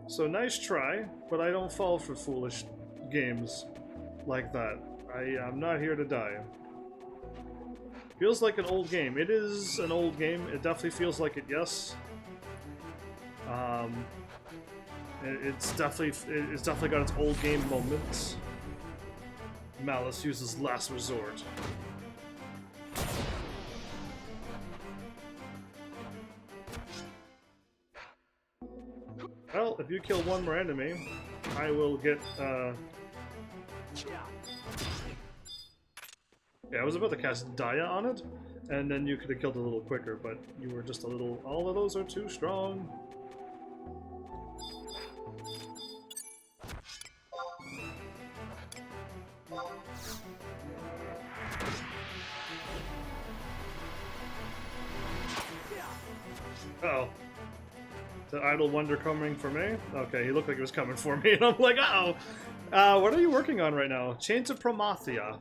So nice try, but I don't fall for foolish games like that. I'm not here to die. Feels like an old game. It is an old game. It definitely feels like it, yes. It's definitely got its old game moments. Malice uses last resort. Well, if you kill one more enemy, I will get, Yeah, I was about to cast Dia on it, and then you could have killed it a little quicker, but you were just a little... All of those are too strong. Uh-oh. The Idle Wonder coming for me? Okay, he looked like he was coming for me, and I'm like, uh-oh! What are you working on right now? Chains of Promathia.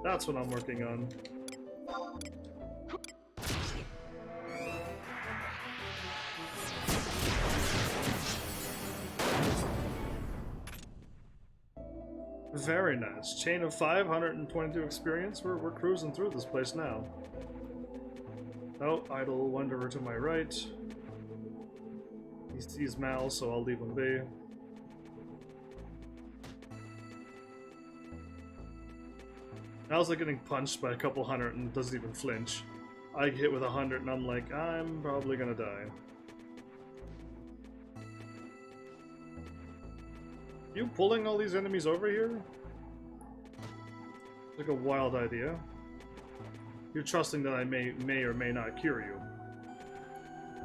That's what I'm working on. Very nice. Chain of 5, 122 experience. We're cruising through this place now. Oh, Idle Wanderer to my right. He sees Mal, so I'll leave him be. Mal's like getting punched by a couple hundred and doesn't even flinch. I get hit with 100 and I'm like, I'm probably gonna die. You pulling all these enemies over here? Like a wild idea. You're trusting that I may or may not cure you.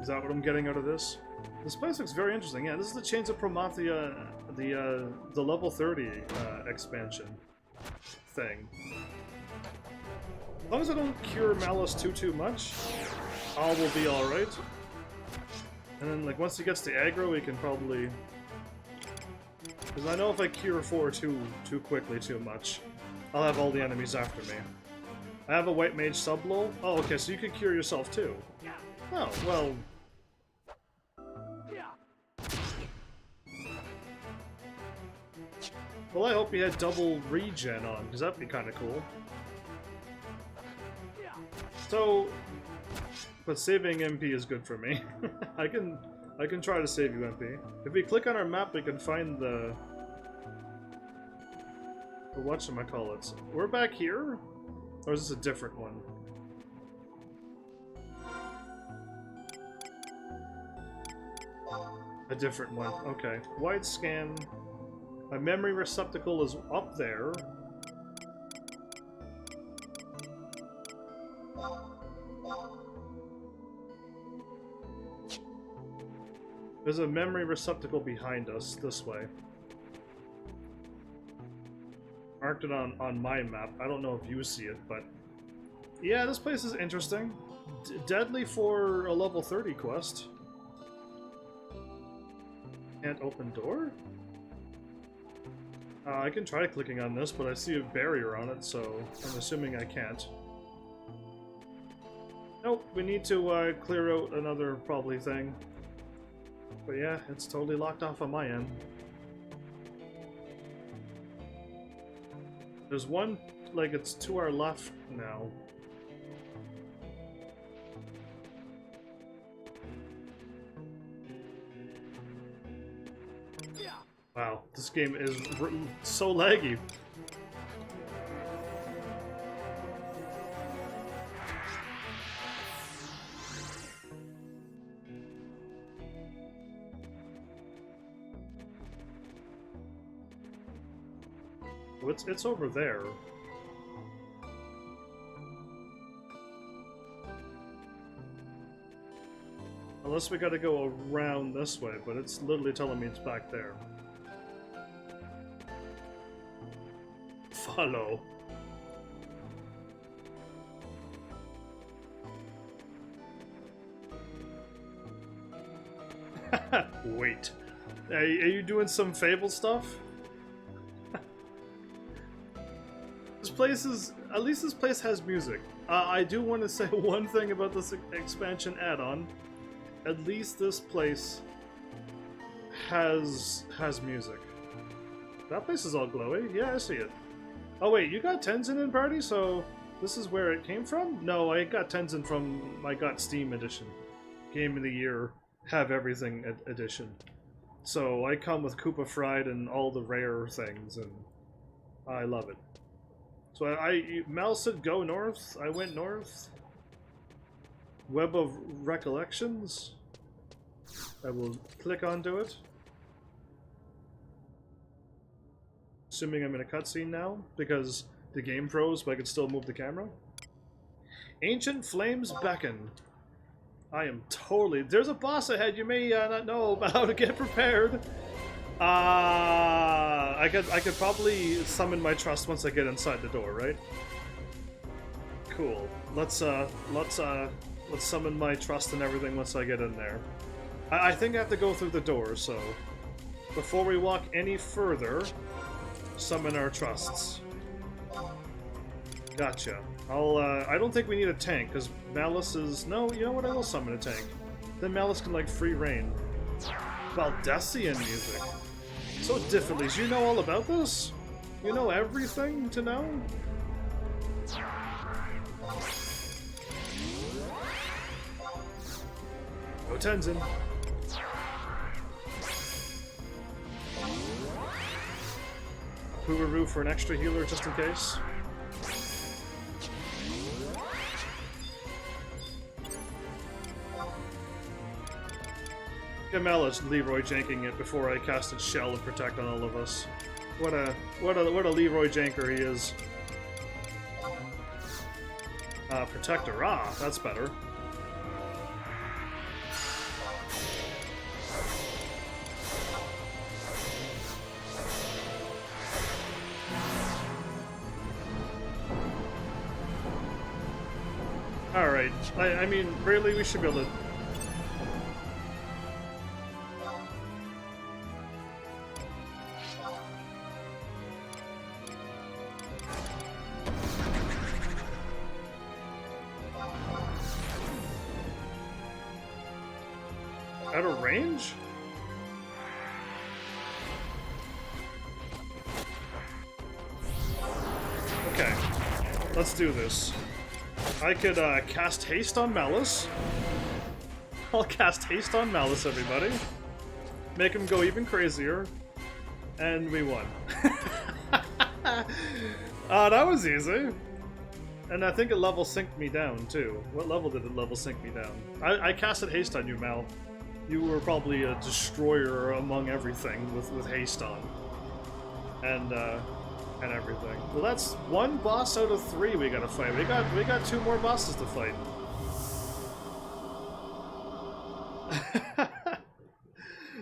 Is that what I'm getting out of this? This place looks very interesting. Yeah, this is the Chains of Promathia, the level 30 expansion thing. As long as I don't cure Malice too much, all will be alright. And then, like, once he gets to aggro, we can probably... Because I know if I cure 4 too quickly, too much, I'll have all the enemies after me. I have a White Mage sub-lull. Oh, okay, so you can cure yourself too. Oh, well... Well, I hope you had double regen on, because that'd be kind of cool. So, but saving MP is good for me. I can try to save you MP. If we click on our map, we can find the whatchamacallits. We're back here? Or is this a different one? A different one, okay. Wide scan. My memory receptacle is up there. There's a memory receptacle behind us, this way. Marked it on my map. I don't know if you see it, but... Yeah, this place is interesting. Deadly for a level 30 quest. Can't open door? I can try clicking on this, but I see a barrier on it, so I'm assuming I can't. Nope, we need to clear out another probably thing. But yeah, it's totally locked off on my end. There's one, like, it's to our left now. Wow, this game is so laggy. It's over there. Unless we gotta go around this way, but it's literally telling me it's back there. Follow. Wait. Are you doing some Fable stuff? This place is... At least this place has music. I do want to say one thing about this expansion add-on. At least this place has music. That place is all glowy. Yeah, I see it. Oh wait, you got Tenzin in party, so this is where it came from? No, I got Tenzin from... I got Steam Edition. Game of the Year, have everything edition. So I come with Koopa Fried and all the rare things, and I love it. So Mal said go north, I went north. Web of Recollections. I will click onto it. Assuming I'm in a cutscene now, because the game froze, but I could still move the camera. Ancient Flames Beckon. I am totally... There's a boss ahead you may not know about. Get prepared. I could probably summon my trust once I get inside the door, right? Cool. Let's summon my trust and everything once I get in there. I think I have to go through the door, so before we walk any further, summon our trusts. Gotcha. I don't think we need a tank, because Malice is... No, you know what? I will summon a tank. Then Malice can, like, free reign. Valdesian music. So differently. You know all about this? You know everything to know? Go Tenzin. Hooveroo for an extra healer just in case. Gamela's Leroy janking it before I casted Shell and Protect on all of us. What a Leroy janker he is. Protector. Ah, that's better. Alright, I mean, really, we should be able to... Out of range? Okay, let's do this. I could cast Haste on Malice. I'll cast Haste on Malice, everybody. Make him go even crazier. And we won. That was easy. And I think it level synced me down, too. What level did it level sync me down? I casted Haste on you, Mal. You were probably a destroyer among everything with Haste on. And everything. Well, that's one boss out of 3 we gotta fight. We got 2 more bosses to fight.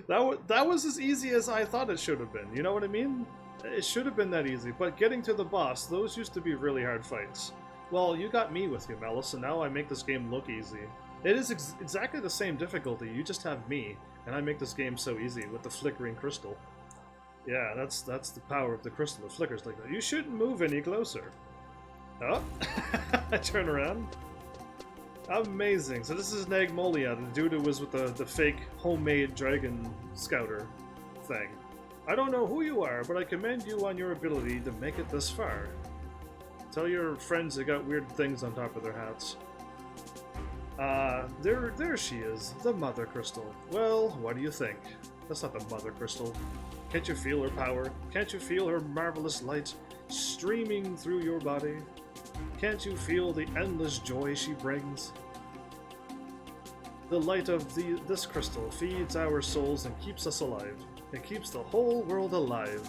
That was as easy as I thought it should have been. You know what I mean? It should have been that easy. But getting to the boss, those used to be really hard fights. Well, you got me with you, Malice, and now I make this game look easy. It is exactly the same difficulty. You just have me, and I make this game so easy with the flickering crystal. Yeah, that's the power of the crystal. It flickers like that. You shouldn't move any closer. Oh, I turn around. Amazing. So this is Nagmolia, the dude who was with the fake homemade dragon scouter thing. I don't know who you are, but I commend you on your ability to make it this far. Tell your friends they got weird things on top of their hats. There she is, the Mother Crystal. Well, what do you think? That's not the Mother Crystal. Can't you feel her power? Can't you feel her marvelous light streaming through your body? Can't you feel the endless joy she brings? The light of this crystal feeds our souls and keeps us alive. It keeps the whole world alive.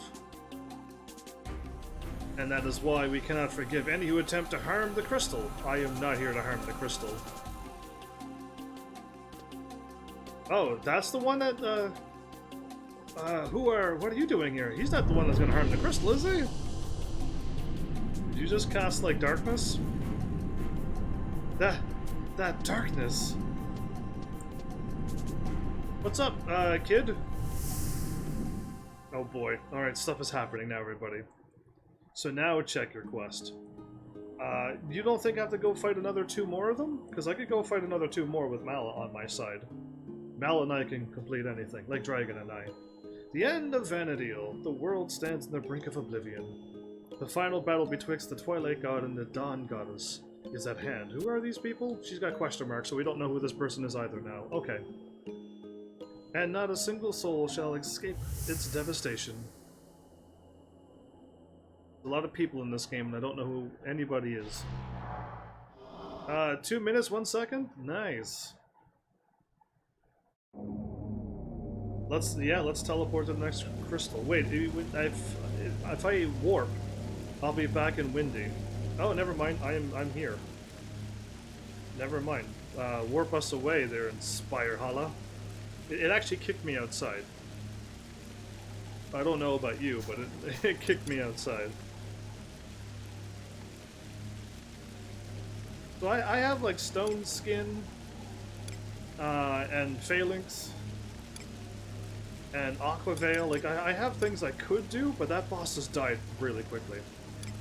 And that is why we cannot forgive any who attempt to harm the crystal. I am not here to harm the crystal. Oh, that's the one that, what are you doing here? He's not the one that's gonna harm the crystal, is he? Did you just cast, like, darkness? That darkness. What's up, kid? Oh boy. Alright, stuff is happening now, everybody. So now check your quest. You don't think I have to go fight another 2 more of them? Because I could go fight another 2 more with Mal on my side. Mal and I can complete anything, like Dragon and I. The end of Vana'diel. The world stands on the brink of oblivion. The final battle betwixt the Twilight God and the Dawn Goddess is at hand. Who are these people? She's got question marks, so we don't know who this person is either now. Okay. And not a single soul shall escape its devastation. A lot of people in this game, and I don't know who anybody is. 2 minutes, 1 second? Nice. Let's teleport to the next crystal. Wait, if I warp, I'll be back in Windy. Oh, never mind. I'm here. Never mind. Warp us away there in Spirehala. It actually kicked me outside. I don't know about you, but it kicked me outside. So I have like stone skin and phalanx and aqua veil. Like I have things I could do, but that boss has died really quickly.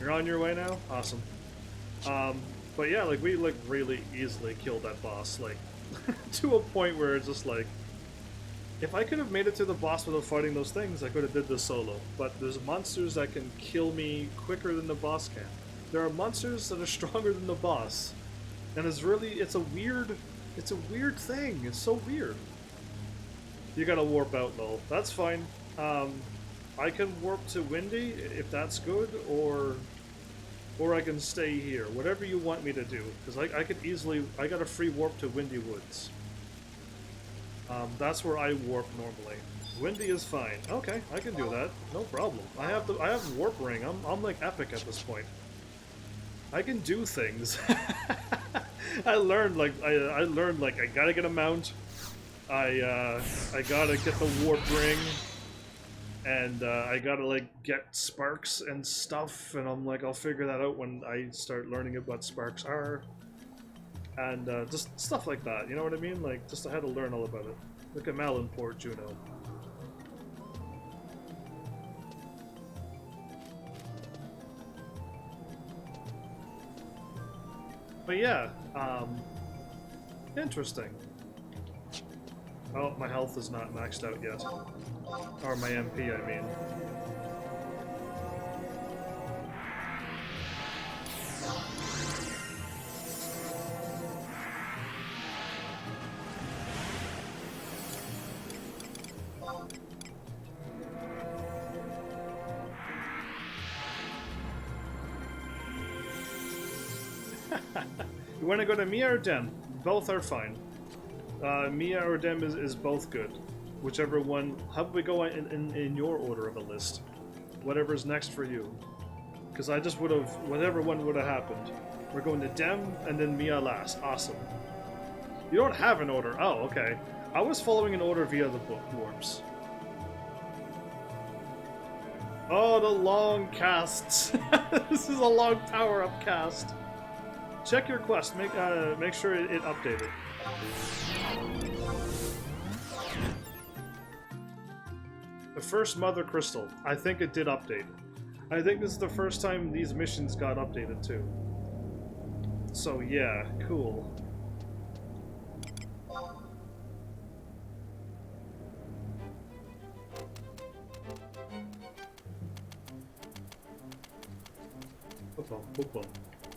You're on your way now? Awesome. But yeah, like we like really easily killed that boss, like to a point where it's just like, if I could have made it to the boss without fighting those things, I could have did this solo. But there's monsters that can kill me quicker than the boss can. There are monsters that are stronger than the boss. And it's a weird thing. It's so weird. You gotta warp out, though. That's fine. I can warp to Windy, if that's good, or I can stay here. Whatever you want me to do. Because I could easily... I got a free warp to Windy Woods. That's where I warp normally. Windy is fine. Okay, I can do that. No problem. I have warp ring. I'm like epic at this point. I can do things. I learned like I gotta get a mount. I gotta get the warp ring, and I gotta like get sparks and stuff. And I'm like, I'll figure that out when I start learning what sparks are, and just stuff like that. You know what I mean? Like, just I had to learn all about it. Look at Malin, poor Juno. But yeah, interesting. Oh, my health is not maxed out yet. Or my MP, I mean. You want to go to Mia or Dem? Both are fine. Mia or Dem is both good. Whichever one. How about we go in your order of a list? Whatever's next for you. Because I just would have... Whatever one would have happened. We're going to Dem and then Mia last. Awesome. You don't have an order. Oh, okay. I was following an order via the book warps. Oh, the long casts. This is a long power-up cast. Check your quest. Make sure it updated. The first Mother Crystal. I think it did update. I think this is the first time these missions got updated too. So yeah, cool.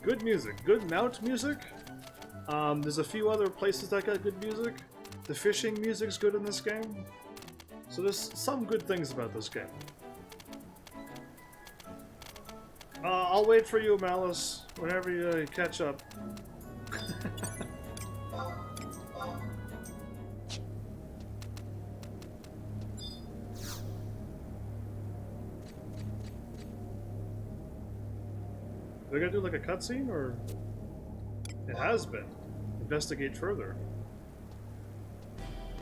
Good music. Good mount music. There's a few other places that got good music. The fishing music's good in this game. So there's some good things about this game. I'll wait for you, Malice, whenever you catch up. Are we gonna do like a cutscene, or it has been? Investigate further.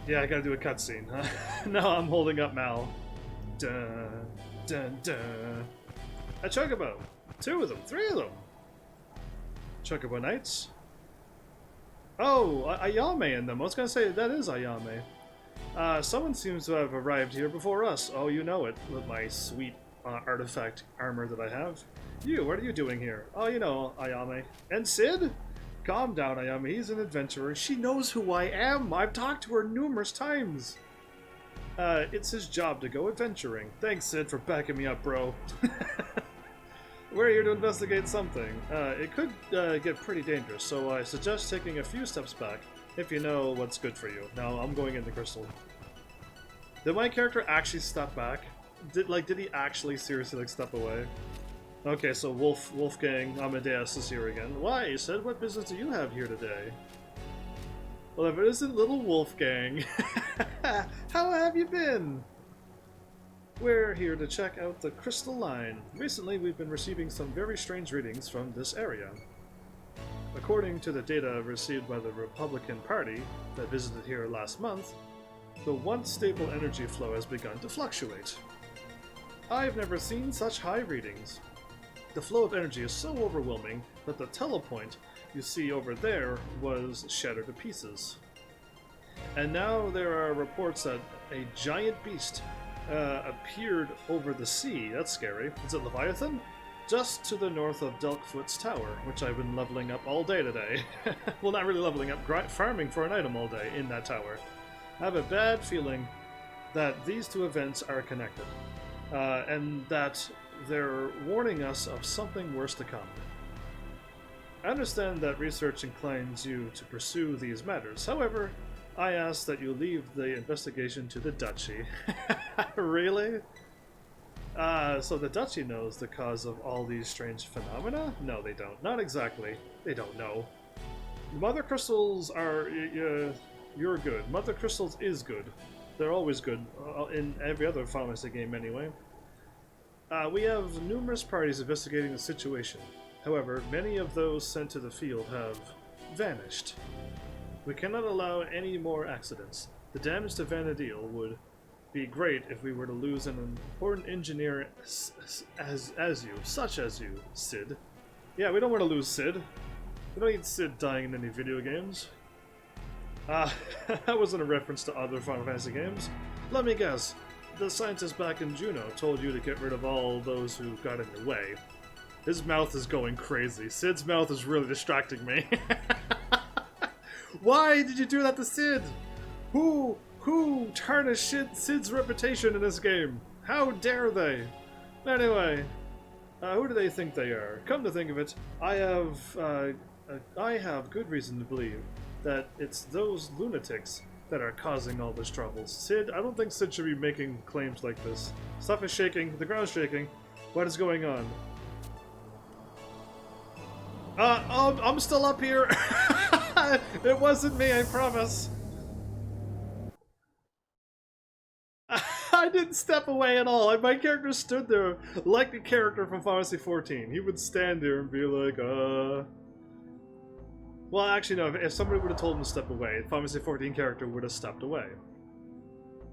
Yeah, I gotta do a cutscene, huh? No, I'm holding up Mal. Dun, dun, dun. A Chocobo! 2 of them, 3 of them! Chocobo Knights. Oh, Ayame in them. I was gonna say, that is Ayame. Someone seems to have arrived here before us. Oh, you know it, with my sweet artifact armor that I have. You, what are you doing here? Oh, you know, Ayame. And Sid? Calm down, Ayame. He's an adventurer. She knows who I am. I've talked to her numerous times. It's his job to go adventuring. Thanks, Sid, for backing me up, bro. We're here to investigate something. It could get pretty dangerous, so I suggest taking a few steps back, if you know what's good for you. Now, I'm going into Crystal. Did my character actually step back? Did he actually seriously, step away? Okay, so Wolfgang Amadeus is here again. Why, Sid? What business do you have here today? Well, if it isn't little Wolfgang, how have you been? We're here to check out the Crystal Line. Recently, we've been receiving some very strange readings from this area. According to the data received by the Republican Party that visited here last month, the once stable energy flow has begun to fluctuate. I've never seen such high readings. The flow of energy is so overwhelming that the telepoint you see over there was shattered to pieces. And now there are reports that a giant beast appeared over the sea. That's scary. Is it Leviathan? Just to the north of Delkfoot's tower, which I've been leveling up all day today. Well, not really leveling up, farming for an item all day in that tower. I have a bad feeling that these two events are connected, and that they're warning us of something worse to come. I understand that research inclines you to pursue these matters. However, I ask that you leave the investigation to the Duchy. Really? So the Duchy knows the cause of all these strange phenomena? No, they don't. Not exactly. They don't know. Mother Crystals are... you're good. Mother Crystals is good. They're always good. In every other Final Fantasy game, anyway. We have numerous parties investigating the situation. However, many of those sent to the field have vanished. We cannot allow any more accidents. The damage to Vanadil would be great if we were to lose an important engineer such as you, Sid. Yeah, we don't want to lose Sid. We don't need Sid dying in any video games. That wasn't a reference to other Final Fantasy games. Let me guess. The scientist back in Juneau told you to get rid of all those who got in your way. His mouth is going crazy. Sid's mouth is really distracting me. Why did you do that to Sid? Who tarnished Sid's reputation in this game? How dare they? Anyway, who do they think they are? Come to think of it, I have good reason to believe that it's those lunatics that are causing all this trouble. Sid, I don't think Sid should be making claims like this. Stuff is shaking, the ground's shaking. What is going on? I'm still up here. It wasn't me, I promise. I didn't step away at all. My character stood there like the character from Final Fantasy 14. He would stand there and be like, Well, actually, no. If somebody would have told him to step away, the Final Fantasy 14 character would have stepped away.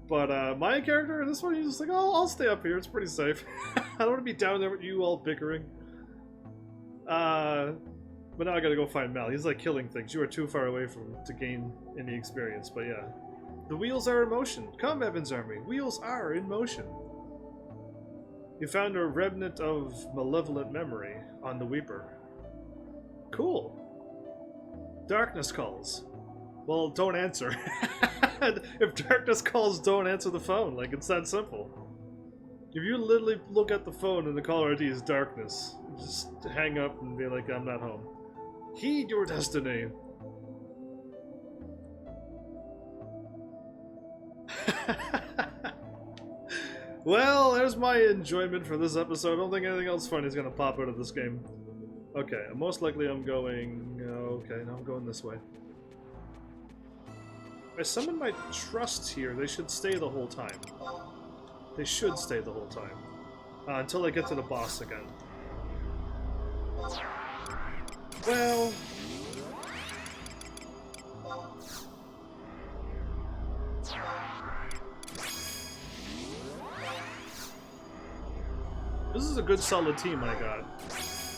But my character, this one, he's just like, oh, I'll stay up here. It's pretty safe. I don't want to be down there with you all bickering. But now I gotta go find Mal. He's like killing things. You are too far away from him to gain any experience, but yeah. The wheels are in motion. Come, HEAVENSARMY. Wheels are in motion. You found a remnant of malevolent memory on the Weeper. Cool. Darkness calls. Well, don't answer. If darkness calls, don't answer the phone. Like, it's that simple. If you literally look at the phone and the caller ID is darkness, just hang up and be like, I'm not home. Heed your destiny. Well, there's my enjoyment for this episode. I don't think anything else funny is going to pop out of this game. Okay, most likely I'm going... okay, now I'm going this way. I summoned my trusts here. They should stay the whole time. They should stay the whole time. Until I get to the boss again. Well... this is a good solid team I got.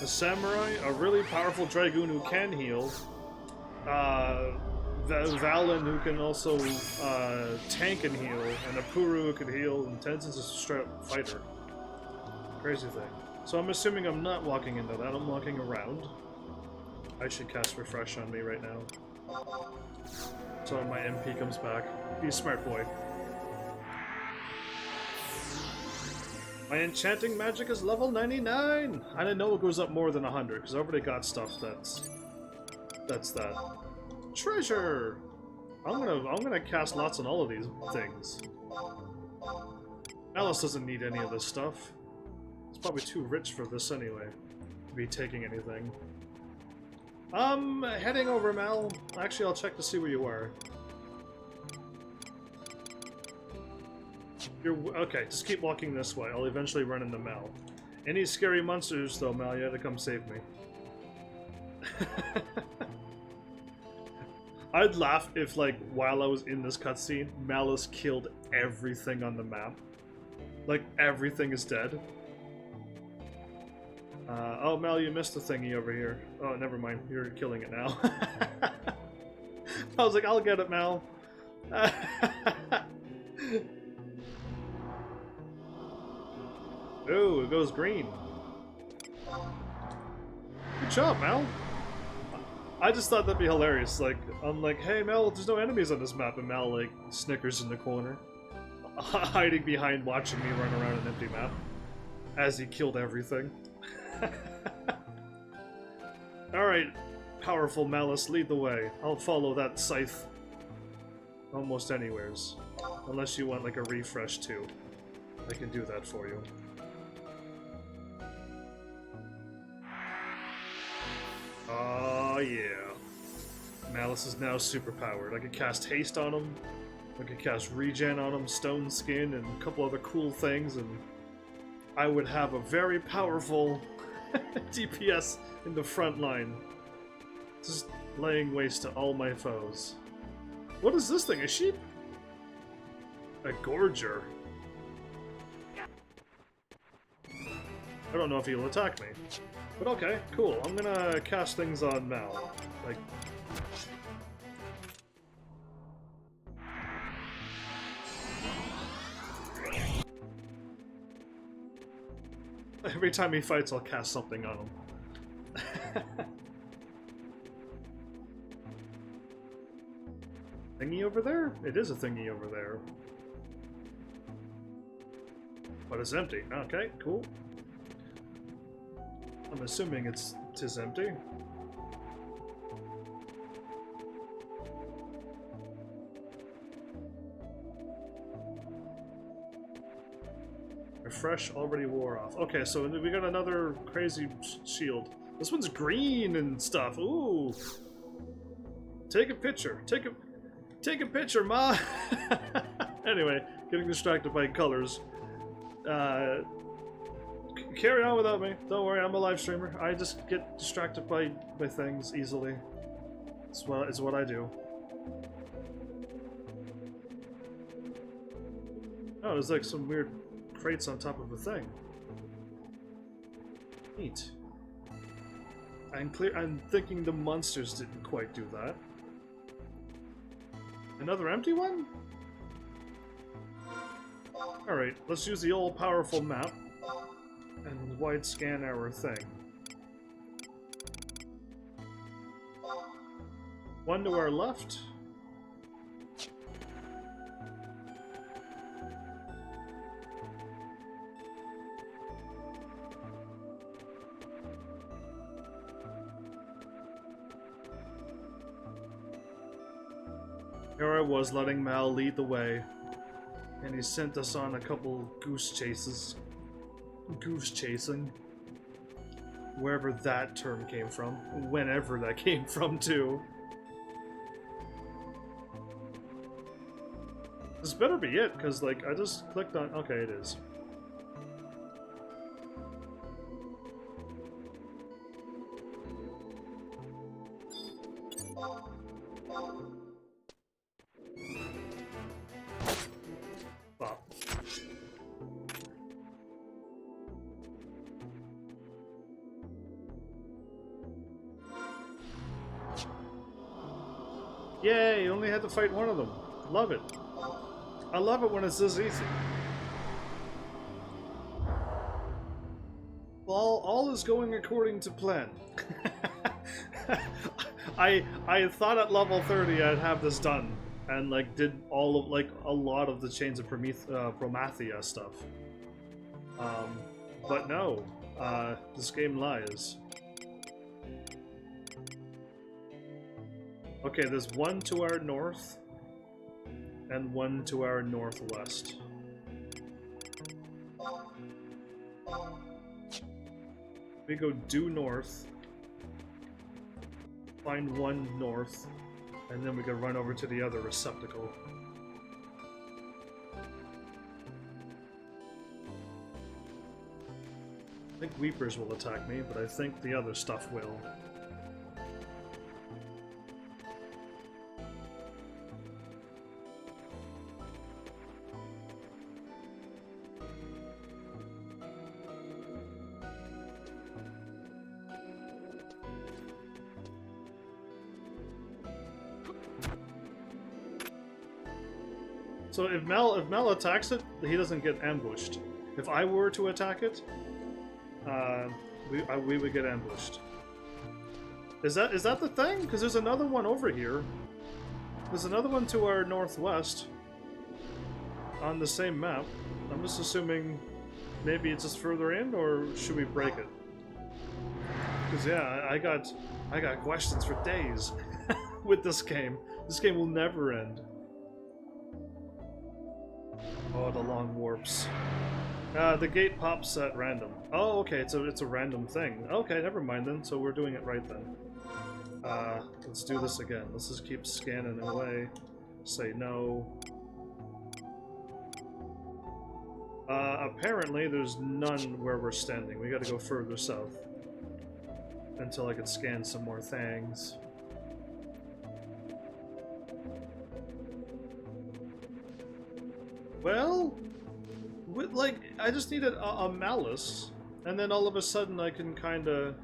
A samurai, a really powerful dragoon who can heal, Valen who can also tank and heal, and a Puru who can heal, and Tenzin's a straight up fighter. Crazy thing. So I'm assuming I'm not walking into that, I'm walking around. I should cast Refresh on me right now. So my MP comes back. Be a smart boy. My enchanting magic is level 99! I didn't know it goes up more than 100, because I already got stuff that's that. Treasure! I'm gonna cast lots on all of these things. Alice doesn't need any of this stuff. It's probably too rich for this anyway, to be taking anything. Heading over, Mal. Actually, I'll check to see where you are. Okay, just keep walking this way. I'll eventually run into Mal. Any scary monsters, though, Mal, you had to come save me. I'd laugh if, like, while I was in this cutscene, Malice killed everything on the map. Like, everything is dead. Oh, Mal, you missed the thingy over here. Oh, never mind. You're killing it now. I was like, I'll get it, Mal. Oh, it goes green. Good job, Mal. I just thought that'd be hilarious. Like, I'm like, hey, Mal, there's no enemies on this map, and Mal, like, snickers in the corner. Hiding behind watching me run around an empty map. As he killed everything. Alright, powerful Malice, lead the way. I'll follow that scythe almost anywheres. Unless you want, like, a refresh, too. I can do that for you. Oh, yeah. Malice is now superpowered. I can cast haste on him. I can cast regen on him, stone skin, and a couple other cool things, and I would have a very powerful DPS in the front line. Just laying waste to all my foes. What is this thing? A sheep? A gorger. I don't know if he'll attack me. But okay, cool. I'm gonna cast things on Mal. Like... Every time he fights, I'll cast something on him. Thingy over there? It is a thingy over there. But it's empty. Okay, cool. I'm assuming it is empty. Refresh already wore off. Okay, so we got another crazy shield. This one's green and stuff. Ooh. Take a picture. Take a picture, Ma. Anyway, getting distracted by colors. Carry on without me. Don't worry, I'm a live streamer. I just get distracted by things easily. It's what I do. Oh, there's like some weird crates on top of a thing. Neat. I'm thinking the monsters didn't quite do that. Another empty one? Alright, let's use the old powerful map and wide scan our thing. One to our left. Here I was letting Mal lead the way, and he sent us on a couple goose chases. Goose chasing. Wherever that term came from. Whenever that came from, too. This better be it, because, like, I just clicked on... Okay, it is. Yay, you only had to fight one of them. Love it. I love it when it's this easy. Well, all is going according to plan. I thought at level 30 I'd have this done, and like did all of like a lot of the Chains of Promathia stuff. But no, this game lies. Okay, there's one to our north and one to our northwest. We go due north, find one north, and then we can run over to the other receptacle. I think Weepers will attack me, but I think the other stuff will. So if Mel attacks it, he doesn't get ambushed. If I were to attack it, we would get ambushed. Is that the thing? Because there's another one over here. There's another one to our northwest on the same map. I'm just assuming maybe it's just further in, or should we break it? Because yeah, I got questions for days with this game. This game will never end. Oh, the long warps. The gate pops at random. Oh, okay, it's a random thing. Okay, never mind then. So we're doing it right then. Let's do this again. Let's just keep scanning away. Say no. Apparently there's none where we're standing. We gotta go further south. Until I can scan some more things. Well, like, I just needed a malice, and then all of a sudden I can kinda...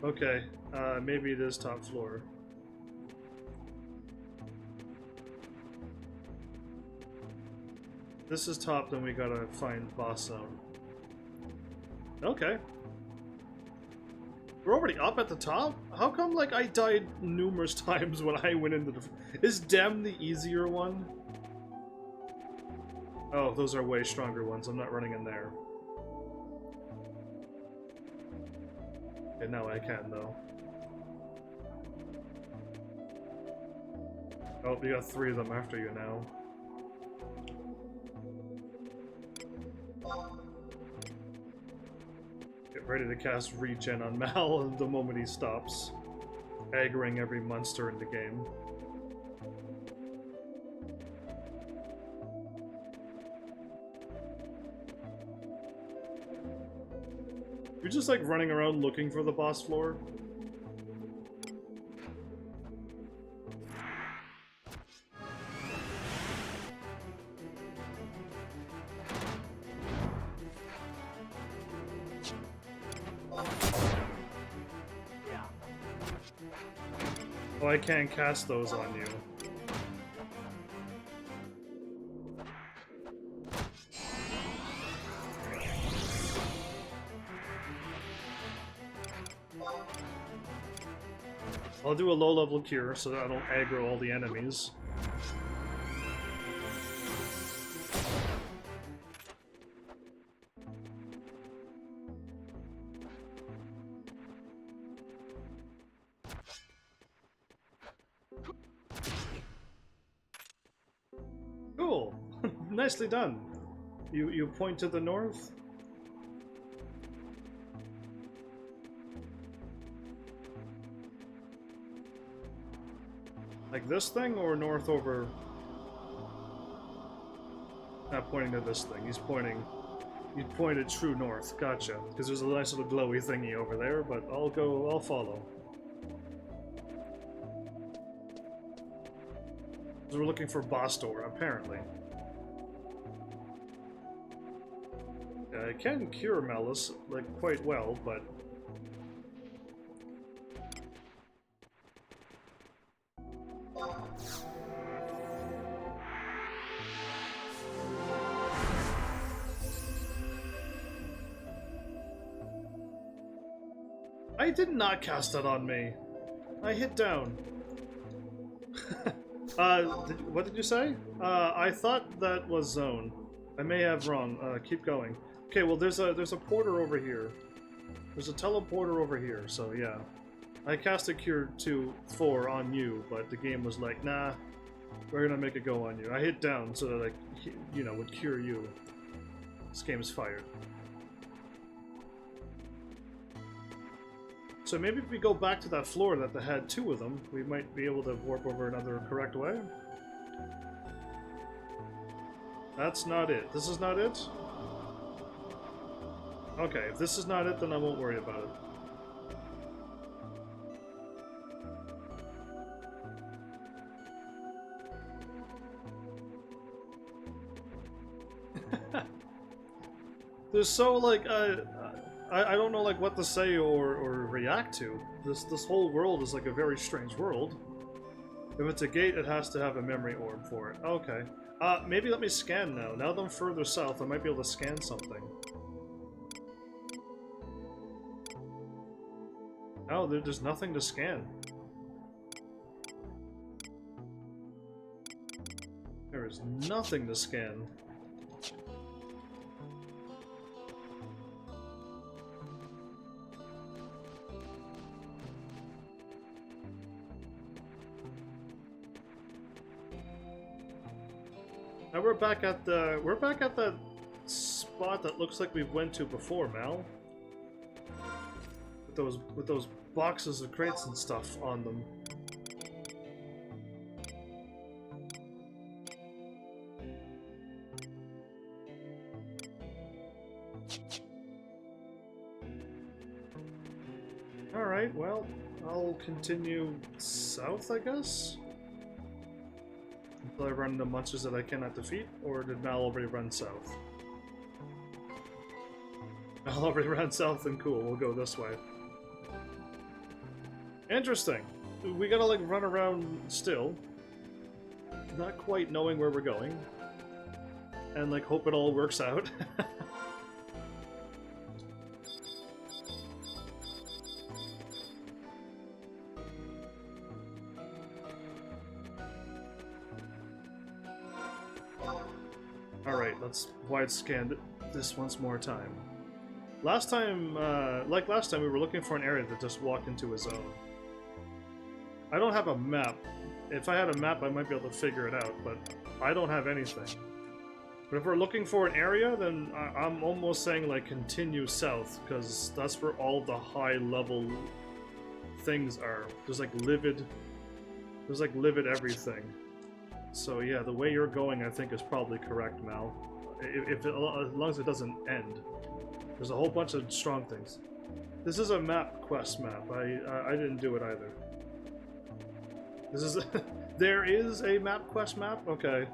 Okay, maybe it is top floor. This is top, then we gotta find boss zone. Okay. We're already up at the top? How come, like, I died numerous times when I went into the... Is Dem the easier one? Oh, those are way stronger ones. I'm not running in there. Okay, now I can, though. Oh, you got 3 of them after you now. Get ready to cast Regen on Mal the moment he stops, aggroing every monster in the game. You're just like running around looking for the boss floor. Oh, I can't cast those on you. I'll do a low-level cure so that I don't aggro all the enemies. Cool! Nicely done. You point to the north? Like this thing, or north over... Not pointing to this thing, he's pointing... He pointed true north, gotcha. Because there's a nice little glowy thingy over there, but I'll follow. So we're looking for boss door, apparently. Yeah, I can cure Malice, like, quite well, but... I did not cast that on me. I hit down. What did you say? I thought that was zone. I may have wrong. Keep going. Okay, well there's a porter over here. There's a teleporter over here, so yeah. I cast a Cure 4 on you, but the game was like, nah, we're gonna make it go on you. I hit down so that I, you know, would cure you. This game is fired. So maybe if we go back to that floor that had two of them, we might be able to warp over another correct way. That's not it. This is not it? Okay, if this is not it, then I won't worry about it. There's so, like, I don't know, like, what to say or react to. This whole world is, like, a very strange world. If it's a gate, it has to have a memory orb for it. Okay. Maybe let me scan now. Now that I'm further south, I might be able to scan something. Oh, there's nothing to scan. There is nothing to scan. Now we're back at the spot that looks like we went to before, Mal. With those boxes of crates and stuff on them. Alright, well, I'll continue south, I guess? Until I run into monsters that I cannot defeat, or did Mal already run south? Mal already ran south, and cool, we'll go this way. Interesting. We gotta, like, run around still, not quite knowing where we're going, and, like, hope it all works out. Alright, let's wide scan this once more time. Last time, like last time, we were looking for an area to just walk into a zone. I don't have a map. If I had a map, I might be able to figure it out, but I don't have anything. But if we're looking for an area, then I'm almost saying, like, continue south, because that's where all the high-level things are. There's like livid everything. So yeah, the way you're going, I think, is probably correct, Mal. As long as it doesn't end. There's a whole bunch of strong things. This is a map quest map. I didn't do it either. This is there is a map quest map. Okay,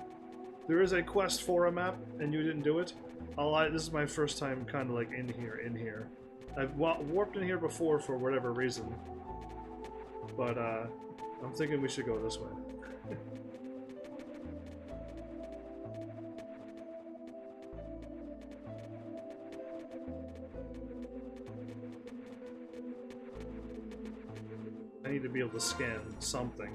there is a quest for a map, and you didn't do it. This is my first time, kind of like in here. I've warped in here before for whatever reason, but I'm thinking we should go this way. I need to be able to scan something.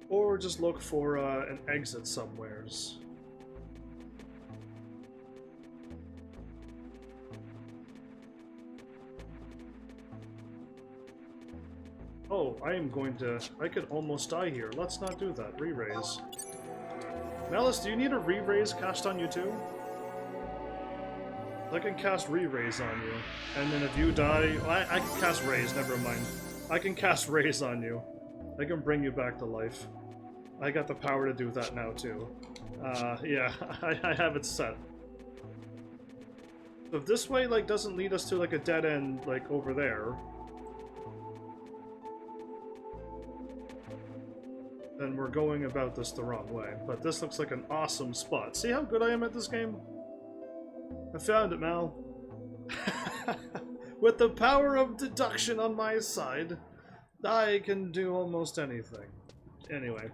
Or just look for an exit somewheres. Oh, I could almost die here. Let's not do that. Re-raise. Malice, do you need a re-raise cast on you too? I can cast re-raise on you, and then if you die, I can cast raise, never mind. I can cast raise on you. I can bring you back to life. I got the power to do that now too. Yeah, I have it set. So if this way, like, doesn't lead us to, like, a dead end, like, over there, then we're going about this the wrong way. But this looks like an awesome spot. See how good I am at this game? I found it, Mal. With the power of deduction on my side, I can do almost anything. Anyway,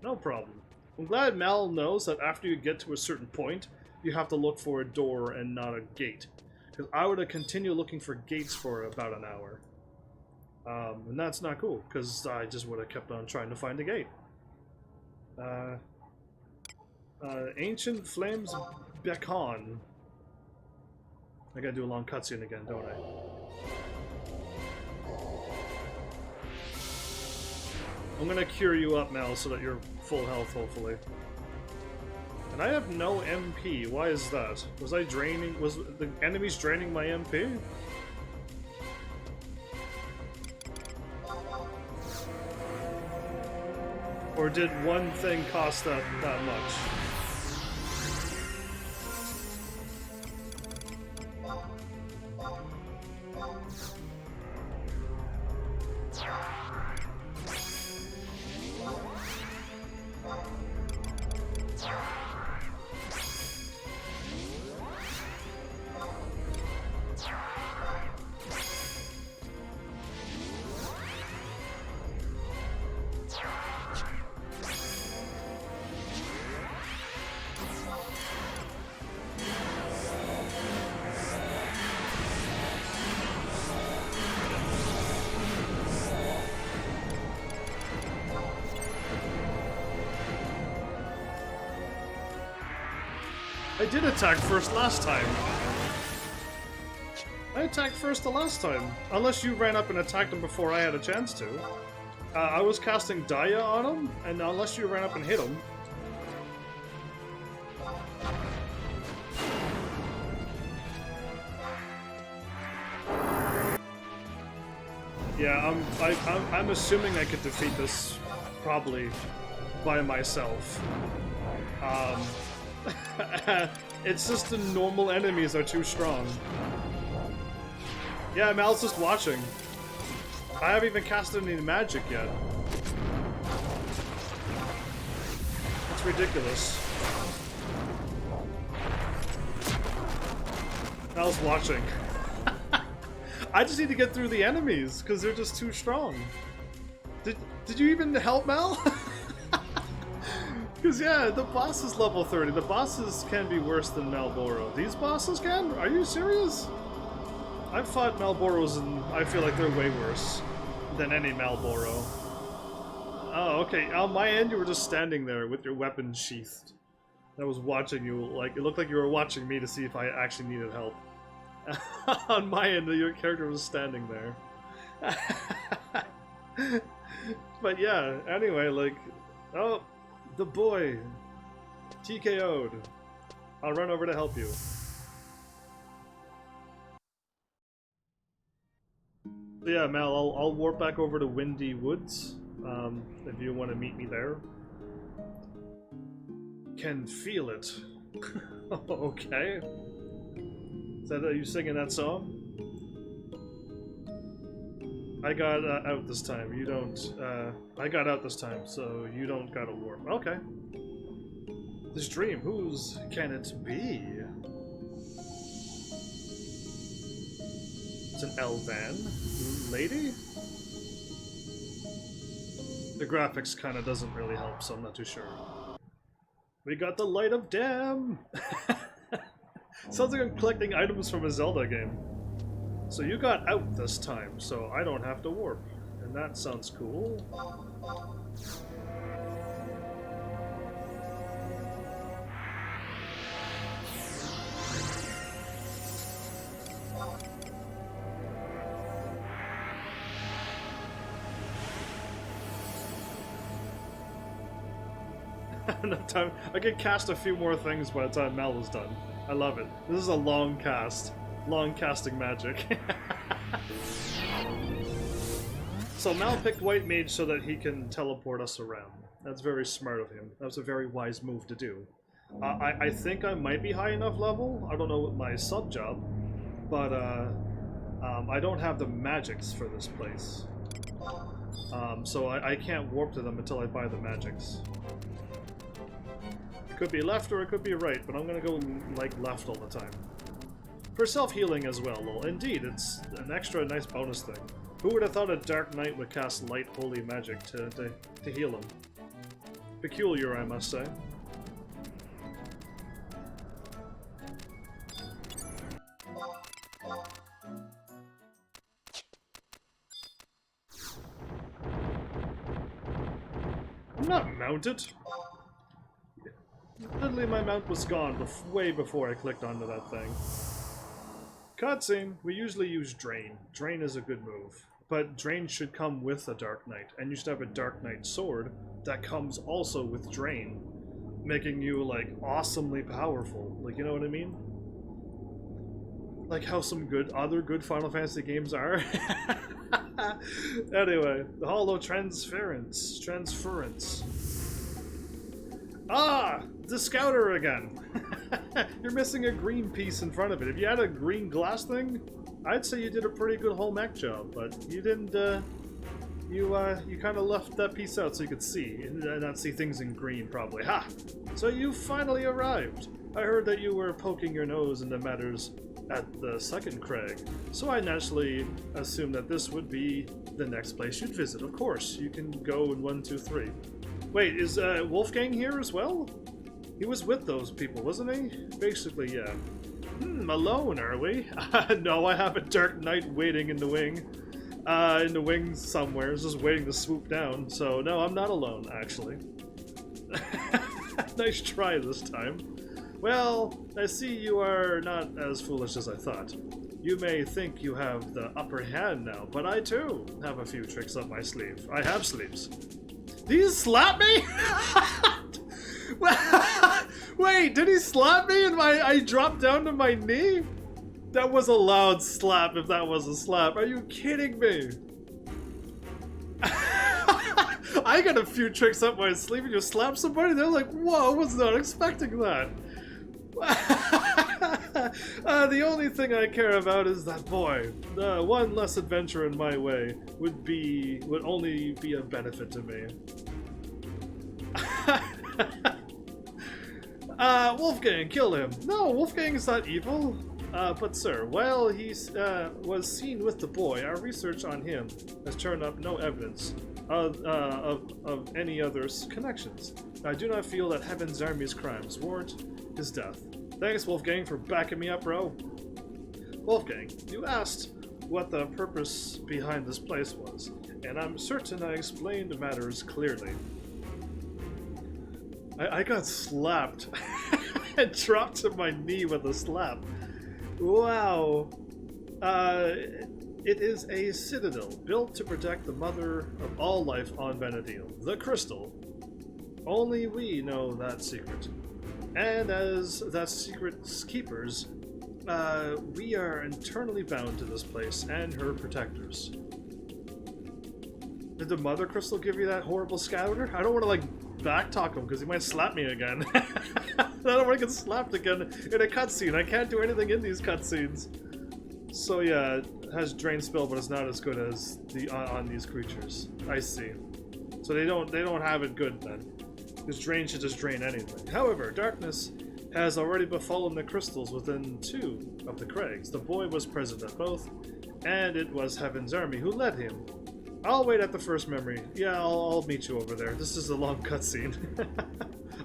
no problem. I'm glad Mal knows that after you get to a certain point, you have to look for a door and not a gate. Because I would have continued looking for gates for about an hour. And that's not cool, because I just would have kept on trying to find a gate. Ancient Flames Beacon. I gotta do a long cutscene again, don't I? I'm gonna cure you up, Mel, so that you're full health, hopefully. And I have no MP. Why is that? Was I draining? Was the enemies draining my MP? Or did one thing cost that much? I did attack first last time. I attacked first the last time. Unless you ran up and attacked him before I had a chance to. I was casting Daya on him, and unless you ran up and hit him. Yeah, I'm assuming I could defeat this probably by myself. It's just the normal enemies are too strong. Yeah, Mal's just watching. I haven't even casted any magic yet. That's ridiculous. Mal's watching. I just need to get through the enemies, because they're just too strong. Did you even help Mal? Because, yeah, the boss is level 30. The bosses can be worse than Malboro. These bosses can? Are you serious? I've fought Malboros and I feel like they're way worse than any Malboro. Oh, okay. On my end, you were just standing there with your weapon sheathed. I was watching you, like, it looked like you were watching me to see if I actually needed help. On my end, your character was standing there. But yeah, anyway, like, oh, the boy, TKO'd. I'll run over to help you. So yeah, Mal, I'll warp back over to Windy Woods, if you want to meet me there. Can feel it. Okay. Is that, are you singing that song? I got out this time. You don't. I got out this time, so you don't gotta warp. Okay. This dream, whose can it be? It's an Elvan lady. The graphics kind of doesn't really help, so I'm not too sure. We got the Light of Dam. Sounds like I'm collecting items from a Zelda game. So you got out this time, so I don't have to warp. And that sounds cool. Enough time. I can cast a few more things by the time Mal is done. I love it. This is a long cast. Long casting magic. So Mal picked White Mage so that he can teleport us around. That's very smart of him. That was a very wise move to do. I think I might be high enough level. I don't know what my sub job, but I don't have the magics for this place. So I can't warp to them until I buy the magics. It could be left or it could be right, but I'm gonna go like left all the time. For self-healing as well, lol. Indeed, it's an extra nice bonus thing. Who would have thought a Dark Knight would cast light holy magic to heal him? Peculiar, I must say. I'm not mounted. Literally, my mount was gone way before I clicked onto that thing. Cutscene. We usually use Drain. Drain is a good move. But Drain should come with a Dark Knight. And you should have a Dark Knight sword that comes also with Drain. Making you, like, awesomely powerful. Like, you know what I mean? Like how some other good Final Fantasy games are. Anyway, the Hollow Transference. Ah! The Scouter again! You're missing a green piece in front of it. If you had a green glass thing, I'd say you did a pretty good whole mech job, but you didn't, you kind of left that piece out so you could see, and not see things in green, probably. Ha! So you finally arrived! I heard that you were poking your nose into matters at the second Craig, so I naturally assumed that this would be the next place you'd visit. Of course, you can go in 1, 2, 3. Wait, is Wolfgang here as well? He was with those people, wasn't he? Basically, yeah. Alone, are we? No, I have a Dark Knight waiting in the wing. In the wings somewhere, just waiting to swoop down. So, no, I'm not alone, actually. Nice try this time. Well, I see you are not as foolish as I thought. You may think you have the upper hand now, but I too have a few tricks up my sleeve. I have sleeves. Did he slap me? Wait, did he slap me and I dropped down to my knee? That was a loud slap if that was a slap. Are you kidding me? I got a few tricks up my sleeve and you slap somebody? They're like, whoa, I was not expecting that. The only thing I care about is that boy. One less adventure in my way would only be a benefit to me. Wolfgang, kill him. No, Wolfgang is not evil. But sir, while he was seen with the boy, our research on him has turned up no evidence of any other connections. I do not feel that HEAVENSARMY's crimes warrant his death. Thanks, Wolfgang, for backing me up, bro. Wolfgang, you asked what the purpose behind this place was, and I'm certain I explained matters clearly. I got slapped. I dropped to my knee with a slap. Wow. It is a citadel built to protect the mother of all life on Vana'diel, the Crystal. Only we know that secret. And as that secret's keepers, we are eternally bound to this place and her protectors. Did the Mother Crystal give you that horrible scouter? I don't want to, like, backtalk him because he might slap me again. I don't want to get slapped again in a cutscene. I can't do anything in these cutscenes. So yeah, it has drain spell, but it's not as good as the on these creatures. I see. So they don't have it good then. Because drain should just drain anything. However, darkness has already befallen the crystals within 2 of the Craigs. The boy was present at both, and it was HEAVENSARMY who led him. I'll wait at the first memory. Yeah, I'll meet you over there. This is a long cutscene.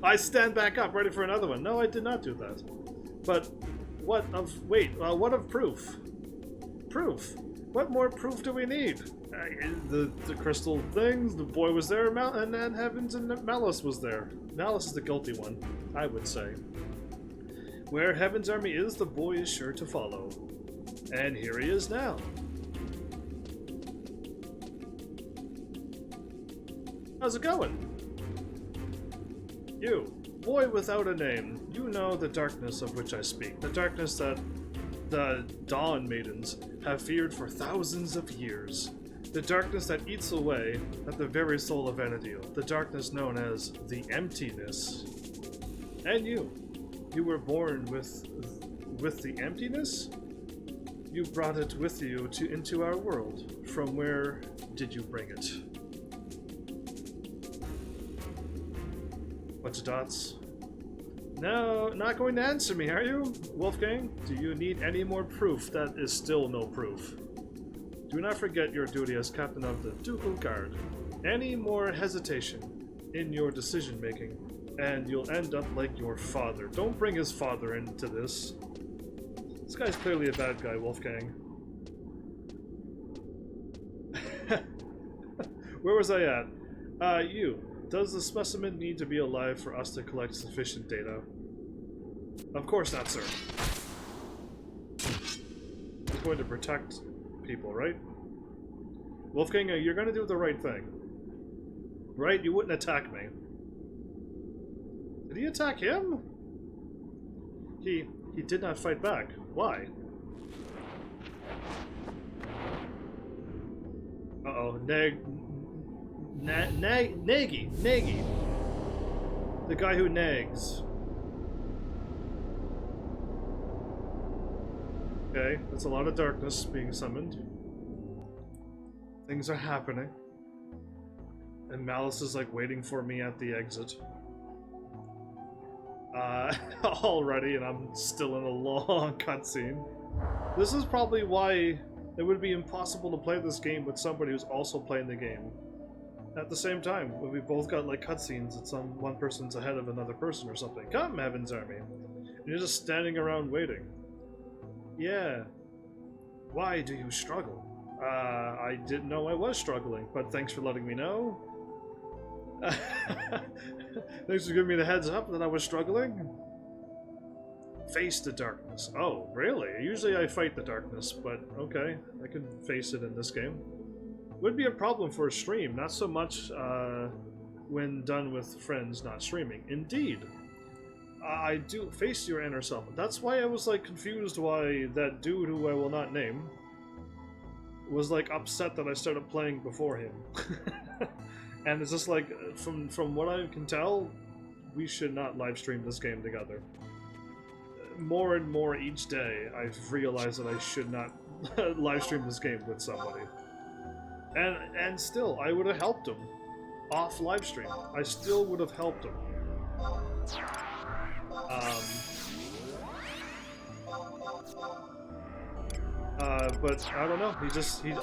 I stand back up, ready for another one. No, I did not do that. But what of proof? Proof? What more proof do we need? The crystal things, the boy was there, and then Heavens and Malice was there. Malice is the guilty one, I would say. Where HEAVENSARMY is, the boy is sure to follow. And here he is now. How's it going? You, boy without a name, you know the darkness of which I speak. The darkness that the Dawn Maidens have feared for thousands of years. The darkness that eats away at the very soul of Vana'diel. The darkness known as the Emptiness. And you were born with the emptiness? You brought it with you into our world. From where did you bring it? Bunch of dots. No, not going to answer me, are you? Wolfgang, do you need any more proof? That is still no proof. Do not forget your duty as captain of the Ducal Guard. Any more hesitation in your decision-making, and you'll end up like your father. Don't bring his father into this. This guy's clearly a bad guy, Wolfgang. Where was I at? You. Does the specimen need to be alive for us to collect sufficient data? Of course not, sir. He's going to protect people, right? Wolfgang, you're going to do the right thing. Right? You wouldn't attack me. Did he attack him? He did not fight back. Why? Uh-oh. Nagy. The guy who nags. Okay, that's a lot of darkness being summoned. Things are happening. And Malice is like waiting for me at the exit. Already, and I'm still in a long cutscene. This is probably why it would be impossible to play this game with somebody who's also playing the game at the same time. When we both got like cutscenes that one person's ahead of another person or something. Come, Heaven's Army. And you're just standing around waiting. Yeah. Why do you struggle? I didn't know I was struggling, but thanks for letting me know. Thanks for giving me the heads up that I was struggling. Face the darkness. Oh, really? Usually I fight the darkness, but okay. I can face it in this game. Would be a problem for a stream, not so much when done with friends not streaming. Indeed. I do face your inner self. That's why I was like confused why that dude who I will not name was like upset that I started playing before him. And it's just like, from what I can tell, we should not live stream this game together. More and more each day, I've realized that I should not live stream this game with somebody. And still, I would have helped him off live stream. I still would have helped him. But I don't know.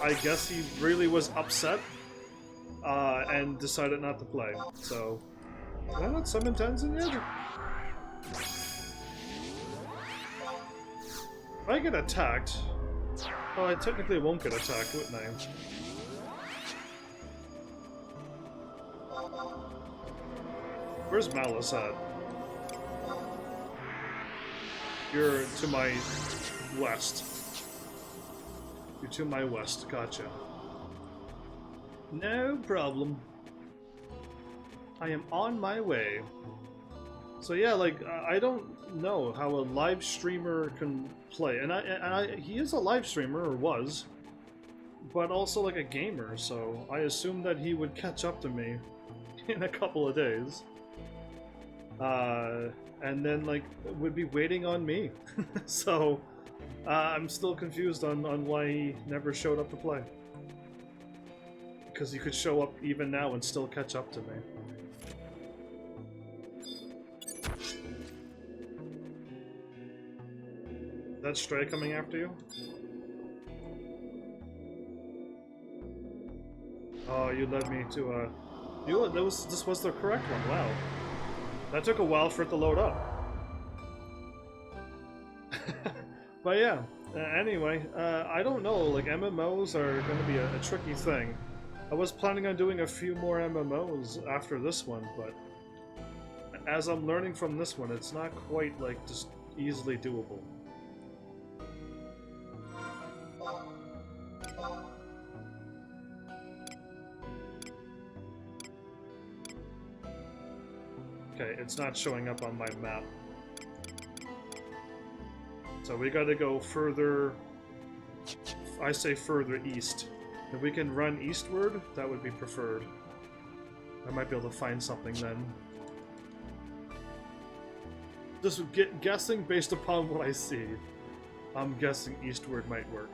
I guess he really was upset. And decided not to play. So, why not summon Tenzin yet? If I get attacked, well, I technically won't get attacked, wouldn't I? Where's Malice at? You're to my west. You're to my west, gotcha. No problem. I am on my way. So yeah, like, I don't know how a live streamer can play. And he is a live streamer, or was. But also like a gamer, so I assume that he would catch up to me in a couple of days. And then like, would be waiting on me. So, I'm still confused on why he never showed up to play. Because he could show up even now and still catch up to me. Is that Stray coming after you? Oh, you led me to this was the correct one, wow. That took a while for it to load up. But yeah, anyway, I don't know, like MMOs are going to be a tricky thing. I was planning on doing a few more MMOs after this one, but as I'm learning from this one, it's not quite like just easily doable. Okay, it's not showing up on my map. So we gotta go further, I say further east. If we can run eastward, that would be preferred. I might be able to find something then. Just guessing based upon what I see. I'm guessing eastward might work.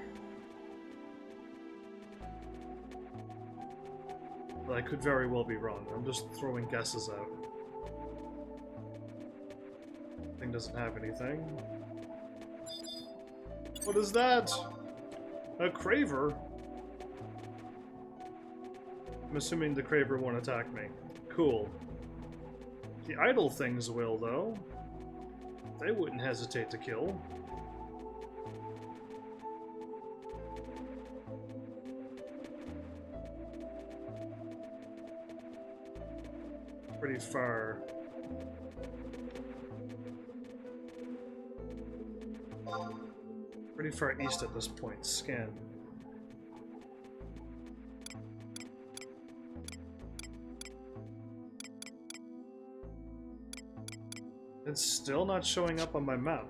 But I could very well be wrong. I'm just throwing guesses out. Thing doesn't have anything. What is that? A Craver? I'm assuming the Craver won't attack me. Cool. The idle things will, though. They wouldn't hesitate to kill. Pretty far. Pretty far east at this point. Scan. It's still not showing up on my map.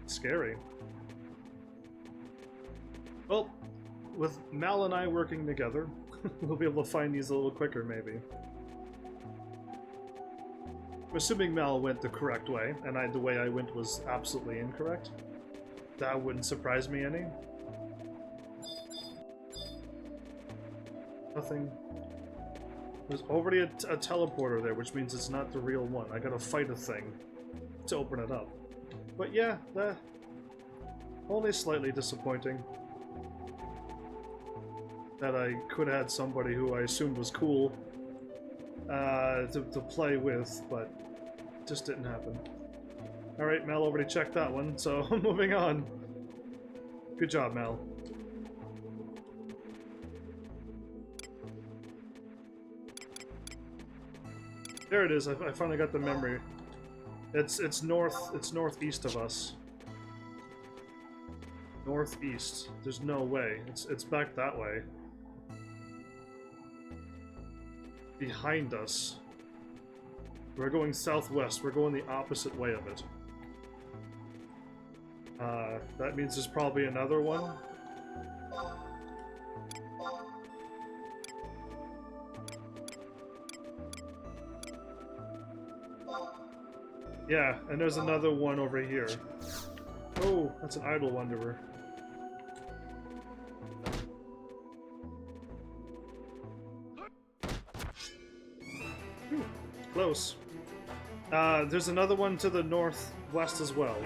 Scary. Well, with Mal and I working together, we'll be able to find these a little quicker, maybe. I'm assuming Mal went the correct way, and the way I went was absolutely incorrect. That wouldn't surprise me any. Nothing. There's already a teleporter there, which means it's not the real one. I gotta fight a thing to open it up. But yeah, only slightly disappointing. That I could have had somebody who I assumed was cool to play with, but just didn't happen. Alright, Mel already checked that one, so moving on. Good job, Mel. There it is. I finally got the memory. It's northeast of us. Northeast. There's no way. It's back that way. Behind us. We're going southwest. We're going the opposite way of it. That means there's probably another one. Yeah, and there's another one over here. Oh, that's an idle wanderer. Whew, close. There's another one to the northwest as well.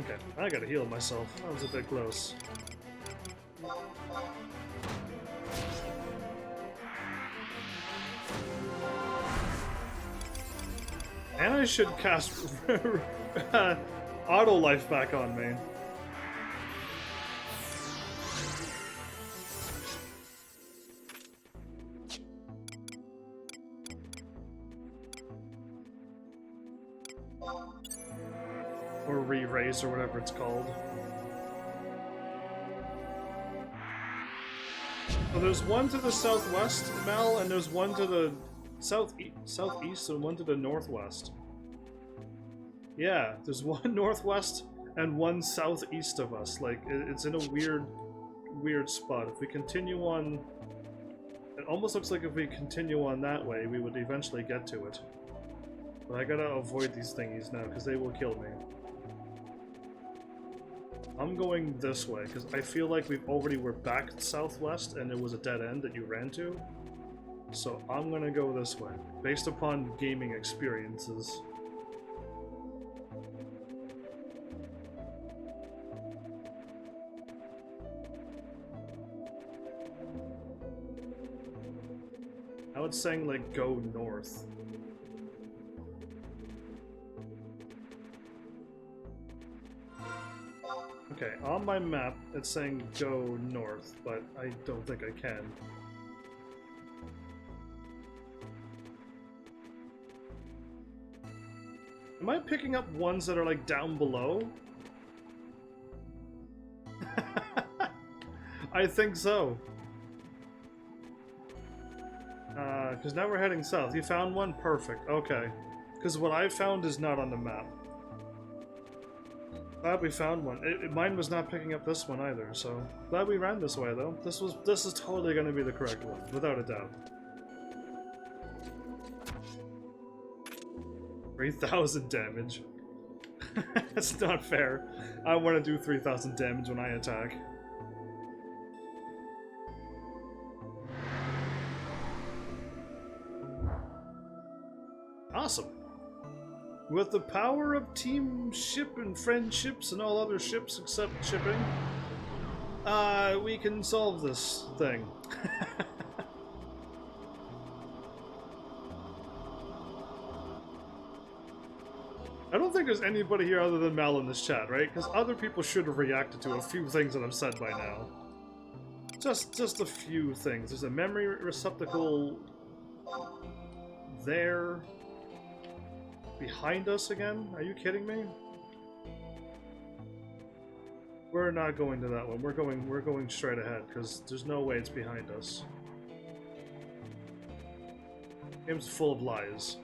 Okay, I gotta heal myself. That was a bit close. And I should cast auto life back on me. Or re-raise or whatever it's called. So there's one to the southwest, Mel, and there's one to the southeast and one to the northwest. Yeah, there's one northwest and one southeast of us. Like, it's in a weird spot. If we continue on... It almost looks like if we continue on that way, we would eventually get to it. But I gotta avoid these thingies now, because they will kill me. I'm going this way, because I feel like we're back southwest, and it was a dead end that you ran to. So I'm gonna go this way, based upon gaming experiences. Now it's saying, like, go north. Okay, on my map, it's saying go north, but I don't think I can. Am I picking up ones that are, like, down below? I think so. Because now we're heading south. You found one? Perfect. Okay. Because what I found is not on the map. Glad we found one. Mine was not picking up this one either, so... Glad we ran this way, though. This is totally going to be the correct one, without a doubt. 3,000 damage. That's not fair. I want to do 3,000 damage when I attack. Awesome. With the power of teamship and friendships and all other ships except shipping, we can solve this thing. I don't think there's anybody here other than Mal in this chat, right? Because other people should have reacted to a few things that I've said by now. Just a few things. There's a memory receptacle there. Behind us again? Are you kidding me? We're not going to that one. We're going straight ahead because there's no way it's behind us. Game's full of lies.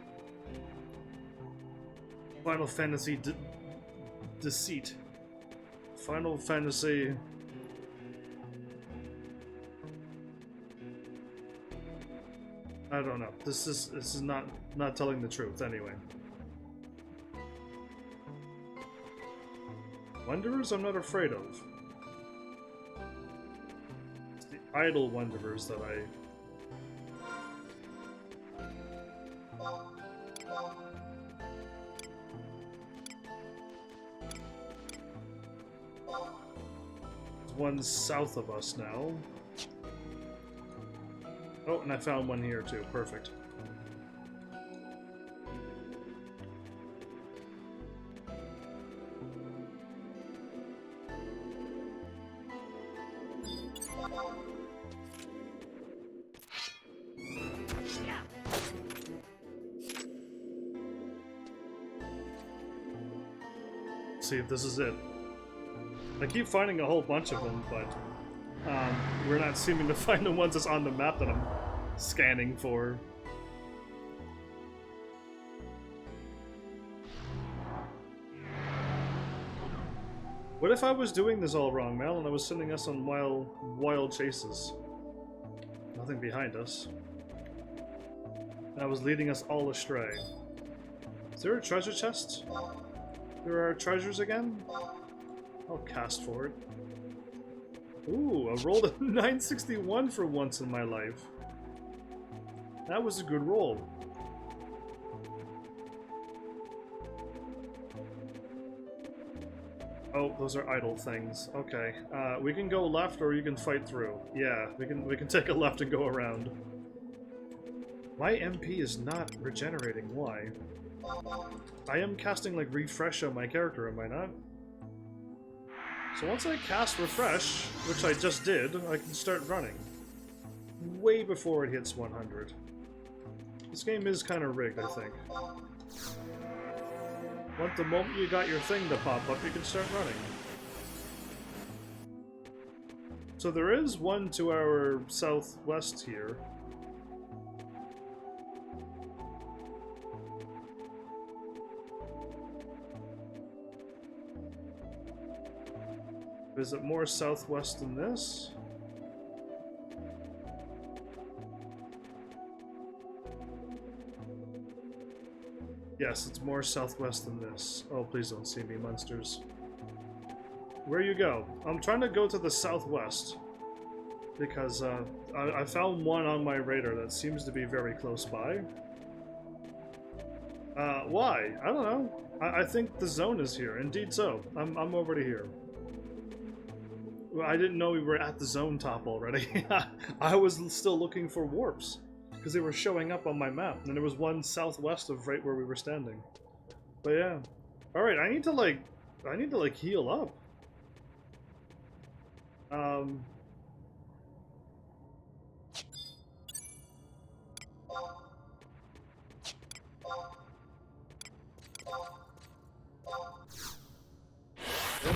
Final Fantasy deceit. Final Fantasy. I don't know. This is not telling the truth anyway. Wanderers I'm not afraid of. It's the idle wanderers that I... There's one south of us now. Oh, and I found one here too. Perfect. See if this is it. I keep finding a whole bunch of them, but we're not seeming to find the ones that's on the map that I'm scanning for. What if I was doing this all wrong, Mel, and I was sending us on wild chases? Nothing behind us. And I was leading us all astray. Is there a treasure chest? There are treasures again? I'll cast for it. Ooh, I rolled a 961 for once in my life. That was a good roll. Oh, those are idle things. Okay, we can go left or you can fight through. Yeah, we can take a left and go around. My MP is not regenerating. Why? I am casting like refresh on my character, am I not? So once I cast refresh, which I just did, I can start running. Way before it hits 100. This game is kind of rigged, I think. Once the moment you got your thing to pop up, you can start running. So there is one to our southwest here. Is it more southwest than this? Yes, it's more southwest than this. Oh, please don't see me, monsters. Where you go? I'm trying to go to the southwest. Because I found one on my radar that seems to be very close by. Why? I don't know. I think the zone is here. Indeed so. I'm already here. I didn't know we were at the zone top already. I was still looking for warps because they were showing up on my map, and there was one southwest of right where we were standing. But yeah, all right. I need to like heal up. I'm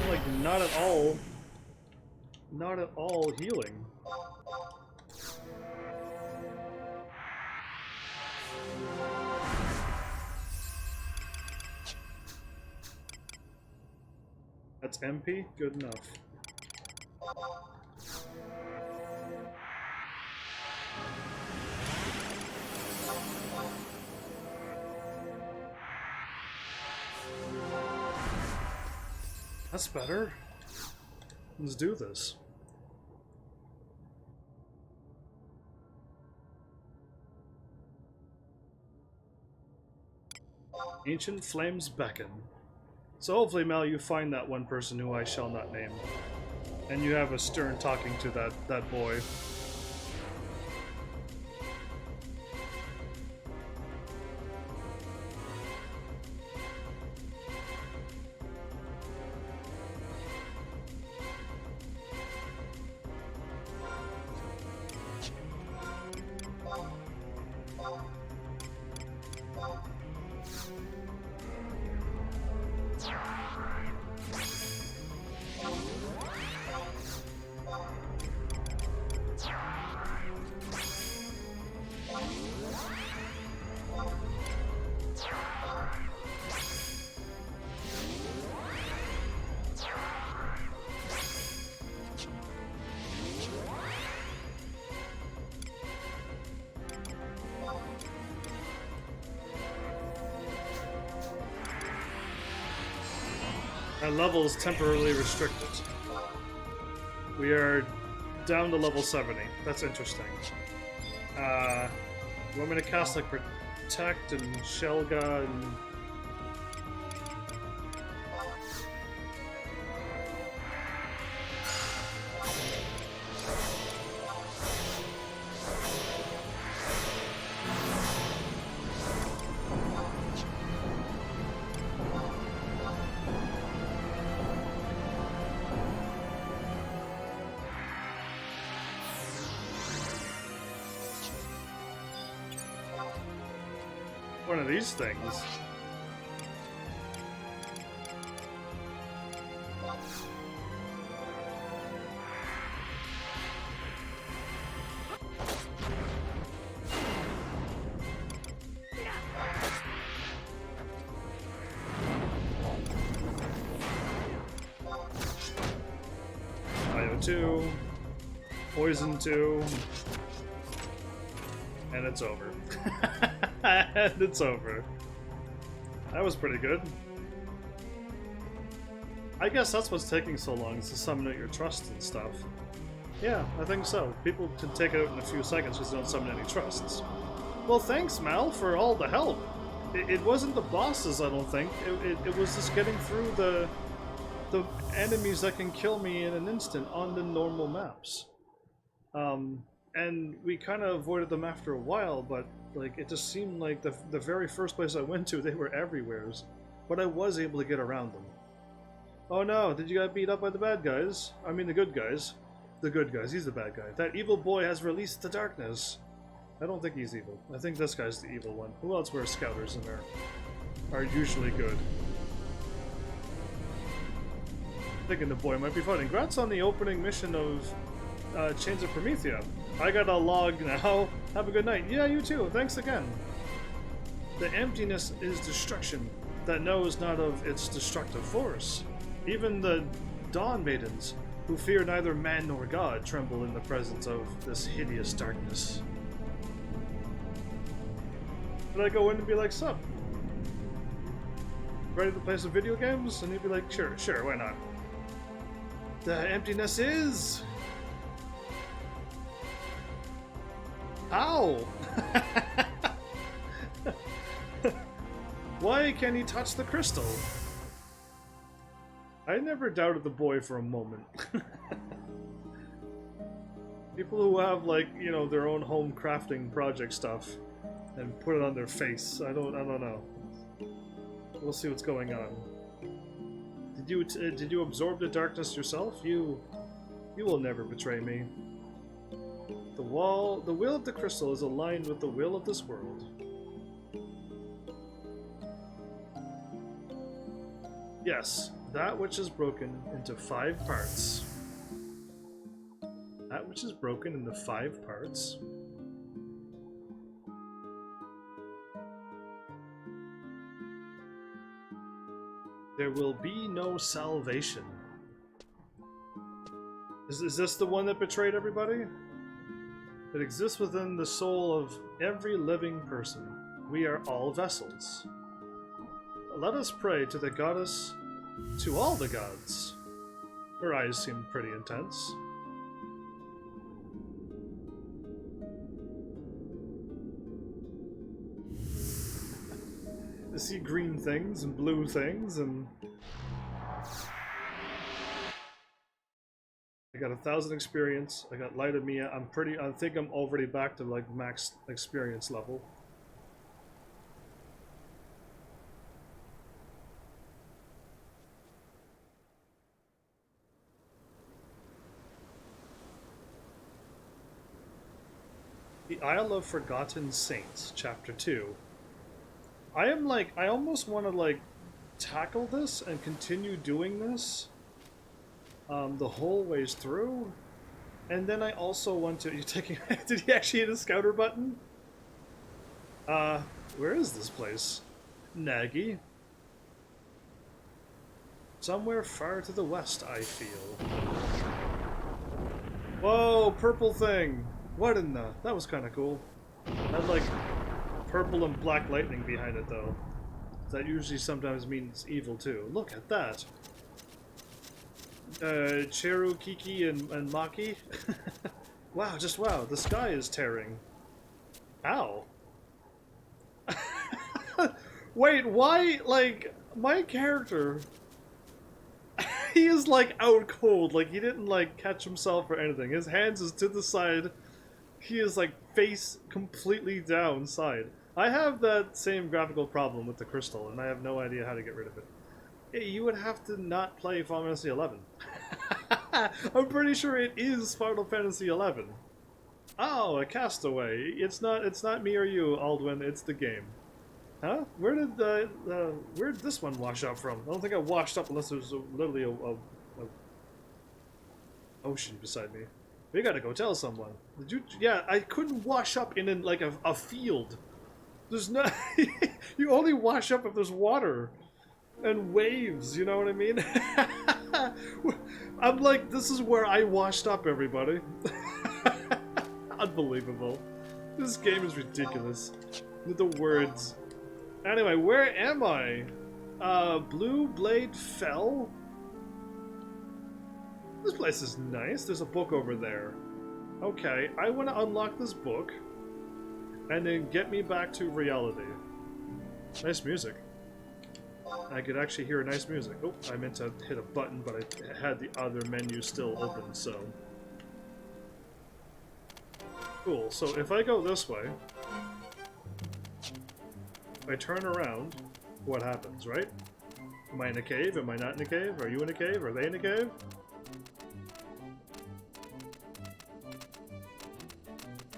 like not at all healing. That's MP? Good enough. That's better. Let's do this. Ancient flames beckon. So hopefully, Mel, you find that one person who I shall not name. And you have a stern talking to that boy. Our level is temporarily restricted. We are down to level 70. That's interesting. You want me to cast like Protect and Shelga and... one of these things. Bio 2, Poison 2, and it's over. And it's over. That was pretty good. I guess that's what's taking so long, is to summon out your trust and stuff. Yeah, I think so. People can take it out in a few seconds because they don't summon any trusts. Well, thanks, Mal, for all the help. It wasn't the bosses, I don't think. It was just getting through the enemies that can kill me in an instant on the normal maps. And we kind of avoided them after a while, but like it just seemed like the very first place I went to, they were everywheres. But I was able to get around them. Oh no, did you get beat up by the bad guys? I mean the good guys. The good guys, he's the bad guy. That evil boy has released the darkness. I don't think he's evil. I think this guy's the evil one. Who else wears scouters in there? Are usually good. Thinking the boy might be fun. Congrats on the opening mission of Chains of Promathia. I got a log now. Have a good night. Yeah, you too. Thanks again. The emptiness is destruction that knows not of its destructive force. Even the Dawn Maidens, who fear neither man nor god, tremble in the presence of this hideous darkness. Did I go in and be like, sup? Ready to play some video games? And he'd be like, sure, why not? The emptiness is... Ow! Why can't he touch the crystal? I never doubted the boy for a moment. People who have, like, you know, their own home crafting project stuff and put it on their face. I don't know. We'll see what's going on. Did you absorb the darkness yourself? You will never betray me. The will of the crystal is aligned with the will of this world. Yes, that which is broken into 5 parts. That which is broken into 5 parts. There will be no salvation. Is this the one that betrayed everybody? It exists within the soul of every living person. We are all vessels. Let us pray to the goddess, to all the gods. Her eyes seem pretty intense. see green things and blue things, and I got 1,000 experience. I got Light of Mia. I think I'm already back to like max experience level. The Isle of Forgotten Saints, Chapter 2. I am like, I almost want to like tackle this and continue doing this the whole ways through. And then I also want to, you taking, did he actually hit a scouter button? Where is this place? Nagy. Somewhere far to the west, I feel. Whoa, purple thing! What in the... That was kind of cool. Had like purple and black lightning behind it though. That usually sometimes means evil too. Look at that! Cheru, Kiki, and Maki. Wow, just wow, the sky is tearing. Ow. Wait, why, like, my character... he is, like, out cold. Like, he didn't, like, catch himself or anything. His hands is to the side. He is, like, face completely downside. I have that same graphical problem with the crystal, and I have no idea how to get rid of it. Hey, you would have to not play Final Fantasy XI. I'm pretty sure it is Final Fantasy XI. Oh, a castaway. It's not me or you, Aldwin. It's the game. Huh? Where did this one wash up from? I don't think I washed up unless there's literally a ocean beside me. We gotta go tell someone. Did you? Yeah, I couldn't wash up in like a field. There's no. You only wash up if there's water and waves. You know what I mean? I'm like, this is where I washed up, everybody. Unbelievable. This game is ridiculous. With the words. Anyway, where am I? Blue Blade Fell? This place is nice. There's a book over there. Okay, I want to unlock this book and then get me back to reality. Nice music. I could actually hear nice music. Oh, I meant to hit a button, but I had the other menu still open, so... Cool, so if I go this way, if I turn around, what happens, right? Am I in a cave? Am I not in a cave? Are you in a cave? Are they in a cave?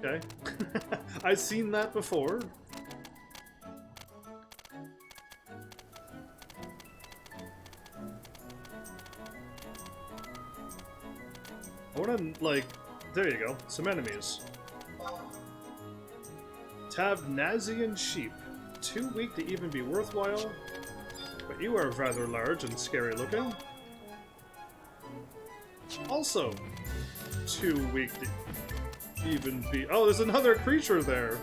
Okay. I've seen that before. I wanna, like... There you go. Some enemies. Tabnazian sheep. Too weak to even be worthwhile, but you are rather large and scary looking. Also, too weak to even be... Oh, there's another creature there.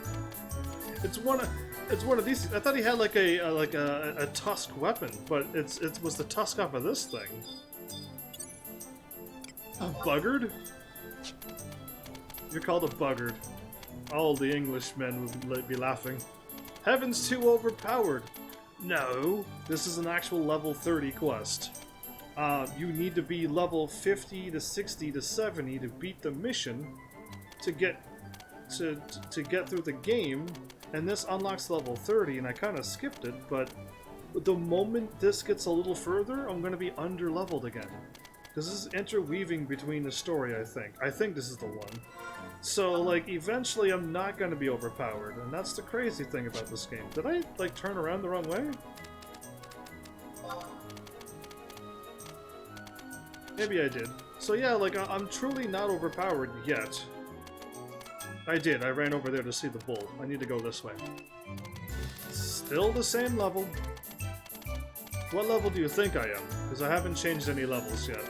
It's one of these. I thought he had like a tusk weapon, but it was the tusk off of this thing. A buggard? You're called a buggard. All the Englishmen would be laughing. Heaven's too overpowered. No, this is an actual level 30 quest. You need to be level 50 to 60 to 70 to beat the mission to get through the game, and this unlocks level 30, and I kind of skipped it, but the moment this gets a little further, I'm going to be under-leveled again. This is interweaving between the story, I think. I think this is the one. So, like, eventually I'm not going to be overpowered, and that's the crazy thing about this game. Did I, like, turn around the wrong way? Maybe I did. So yeah, like, I'm truly not overpowered yet. I did. I ran over there to see the bull. I need to go this way. Still the same level. What level do you think I am? Because I haven't changed any levels yet.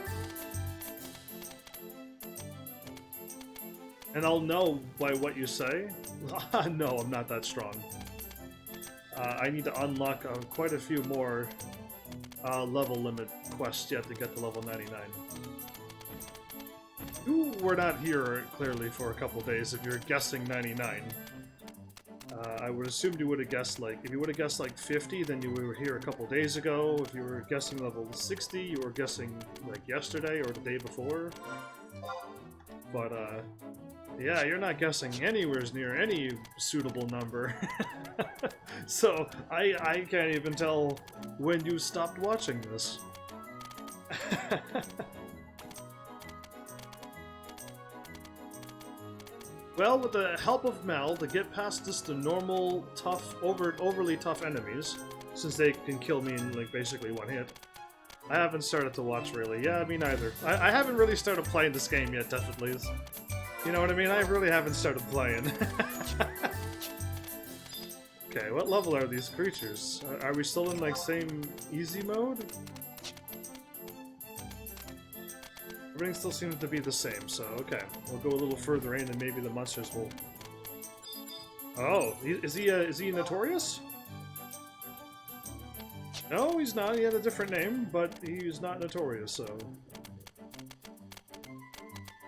And I'll know by what you say. No, I'm not that strong. I need to unlock quite a few more level limit quests yet to get to level 99. You were not here, clearly, for a couple days if you're guessing 99. I would assume you would have guessed, like, if you would have guessed like 50, then you were here a couple days ago. If you were guessing level 60, you were guessing like yesterday or the day before. But yeah, you're not guessing anywhere near any suitable number. So I can't even tell when you stopped watching this. Well, with the help of Mel, to get past just the normal, tough, overly tough enemies, since they can kill me in, like, basically one hit, I haven't started to watch, really. Yeah, me neither. I haven't really started playing this game yet, definitely. You know what I mean? I really haven't started playing. Okay, what level are these creatures? Are we still in, like, same easy mode? Everything still seems to be the same, so okay. We'll go a little further in and maybe the monsters will... Oh, is he notorious? No, he's not. He had a different name, but he's not notorious, so...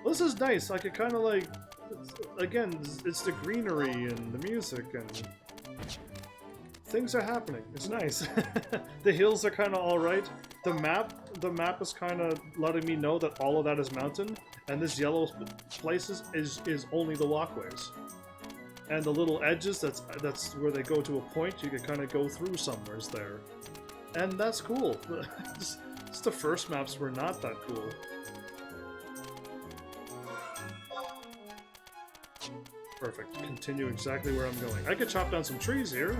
Well, this is nice. I could kind of like... Again, it's the greenery and the music and... Things are happening. It's nice. The hills are kind of alright. The map is kind of letting me know that all of that is mountain, and this yellow places is only the walkways. And the little edges, that's where they go to a point, you can kind of go through somewheres there. And that's cool. Just the first maps were not that cool. Perfect. Continue exactly where I'm going. I could chop down some trees here.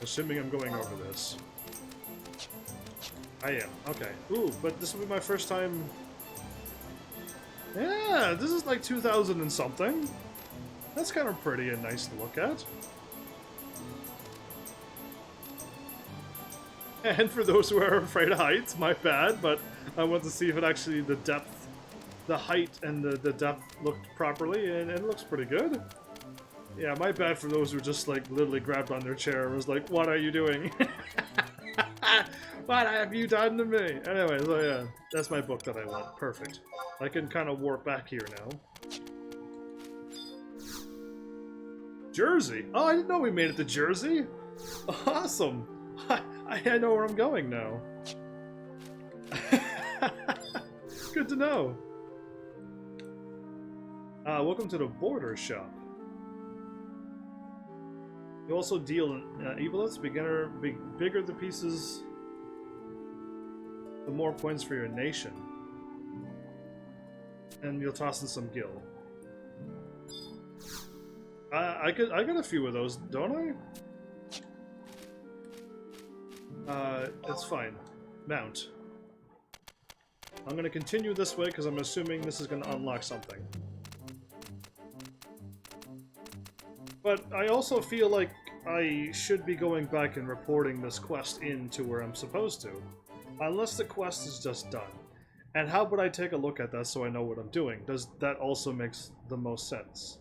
Assuming I'm going over this. I am. Okay. Ooh, but this will be my first time... Yeah, this is like 2000 and something. That's kind of pretty and nice to look at. And for those who are afraid of heights, my bad, but I want to see if it actually, the depth, the height and the depth looked properly, and it looks pretty good. Yeah, my bad for those who just, like, literally grabbed on their chair and was like, what are you doing? What have you done to me? Anyway, so yeah, that's my book that I want. Perfect. I can kind of warp back here now. Jersey! Oh, I didn't know we made it to Jersey! Awesome! I know where I'm going now. Good to know. Welcome to the border shop. You also deal in evoliths. Bigger the pieces, the more points for your nation. And you'll toss in some gil. I got a few of those, don't I? It's fine. Mount. I'm gonna continue this way because I'm assuming this is gonna unlock something. But I also feel like I should be going back and reporting this quest into where I'm supposed to. Unless the quest is just done. And how would I take a look at that so I know what I'm doing? Does that also makes the most sense?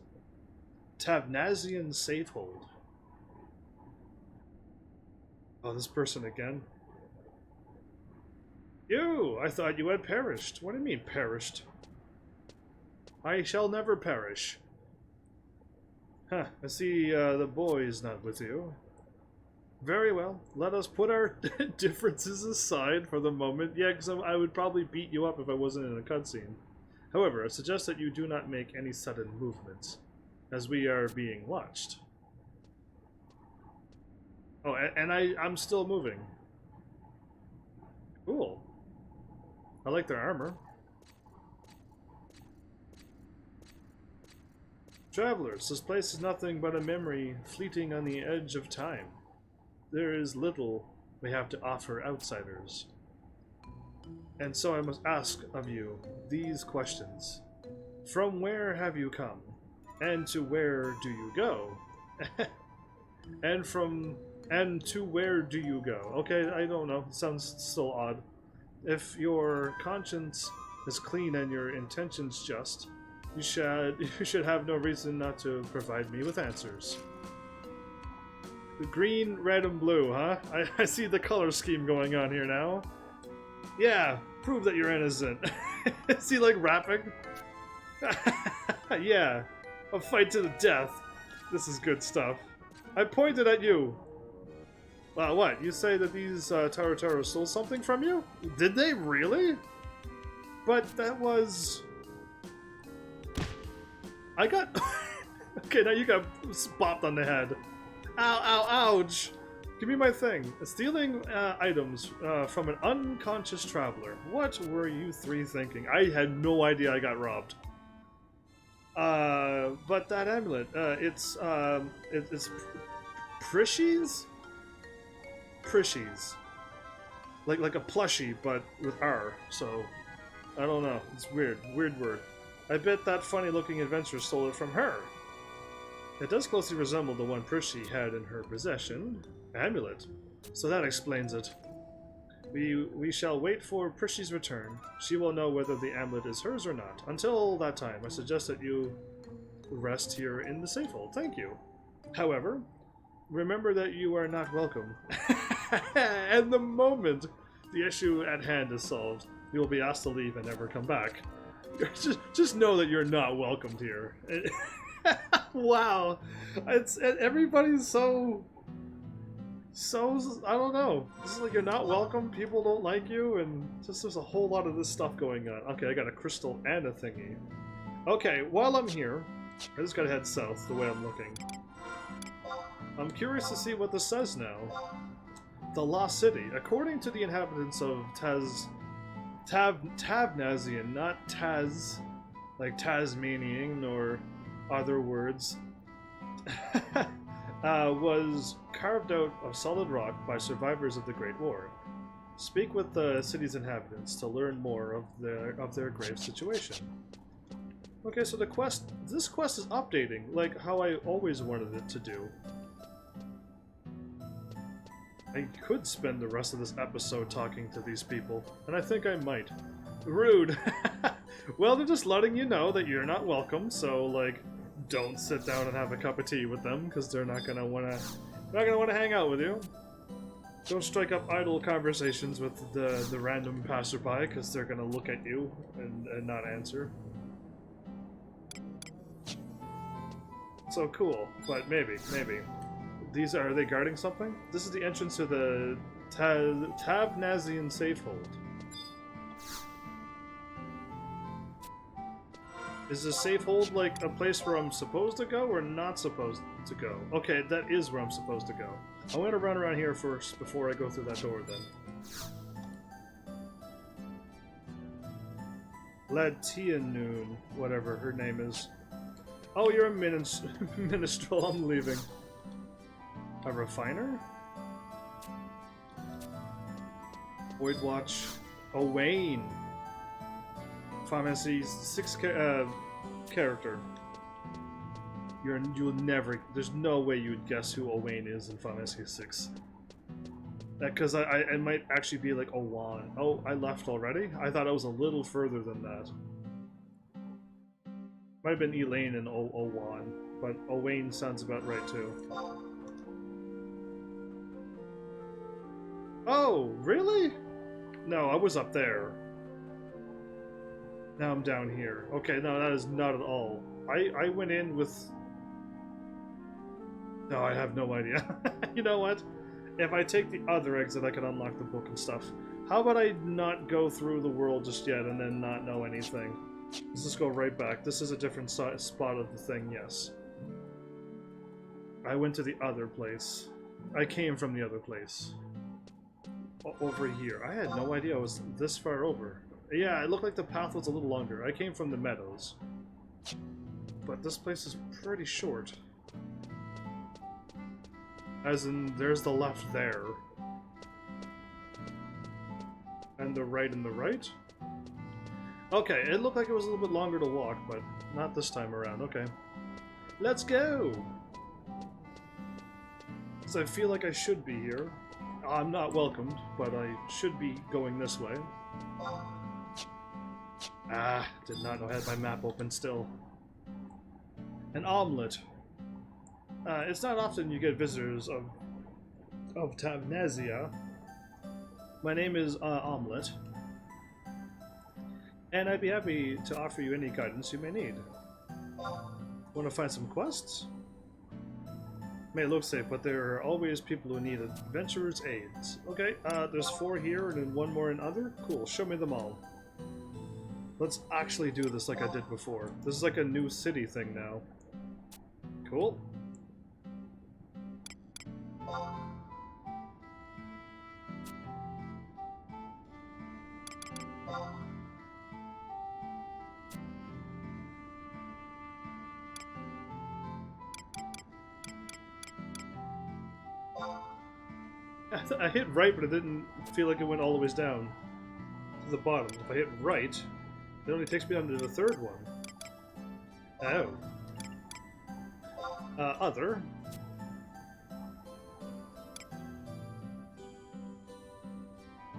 Tavnazian Safehold. Oh, this person again? You! I thought you had perished. What do you mean, perished? I shall never perish. Huh, I see the boy is not with you. Very well, let us put our differences aside for the moment. Yeah, because I would probably beat you up if I wasn't in a cutscene. However, I suggest that you do not make any sudden movements, as we are being watched. Oh, and I'm still moving. Cool. I like their armor. Travelers, this place is nothing but a memory fleeting on the edge of time. There is little we have to offer outsiders. And so I must ask of you these questions. From where have you come? And to where do you go? And to where do you go? Okay, I don't know. It sounds still odd. If your conscience is clean and your intentions just, you should have no reason not to provide me with answers. The green, red, and blue, huh? I see the color scheme going on here now. Yeah, prove that you're innocent. Is he like rapping? Yeah, a fight to the death. This is good stuff. I pointed at you. What? You say that these Tarotaro stole something from you? Did they really? But that was... I got... Okay, now you got bopped on the head. Ow, ow, ouch! Give me my thing. Stealing items from an unconscious traveler. What were you three thinking? I had no idea I got robbed. But that amulet, it's Prishies? Prishies. Like a plushie, but with R, so... I don't know. It's weird. Weird word. I bet that funny-looking adventurer stole it from her. It does closely resemble the one Prishy had in her possession. Amulet. So that explains it. We shall wait for Prishy's return. She will know whether the amulet is hers or not. Until that time, I suggest that you rest here in the safe hold. Thank you. However, remember that you are not welcome. And the moment the issue at hand is solved, you will be asked to leave and never come back. Just know that you're not welcomed here. Wow, it's everybody's so I don't know. It's like you're not welcome. People don't like you, and just there's a whole lot of this stuff going on. Okay, I got a crystal and a thingy. Okay, while I'm here, I just gotta head south the way I'm looking. I'm curious to see what this says now. The Lost City. According to the inhabitants of Tabnazian, not Taz, like Tasmanian or other words, was carved out of solid rock by survivors of the Great War. Speak with the city's inhabitants to learn more of their grave situation. Okay, so this quest is updating, like how I always wanted it to do. I could spend the rest of this episode talking to these people, and I think I might. Rude! Well, they're just letting you know that you're not welcome, so, like, don't sit down and have a cup of tea with them, because they're not gonna wanna hang out with you. Don't strike up idle conversations with the random passerby, because they're gonna look at you and not answer. So cool, but maybe. Are they guarding something? This is the entrance to the Tabnazian Safehold. Is the Safehold like a place where I'm supposed to go or not supposed to go? Okay, that is where I'm supposed to go. I'm gonna run around here first before I go through that door then. Ladtianoon, whatever her name is. Oh, you're a minstrel, I'm leaving. A refiner? Void Watch. Owain. Pharmacy's 6 character. You'll never. There's no way you would guess who Owain is in Pharmacy 6. Because I might actually be like Owan. Oh, I left already? I thought I was a little further than that. Might have been Elaine and Owan, but Owain sounds about right too. Oh, really? No, I was up there. Now I'm down here. Okay, no, that is not at all. I went in with... No, I have no idea. You know what? If I take the other exit, I can unlock the book and stuff. How about I not go through the world just yet and then not know anything? Let's just go right back. This is a different spot of the thing, yes. I went to the other place. I came from the other place. Over here. I had no idea I was this far over. Yeah, it looked like the path was a little longer. I came from the meadows. But this place is pretty short. As in, there's the left there. And the right and the right? Okay, it looked like it was a little bit longer to walk, but not this time around. Okay. Let's go! So I feel like I should be here. I'm not welcomed, but I should be going this way. Ah, did not know I had my map open still. An omelet. It's not often you get visitors of Tabnasia. My name is Omelet. and I'd be happy to offer you any guidance you may need. Want to find some quests? May look safe, but there are always people who need adventurers' aids. Okay, there's 4 here and then 1 more in other? Cool, show me them all. Let's actually do this like I did before. This is like a new city thing now. Cool. I hit right, but it didn't feel like it went all the way down to the bottom. If I hit right, it only takes me down to the 3rd one. Oh. Other.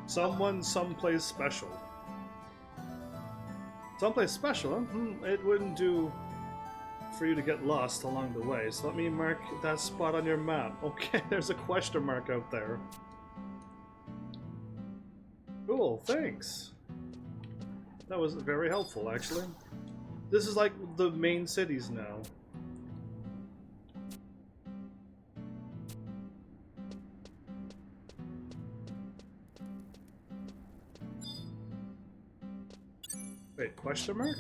Someone, someplace special. Someplace special? Huh? It wouldn't do for you to get lost along the way, so let me mark that spot on your map. Okay, there's a question mark out there. Cool, thanks. That was very helpful, actually. This is like the main cities now. Wait, question mark?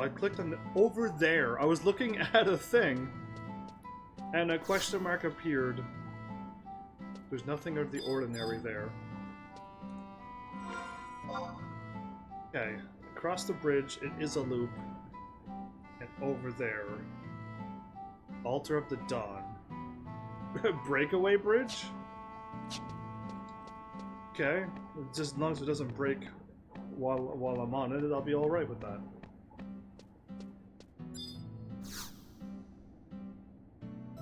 I clicked on the, over there. I was looking at a thing, and a question mark appeared. There's nothing out of the ordinary there. Okay, across the bridge, it is a loop, and over there, Altar of the Dawn. Breakaway bridge? Okay, just as long as it doesn't break while I'm on it, I'll be alright with that.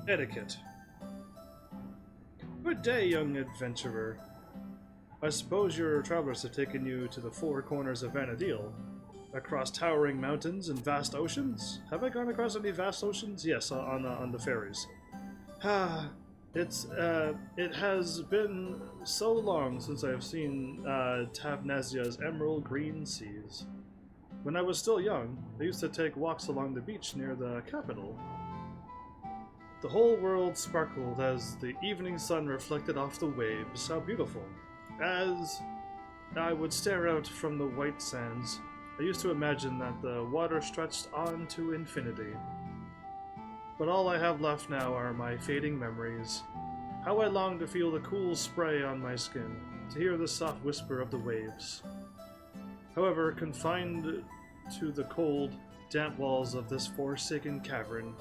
Etiquette. Good day, young adventurer. I suppose your travelers have taken you to the 4 corners of Vanadil, across towering mountains and vast oceans? Have I gone across any vast oceans? Yes, on the ferries. It has been so long since I have seen Tavnazia's emerald green seas. When I was still young, I used to take walks along the beach near the capital. The whole world sparkled as the evening sun reflected off the waves. How beautiful. As I would stare out from the white sands, I used to imagine that the water stretched on to infinity. But all I have left now are my fading memories. How I long to feel the cool spray on my skin, to hear the soft whisper of the waves. However, confined to the cold, damp walls of this forsaken cavern,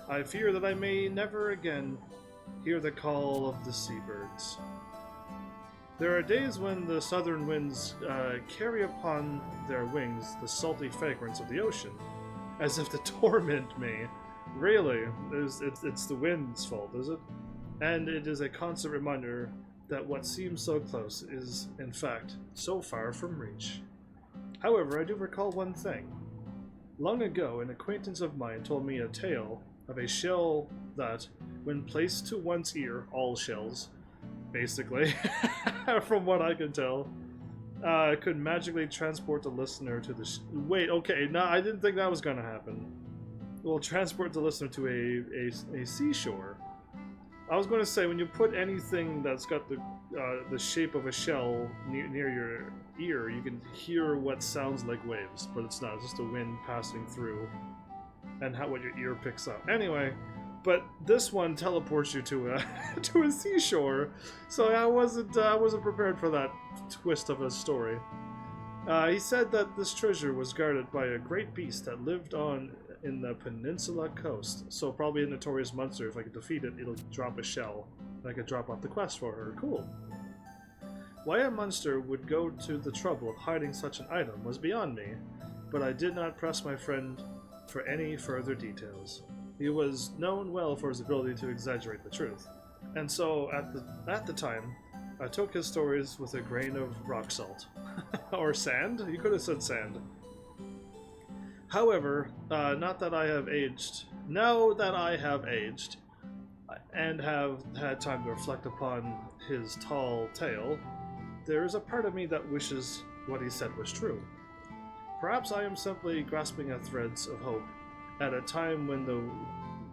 I fear that I may never again hear the call of the seabirds. There are days when the southern winds carry upon their wings the salty fragrance of the ocean, as if to torment me. Really, it's the wind's fault, is it? And it is a constant reminder that what seems so close is, in fact, so far from reach. However, I do recall one thing. Long ago, an acquaintance of mine told me a tale of a shell that, when placed to one's ear, all shells, basically, from what I can tell, could magically transport the listener to the wait, okay, no, I didn't think that was gonna happen. Well, transport the listener to a seashore. I was going to say, when you put anything that's got the shape of a shell near your ear, you can hear what sounds like waves, but it's not. It's just the wind passing through, and what your ear picks up. Anyway, but this one teleports you to a to a seashore, so I wasn't prepared for that twist of a story. He said that this treasure was guarded by a great beast that lived on in the peninsula coast, so probably a notorious monster. If I could defeat it, it'll drop a shell, and I could drop off the quest for her. Cool. Why a monster would go to the trouble of hiding such an item was beyond me, but I did not press my friend for any further details. He was known well for his ability to exaggerate the truth, and so at the time, I took his stories with a grain of rock salt. Or sand? You could have said sand. However, now that I have aged, and have had time to reflect upon his tall tale, there is a part of me that wishes what he said was true. Perhaps I am simply grasping at threads of hope at a time when the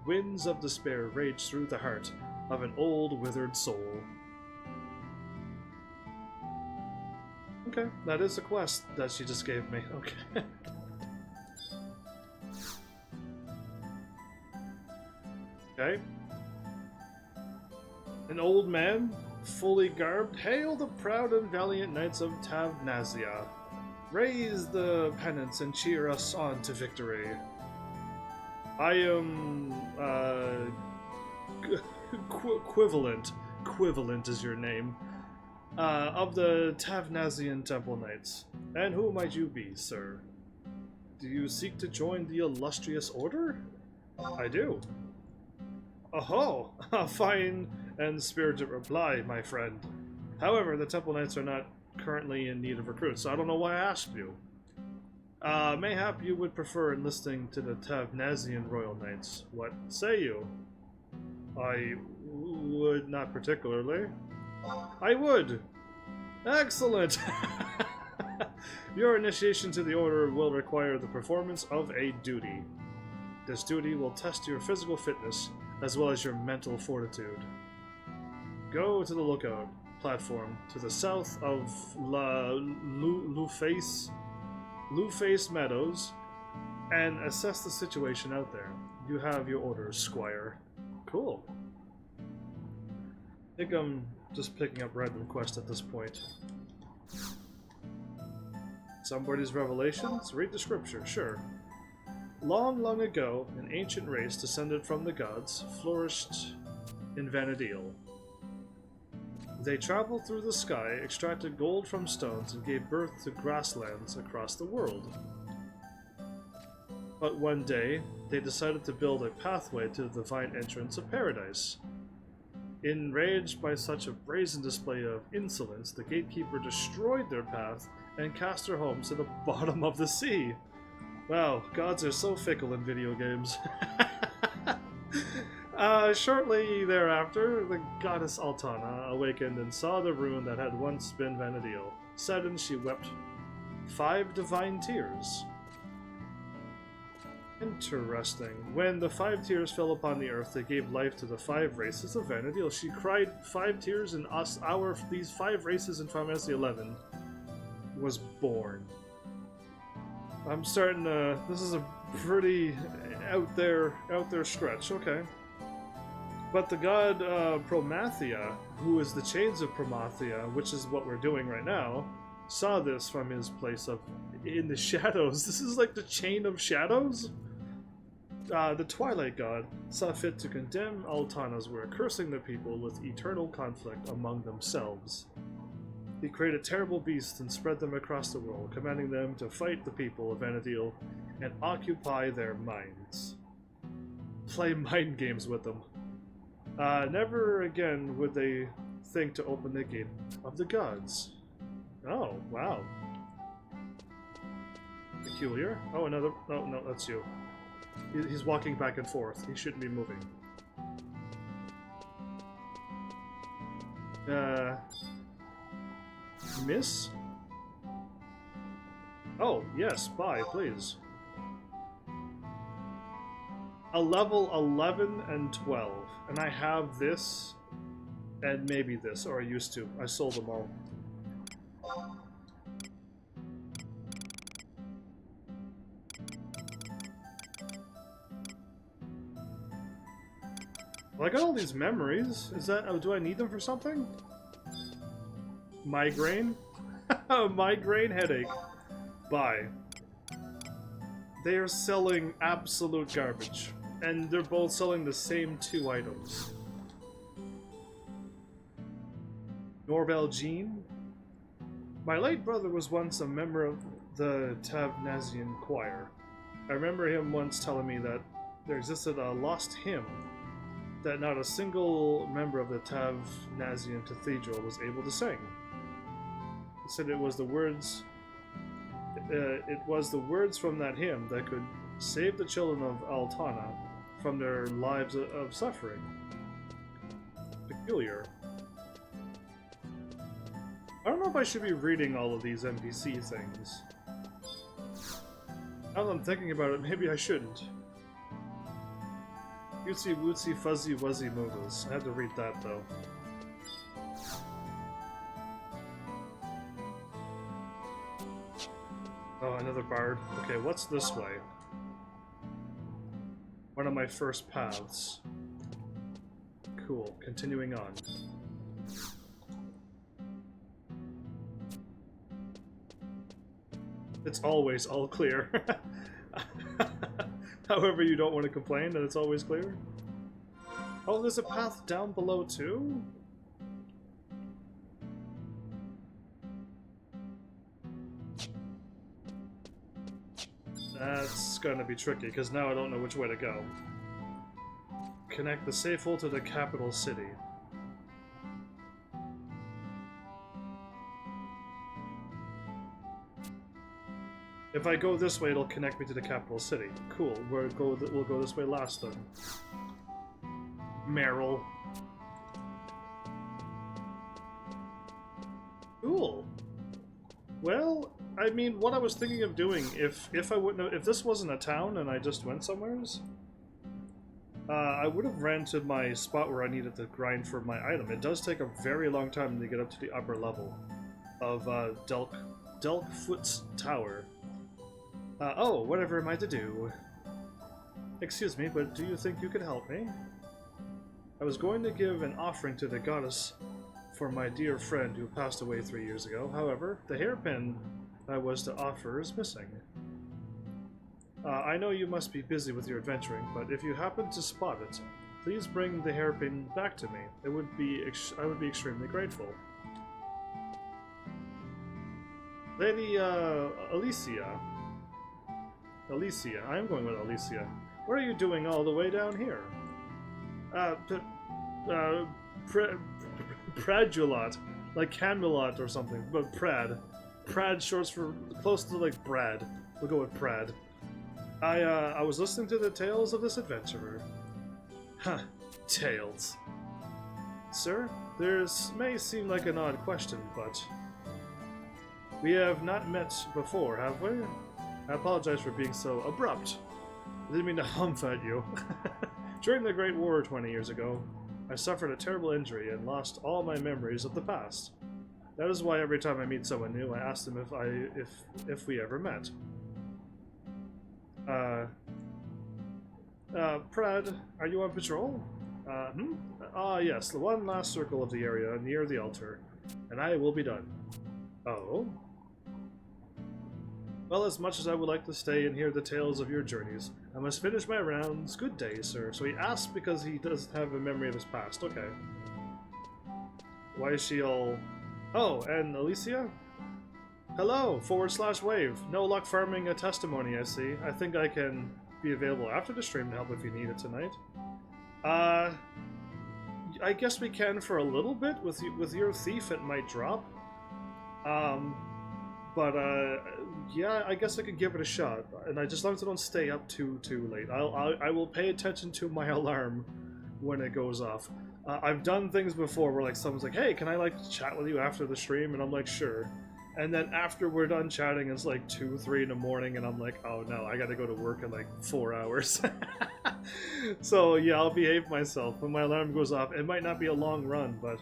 winds of despair rage through the heart of an old, withered soul. Okay, that is a quest that she just gave me. Okay. Okay. An old man, fully garbed, hail the proud and valiant knights of Promathia. Raise the pennants and cheer us on to victory. I am, Equivalent is your name, of the Tavnazian Temple Knights. And who might you be, sir? Do you seek to join the illustrious order? I do. Oh, a fine and spirited reply, my friend. However, the Temple Knights are not currently in need of recruits, so I don't know why I asked you. Mayhap you would prefer enlisting to the Tavnazian Royal Knights. What say you? I would not particularly. I would! Excellent! Your initiation to the order will require the performance of a duty. This duty will test your physical fitness as well as your mental fortitude. Go to the lookout platform to the south of Luface Meadows and assess the situation out there. You have your orders, Squire. Cool. I think I'm just picking up random quests at this point. Somebody's revelations? Read the scripture, sure. Long, long ago, an ancient race descended from the gods flourished in Vanadil. They traveled through the sky, extracted gold from stones, and gave birth to grasslands across the world. But one day, they decided to build a pathway to the divine entrance of paradise. Enraged by such a brazen display of insolence, the gatekeeper destroyed their path and cast their homes to the bottom of the sea. Wow, gods are so fickle in video games. Shortly thereafter, the goddess Altana awakened and saw the ruin that had once been Vanadil. Suddenly she wept 5 divine tears. Interesting. When the 5 tears fell upon the earth, they gave life to the 5 races of Vanadil. She cried 5 tears, and these 5 races in Final Fantasy 11 was born. I'm starting to. This is a pretty out there stretch. Okay. But the god Promathia, who is the chains of Promathia, which is what we're doing right now, saw this from his place of in the shadows. This is like the chain of shadows. The Twilight God saw fit to condemn Altana's work, cursing the people with eternal conflict among themselves. He created terrible beasts and spread them across the world, commanding them to fight the people of Vanadil and occupy their minds. Play mind games with them. Never again would they think to open the gate of the gods. Oh, wow. Peculiar. Oh, another. Oh, no, that's you. He's walking back and forth. He shouldn't be moving. Miss? Oh, yes, buy, please. A level 11 and 12. And I have this, and maybe this, or I used to. I sold them all. Well, I got all these memories. Is that... Oh, do I need them for something? Migraine? Migraine headache. Buy. They are selling absolute garbage. And they're both selling the same 2 items. Norbel Jean? My late brother was once a member of the Tavnazian choir. I remember him once telling me that there existed a lost hymn that not a single member of the Tavnazian cathedral was able to sing. He said it was the words from that hymn that could save the children of Altana from their lives of suffering. Peculiar. I don't know if I should be reading all of these NPC things. Now that I'm thinking about it, maybe I shouldn't. Cutesy wootsy fuzzy wuzzy movies. I had to read that though. Oh, another bard. Okay, what's this way? One of my first paths. Cool, continuing on. It's always all clear. However you don't want to complain that it's always clear. Oh, there's a path down below too? That's gonna be tricky, because now I don't know which way to go. Connect the safe hole to the capital city. If I go this way, it'll connect me to the capital city. Cool. We'll go this way last then. Meryl. Cool. Well, I mean, what I was thinking of doing, if I wouldn't have, if this wasn't a town and I just went somewheres, I would have ran to my spot where I needed to grind for my item. It does take a very long time to get up to the upper level of Delkfoot's Tower. Oh, whatever am I to do? Excuse me, but do you think you could help me? I was going to give an offering to the goddess for my dear friend who passed away 3 years ago. However, the hairpin I was to offer is missing. I know you must be busy with your adventuring, but if you happen to spot it, please bring the hairpin back to me. I would be extremely grateful. Lady Alicia. Alicia, I am going with Alicia. What are you doing all the way down here? Pradulot, like Camelot or something, but Prad. Prad shorts for close to like Brad. We'll go with Prad. I was listening to the tales of this adventurer. Huh, tales. Sir, this may seem like an odd question, but we have not met before, have we? I apologize for being so abrupt. I didn't mean to humph at you. During the Great War 20 years ago, I suffered a terrible injury and lost all my memories of the past. That is why every time I meet someone new, I ask them if we ever met. Prad, are you on patrol? Yes, the one last circle of the area near the altar, and I will be done. Oh? Well, as much as I would like to stay and hear the tales of your journeys, I must finish my rounds. Good day, sir. So he asked because he doesn't have a memory of his past. Okay. Why is she all... Oh, and Alicia? Hello, /wave. No luck farming a testimony, I see. I think I can be available after the stream to help if you need it tonight. I guess we can for a little bit. With your thief, it might drop. Yeah, I guess I could give it a shot, and I just long as I don't stay up too late. I will pay attention to my alarm when it goes off. I've done things before where like someone's like, "Hey, can I like chat with you after the stream?" And I'm like, "Sure." And then after we're done chatting, it's like 2, 3 in the morning, and I'm like, "Oh no, I gotta go to work in like 4 hours." So yeah, I'll behave myself when my alarm goes off. It might not be a long run, but.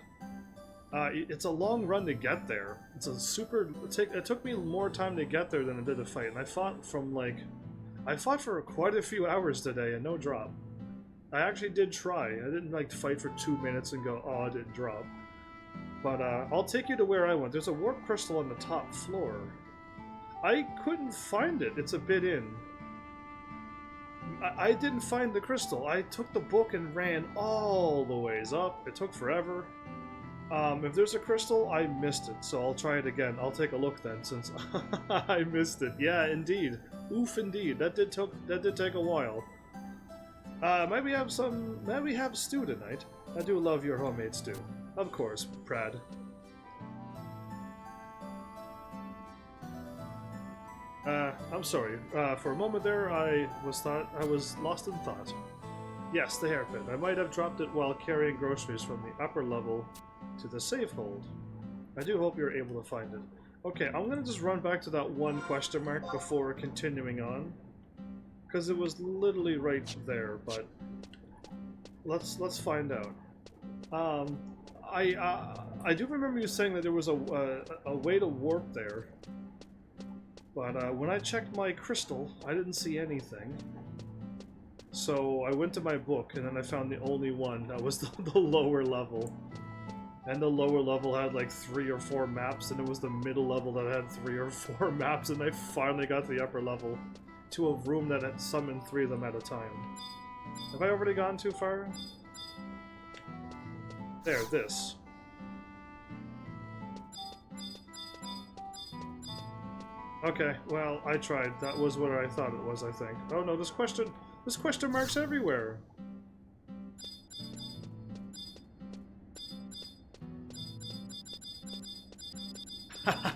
It's a long run to get there. It's a super... It took me more time to get there than it did to fight, and I fought for quite a few hours today and no drop. I actually did try. I didn't like fight for 2 minutes and go, oh, I didn't drop. But I'll take you to where I went. There's a warp crystal on the top floor. I couldn't find it. It's a bit in. I didn't find the crystal. I took the book and ran all the ways up. It took forever. If there's a crystal, I missed it, so I'll try it again. I'll take a look then, since I missed it. Yeah, indeed. Oof, indeed. That did take a while. Might we have stew tonight? I do love your homemade stew. Of course, Prad. I'm sorry. For a moment there, I was lost in thought. Yes, the hairpin. I might have dropped it while carrying groceries from the upper level to the safe hold. I do hope you're able to find it. Okay, I'm gonna just run back to that one question mark before continuing on, because it was literally right there. But let's find out. I do remember you saying that there was a way to warp there, but when I checked my crystal, I didn't see anything. So I went to my book, and then I found the only one that was the lower level. And the lower level had like 3 or 4 maps, and it was the middle level that had 3 or 4 maps, and I finally got to the upper level to a room that had summoned 3 of them at a time. Have I already gone too far? There, this. Okay, well, I tried. That was what I thought it was, I think. Oh no, this question mark's everywhere.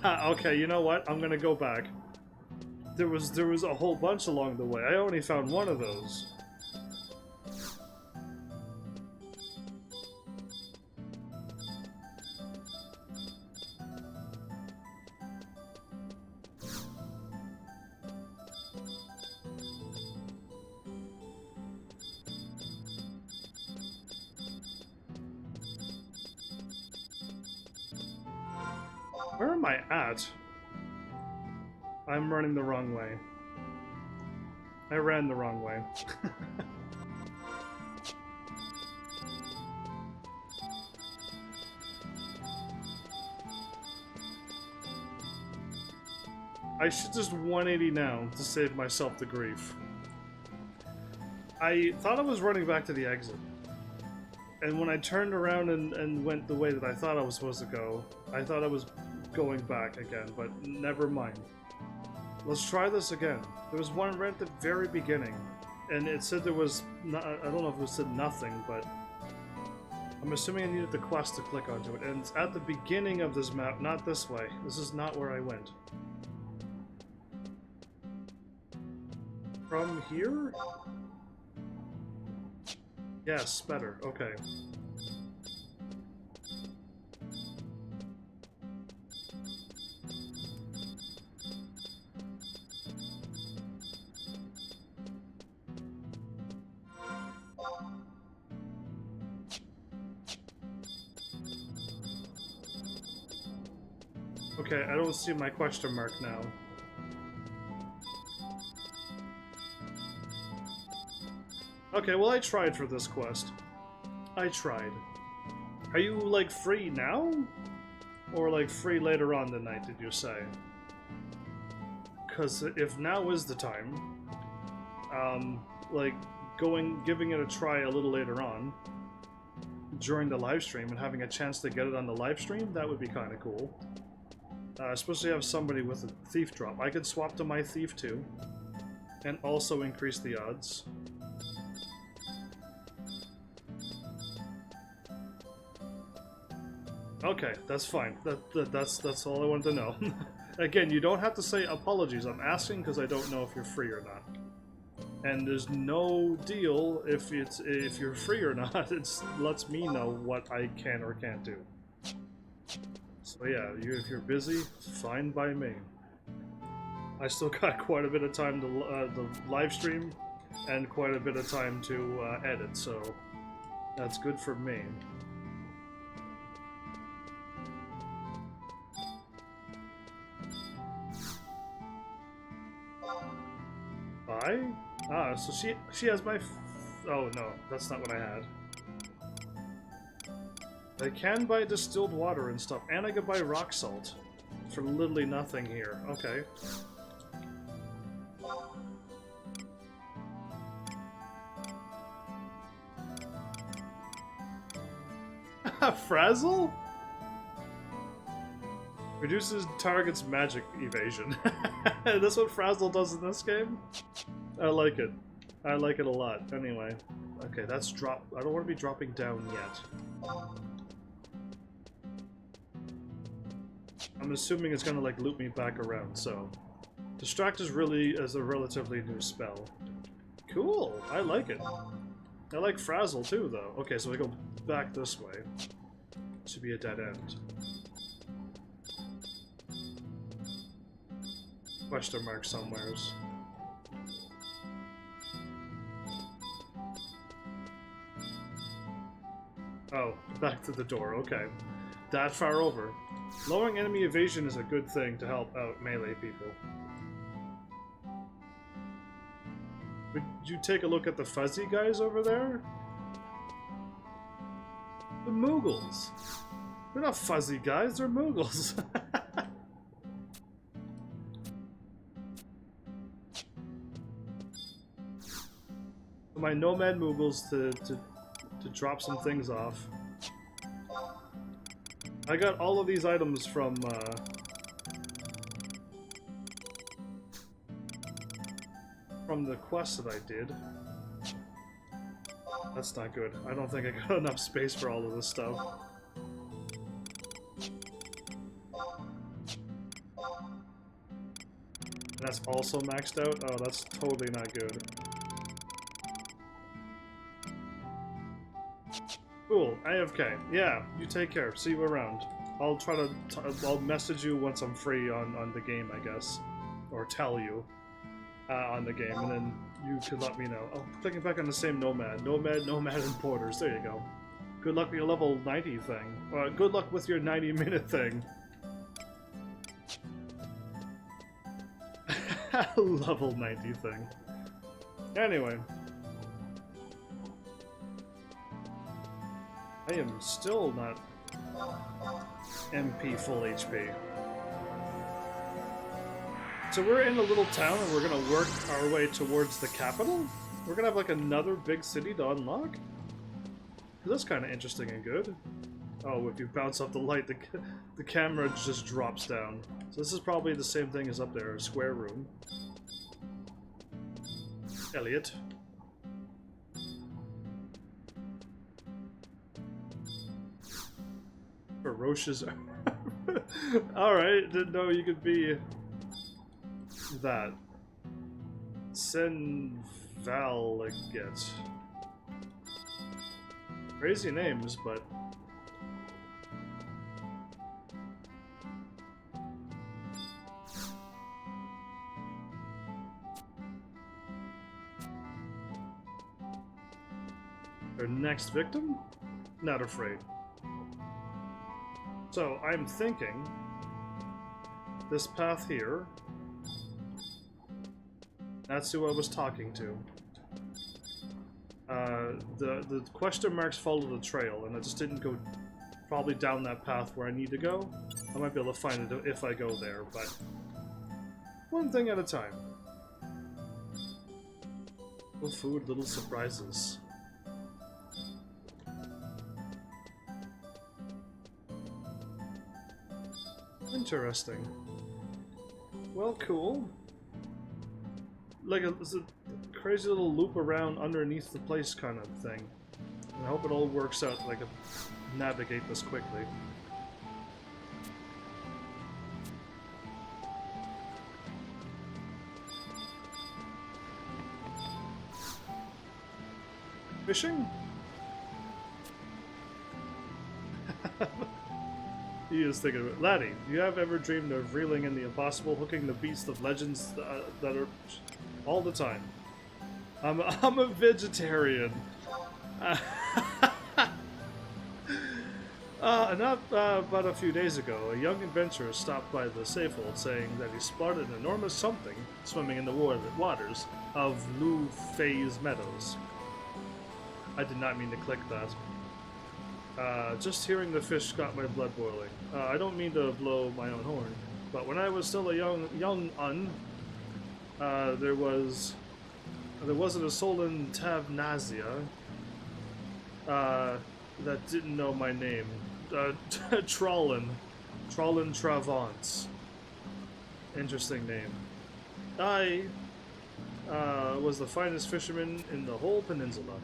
Okay, you know what? I'm gonna go back. There was a whole bunch along the way. I only found one of those. Where am I at? I'm running the wrong way. I ran the wrong way. I should just 180 now to save myself the grief. I thought I was running back to the exit. And when I turned around and went the way that I thought I was supposed to go, I thought I was going back again, but never mind. Let's try this again. There was one right at the very beginning, and it said there was, I don't know if it said nothing, but I'm assuming I needed the quest to click onto it, and it's at the beginning of this map, not this way. This is not where I went. From here? Yes, better. Okay. Okay, I don't see my question mark now. Okay, well I tried for this quest. I tried. Are you, like, free now? Or, like, free later on the night, did you say? Because if now is the time, like, giving it a try a little later on, during the live stream, and having a chance to get it on the live stream, that would be kind of cool. Especially have somebody with a thief drop. I could swap to my thief too, and also increase the odds. Okay, that's fine. That's all I wanted to know. Again, you don't have to say apologies. I'm asking because I don't know if you're free or not. And there's no deal if you're free or not. It lets me know what I can or can't do. So yeah, if you're busy, fine by me. I still got quite a bit of time to the live stream, and quite a bit of time to edit, so that's good for me. Bye? Ah, so she has my oh no, that's not what I had. I can buy distilled water and stuff, and I can buy rock salt for literally nothing here. Okay. Frazzle? Reduces target's magic evasion. That's what Frazzle does in this game? I like it. I like it a lot. Anyway. Okay, that's drop. I don't want to be dropping down yet. I'm assuming it's gonna, like, loop me back around, so... Distract is a relatively new spell. Cool! I like it. I like Frazzle too, though. Okay, so we go back this way. Should be a dead end. Question mark somewheres. Oh, back to the door, okay. That far over. Lowering enemy evasion is a good thing to help out melee people. Would you take a look at the fuzzy guys over there? The Moogles. They're not fuzzy guys, they're Moogles. My Nomad Moogles to drop some things off. I got all of these items from the quest that I did. That's not good. I don't think I got enough space for all of this stuff. That's also maxed out? Oh, that's totally not good. Cool, AFK. Yeah, you take care. See you around. I'll try to I'll message you once I'm free on the game, I guess. Or tell you on the game, and then you can let me know. Oh, clicking back on the same Nomad. Nomad, and Porters. There you go. Good luck with your level 90 thing. Good luck with your 90-minute thing. Level 90 thing. Anyway. I am still not MP full HP. So we're in a little town and we're gonna work our way towards the capital? We're gonna have like another big city to unlock? That's kind of interesting and good. Oh, if you bounce off the light, the camera just drops down. So this is probably the same thing as up there, a square room. Elliot. Ferocious. Alright, didn't know you could be that. Senvaliget. Crazy names, but our next victim? Not afraid. So, I'm thinking this path here, that's who I was talking to. The question marks follow the trail, and I just didn't go probably down that path where I need to go. I might be able to find it if I go there, but one thing at a time. Little food, little surprises. Interesting. Well, cool. Like it's a crazy little loop around underneath the place kind of thing. And I hope it all works out, like navigate this quickly. Fishing? He is thinking of it. Laddie, you have ever dreamed of reeling in the impossible, hooking the beast of legends that are all the time? I'm a vegetarian. About a few days ago, a young adventurer stopped by the Safehold saying that he spotted an enormous something swimming in the waters of Lou Faye's Meadows. I did not mean to click that. Just hearing the fish got my blood boiling. I don't mean to blow my own horn, but when I was still a young un, there wasn't a soul in Tavnazia that didn't know my name. Trollin Travans. Interesting name. I was the finest fisherman in the whole peninsula.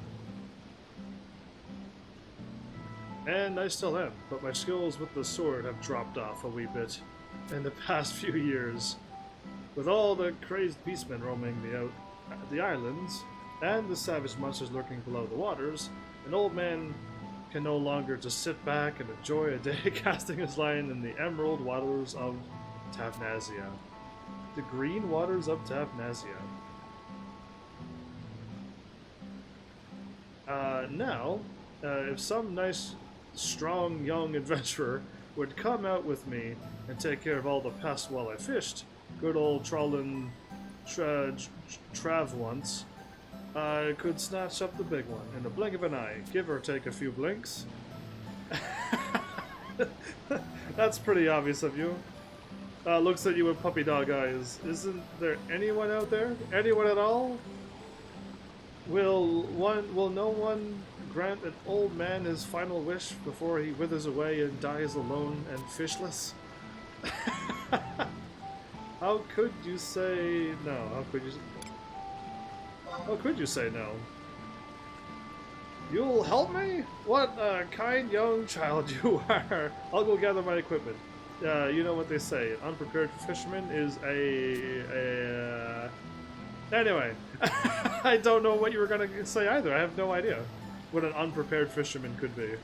And I still am, but my skills with the sword have dropped off a wee bit in the past few years. With all the crazed beastmen roaming the islands, and the savage monsters lurking below the waters, an old man can no longer just sit back and enjoy a day casting his line in the emerald waters of Tavnazia. The green waters of Tavnazia. Now, if some nice, strong, young adventurer would come out with me and take care of all the pests while I fished, good old Trollin Trav once, I could snatch up the big one in the blink of an eye, give or take a few blinks. That's pretty obvious of you. Looks at you with puppy dog eyes. Isn't there anyone out there? Anyone at all? Will no one grant an old man his final wish before he withers away and dies alone and fishless? How could you say no? How could you say no? You'll help me? What a kind young child you are. I'll go gather my equipment. You know what they say, an unprepared fisherman is Anyway, I don't know what you were going to say either. I have no idea what an unprepared fisherman could be.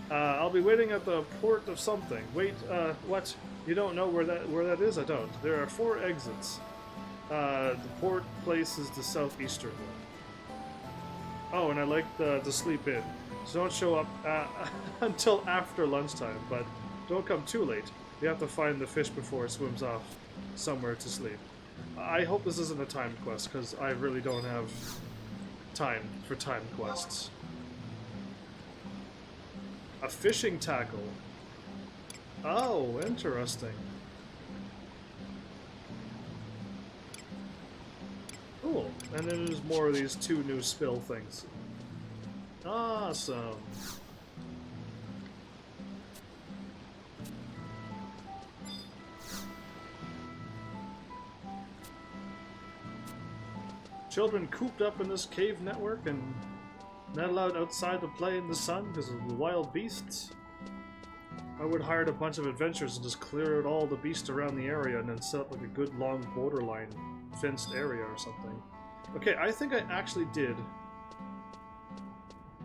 I'll be waiting at the port of something. Wait, what? You don't know where that is? I don't. There are 4 exits. The port place is the southeastern one. Oh, and I like to sleep in. So don't show up until after lunchtime, but don't come too late. You have to find the fish before it swims off somewhere to sleep. I hope this isn't a time quest, because I really don't have time for time quests. A fishing tackle. Oh, interesting. Cool. And then there's more of these 2 new spill things. Awesome. Children cooped up in this cave network and not allowed outside to play in the sun because of the wild beasts. I would hire a bunch of adventurers and just clear out all the beasts around the area and then set up like a good long borderline fenced area or something. Okay, I think I actually did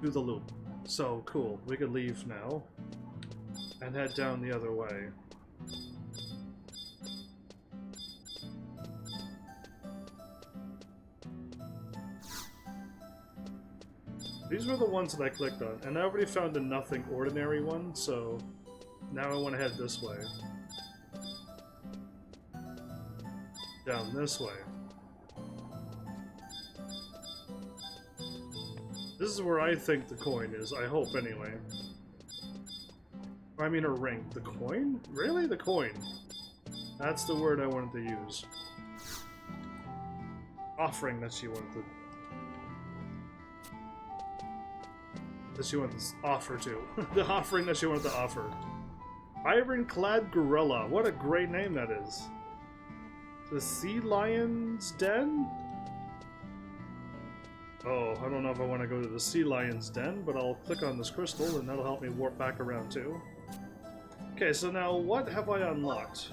do the loop. So cool, we could leave now and head down the other way. These were the ones that I clicked on, and I already found the nothing ordinary one, so now I want to head this way. Down this way. This is where I think the coin is, I hope anyway. I mean a ring. The coin? Really? The coin. That's the word I wanted to use. Offering that she wanted to... offer to. The offering that she wanted to offer. Iron-clad gorilla. What a great name that is. The Sea Lion's Den? Oh, I don't know if I want to go to the Sea Lion's Den, but I'll click on this crystal and that'll help me warp back around too. Okay, so now what have I unlocked?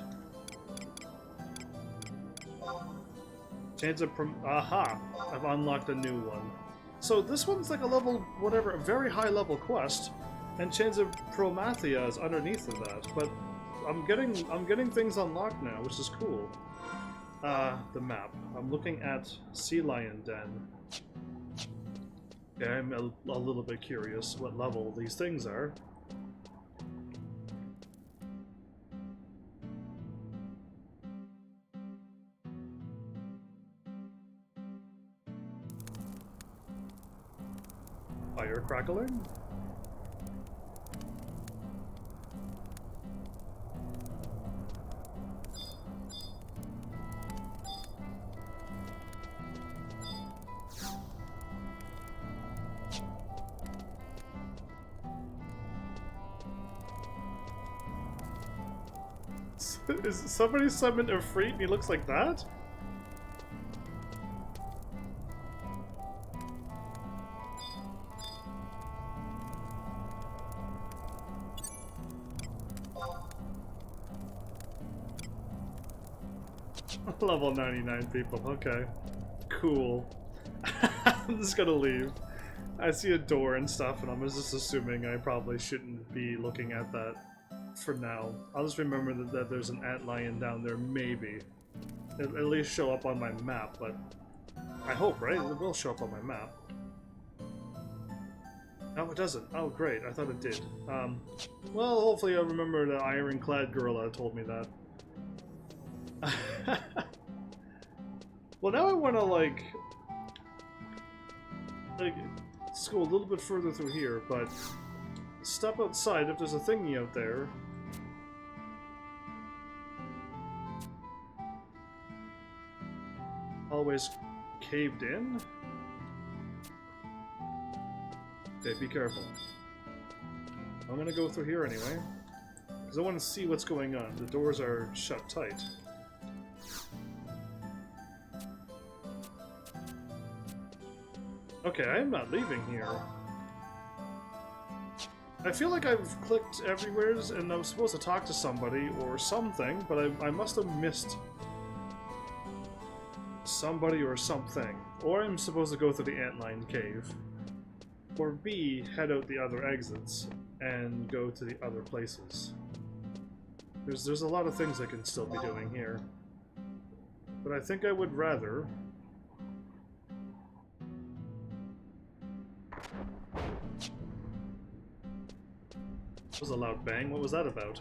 Chains of Aha! I've unlocked a new one. So this one's like a level, whatever, a very high level quest, and Chains of Promathia is underneath of that. But I'm getting things unlocked now, which is cool. The map. I'm looking at Sea Lion Den. Okay, I'm a little bit curious what level these things are. Fire crackling? Is somebody summoned a Freet and he looks like that? Level 99 people, okay. Cool. I'm just gonna leave. I see a door and stuff, and I'm just assuming I probably shouldn't be looking at that for now. I'll just remember that there's an antlion down there, maybe. At least show up on my map, but I hope, right? It will show up on my map. No, it doesn't. Oh, great. I thought it did. Well, hopefully I'll remember the ironclad gorilla told me that. Well, now I want to, like, let's go a little bit further through here, but step outside if there's a thingy out there. Always caved in? Okay, be careful. I'm gonna go through here anyway, because I want to see what's going on. The doors are shut tight. Okay, I am not leaving here. I feel like I've clicked everywhere and I'm supposed to talk to somebody or something, but I must have missed somebody or something. Or I'm supposed to go through the antlion cave. Or B, head out the other exits and go to the other places. There's a lot of things I can still be doing here. But I think I would rather... That was a loud bang. What was that about?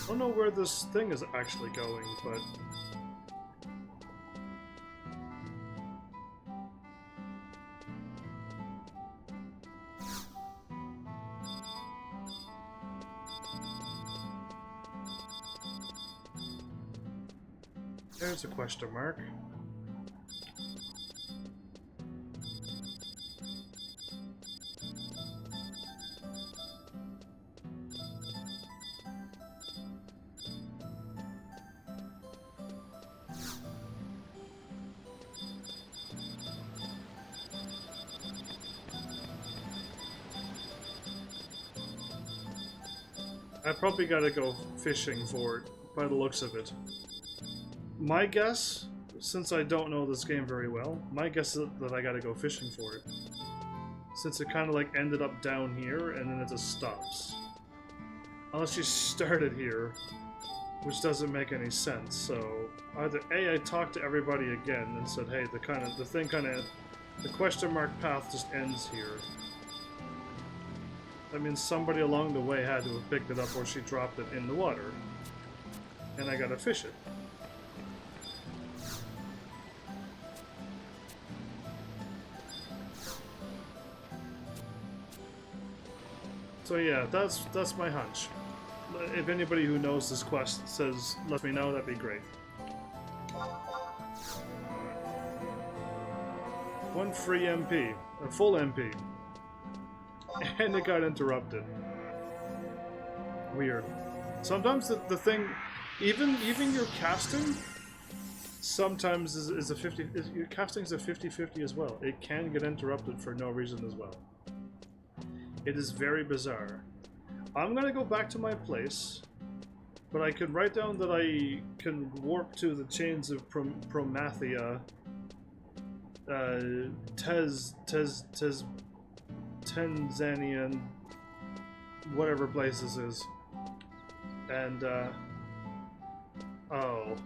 I don't know where this thing is actually going, but... There's a question mark. I probably gotta go fishing for it, by the looks of it. My guess, since I don't know this game very well, my guess is that I gotta go fishing for it. Since it kind of like ended up down here, and then it just stops. Unless you started here, which doesn't make any sense, so... Either A, I talked to everybody again and said, hey, the question mark path just ends here. That means somebody along the way had to have picked it up or she dropped it in the water. And I gotta fish it. So yeah, that's my hunch. If anybody who knows this quest says, let me know, that'd be great. One free MP. A full MP. And it got interrupted. Weird. Sometimes the thing, even your casting, sometimes is a 50. Your casting is a 50-50 as well. It can get interrupted for no reason as well. It is very bizarre. I'm gonna go back to my place, but I can write down that I can warp to the chains of Promathia, Tanzanian, whatever place this is, and oh,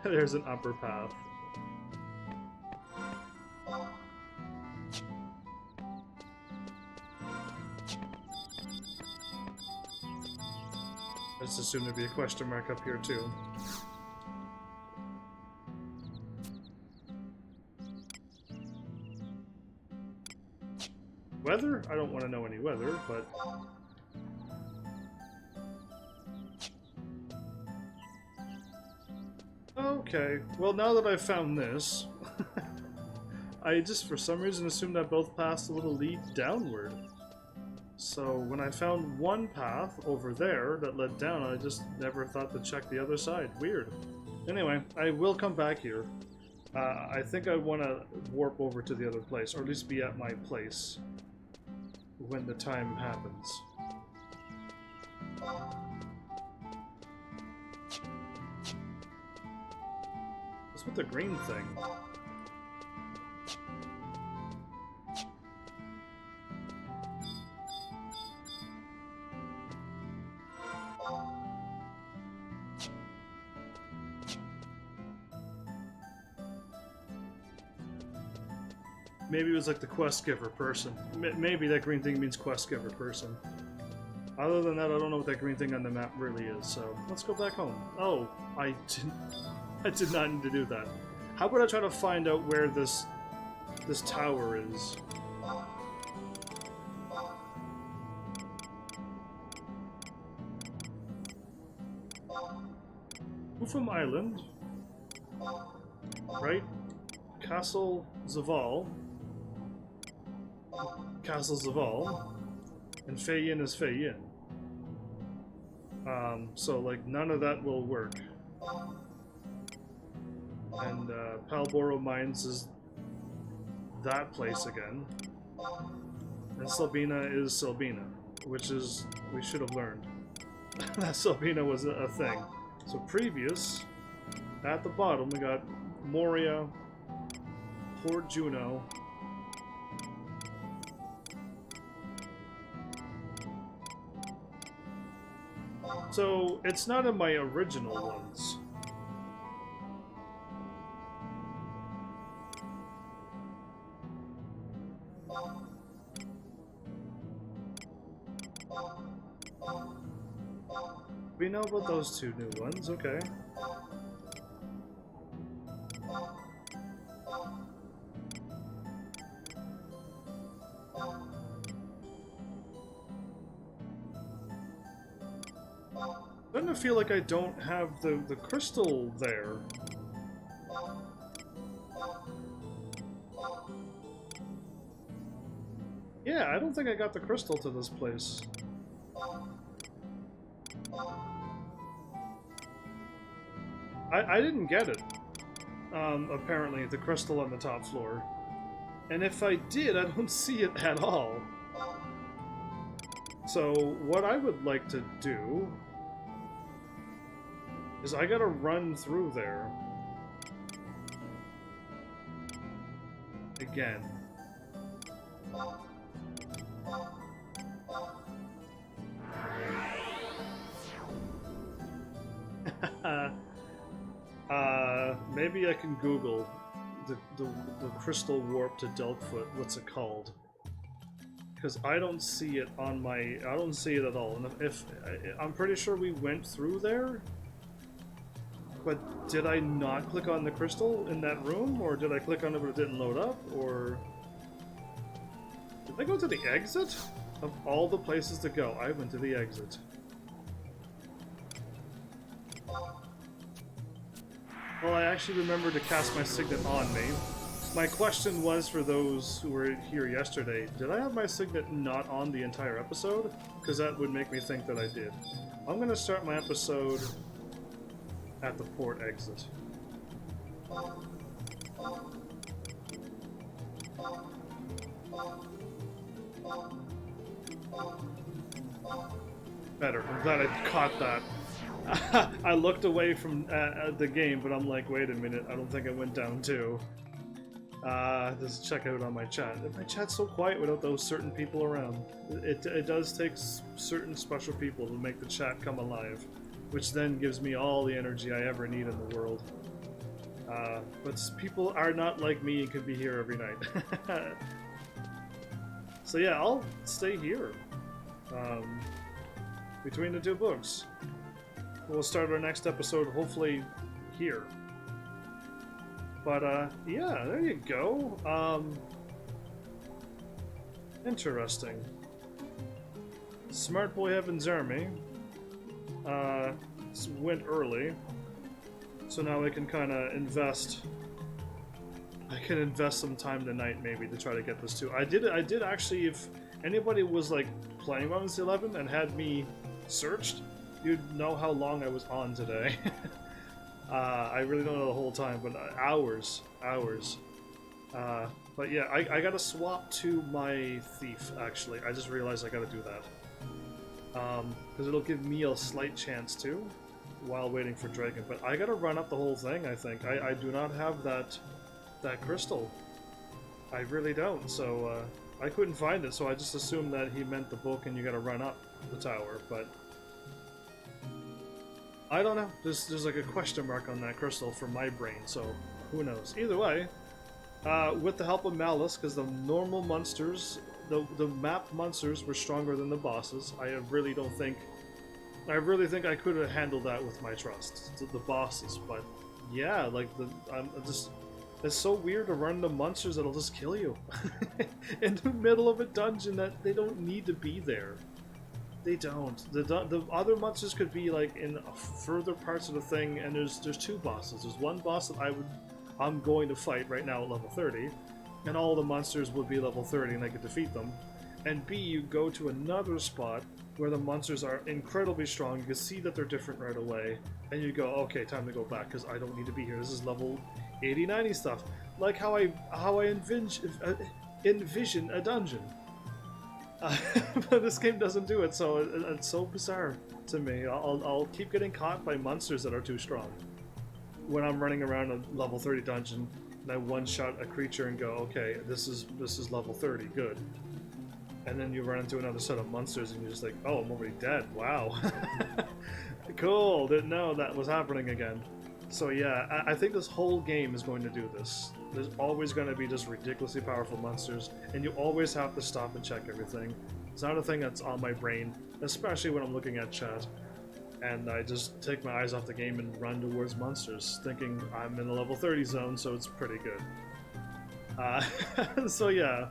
there's an upper path. I just assume there'd be a question mark up here too. Weather? I don't want to know any weather, but... Okay, well now that I've found this, I just for some reason assumed that both paths a little lead downward. So when I found one path over there that led down, I just never thought to check the other side. Weird. Anyway, I will come back here. I think I want to warp over to the other place, or at least be at my place when the time happens. What's with the green thing? Maybe it was like the quest giver person. Maybe that green thing means quest giver person. Other than that, I don't know what that green thing on the map really is, so let's go back home. Oh, I did not need to do that. How about I try to find out where this tower is? Ufum Island, right? Castle Zaval, and Fei-Yin is Fei-Yin. So like none of that will work. And Palboro Mines is that place again. And Selbina is Selbina, which is, we should have learned that Selbina was a thing. So previous, at the bottom we got Moria, Port Juno, so it's not in my original ones. We know about those two new ones, okay. I kind of feel like I don't have the crystal there. Yeah, I don't think I got the crystal to this place. I didn't get it. Apparently, the crystal on the top floor. And if I did, I don't see it at all. So, what I would like to do is I gotta run through there. Again. Maybe I can Google the crystal warp to Delkfoot. What's it called? Because I don't see it on my. I don't see it at all. And if I'm pretty sure we went through there, but did I not click on the crystal in that room, or did I click on it but it didn't load up, or did I go to the exit? Of all the places to go, I went to the exit. Well, I actually remembered to cast my signet on me. My question was for those who were here yesterday, did I have my signet not on the entire episode? Because that would make me think that I did. I'm going to start my episode at the port exit. Better. I'm glad I caught that. I looked away from the game, but I'm like, wait a minute, I don't think it went down too. Just check out on my chat. My chat's so quiet without those certain people around. It does take certain special people to make the chat come alive, which then gives me all the energy I ever need in the world. But people are not like me and can be here every night. So yeah, I'll stay here. Between the two books. We'll start our next episode hopefully here. But yeah, there you go. Interesting. Smart Boy HEAVENSARMY went early, so now I can kind of invest. I can invest some time tonight maybe to try to get this too. I did actually. If anybody was like playing Wednesday 11 and had me searched, you'd know how long I was on today. I really don't know the whole time, but hours. But yeah, I gotta swap to my thief, actually. I just realized I gotta do that. Because it'll give me a slight chance too, while waiting for Dragon. But I gotta run up the whole thing, I think. I do not have that crystal. I really don't, so I couldn't find it, so I just assumed that he meant the book and you gotta run up the tower, but I don't know. There's like a question mark on that crystal for my brain, so who knows. Either way, with the help of Malice, because the normal monsters, the map monsters were stronger than the bosses. I really think I could have handled that with my trust, the bosses, but yeah, like it's so weird to run the monsters that'll just kill you in the middle of a dungeon that they don't need to be there. They don't. The other monsters could be like in further parts of the thing, and there's two bosses. There's one boss that I'm going to fight right now at level 30, and all the monsters would be level 30 and I could defeat them. And B, you go to another spot where the monsters are incredibly strong. You can see that they're different right away, and you go, okay, time to go back because I don't need to be here. This is level 80, 90 stuff. Like how I envision a dungeon. But this game doesn't do it, so it's so bizarre to me. I'll keep getting caught by monsters that are too strong. When I'm running around a level 30 dungeon, and I one-shot a creature and go, okay, this is level 30, good. And then you run into another set of monsters and you're just like, oh, I'm already dead, wow. Cool, didn't know that was happening again. So yeah, I think this whole game is going to do this. There's always going to be just ridiculously powerful monsters, and you always have to stop and check everything. It's not a thing that's on my brain, especially when I'm looking at chat. And I just take my eyes off the game and run towards monsters, thinking I'm in the level 30 zone, so it's pretty good. So yeah.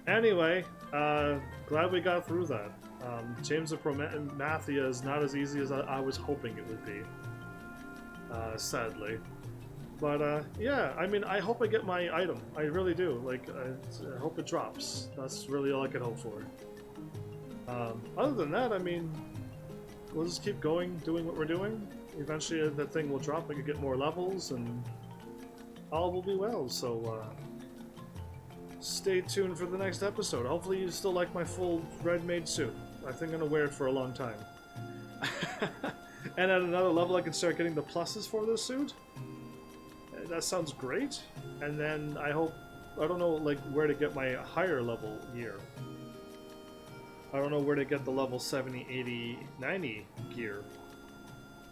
Anyway, glad we got through that. James of Promathia is not as easy as I was hoping it would be. Sadly. But yeah, I mean, I hope I get my item. I really do. Like, I hope it drops. That's really all I can hope for. Other than that, I mean, we'll just keep going, doing what we're doing. Eventually the thing will drop, I can get more levels, and all will be well. So stay tuned for the next episode. Hopefully you still like my full red mage suit. I think I'm going to wear it for a long time. And at another level I can start getting the pluses for this suit. That sounds great. And then I don't know like where to get my higher level gear. I don't know where to get the level 70, 80, 90 gear.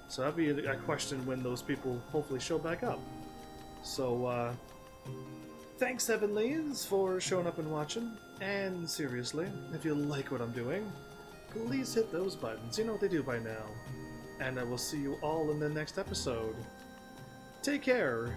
So that'd be a question when those people hopefully show back up. So thanks Heavenlies for showing up and watching. And seriously, if you like what I'm doing, please hit those buttons. You know what they do by now. And I will see you all in the next episode. Take care!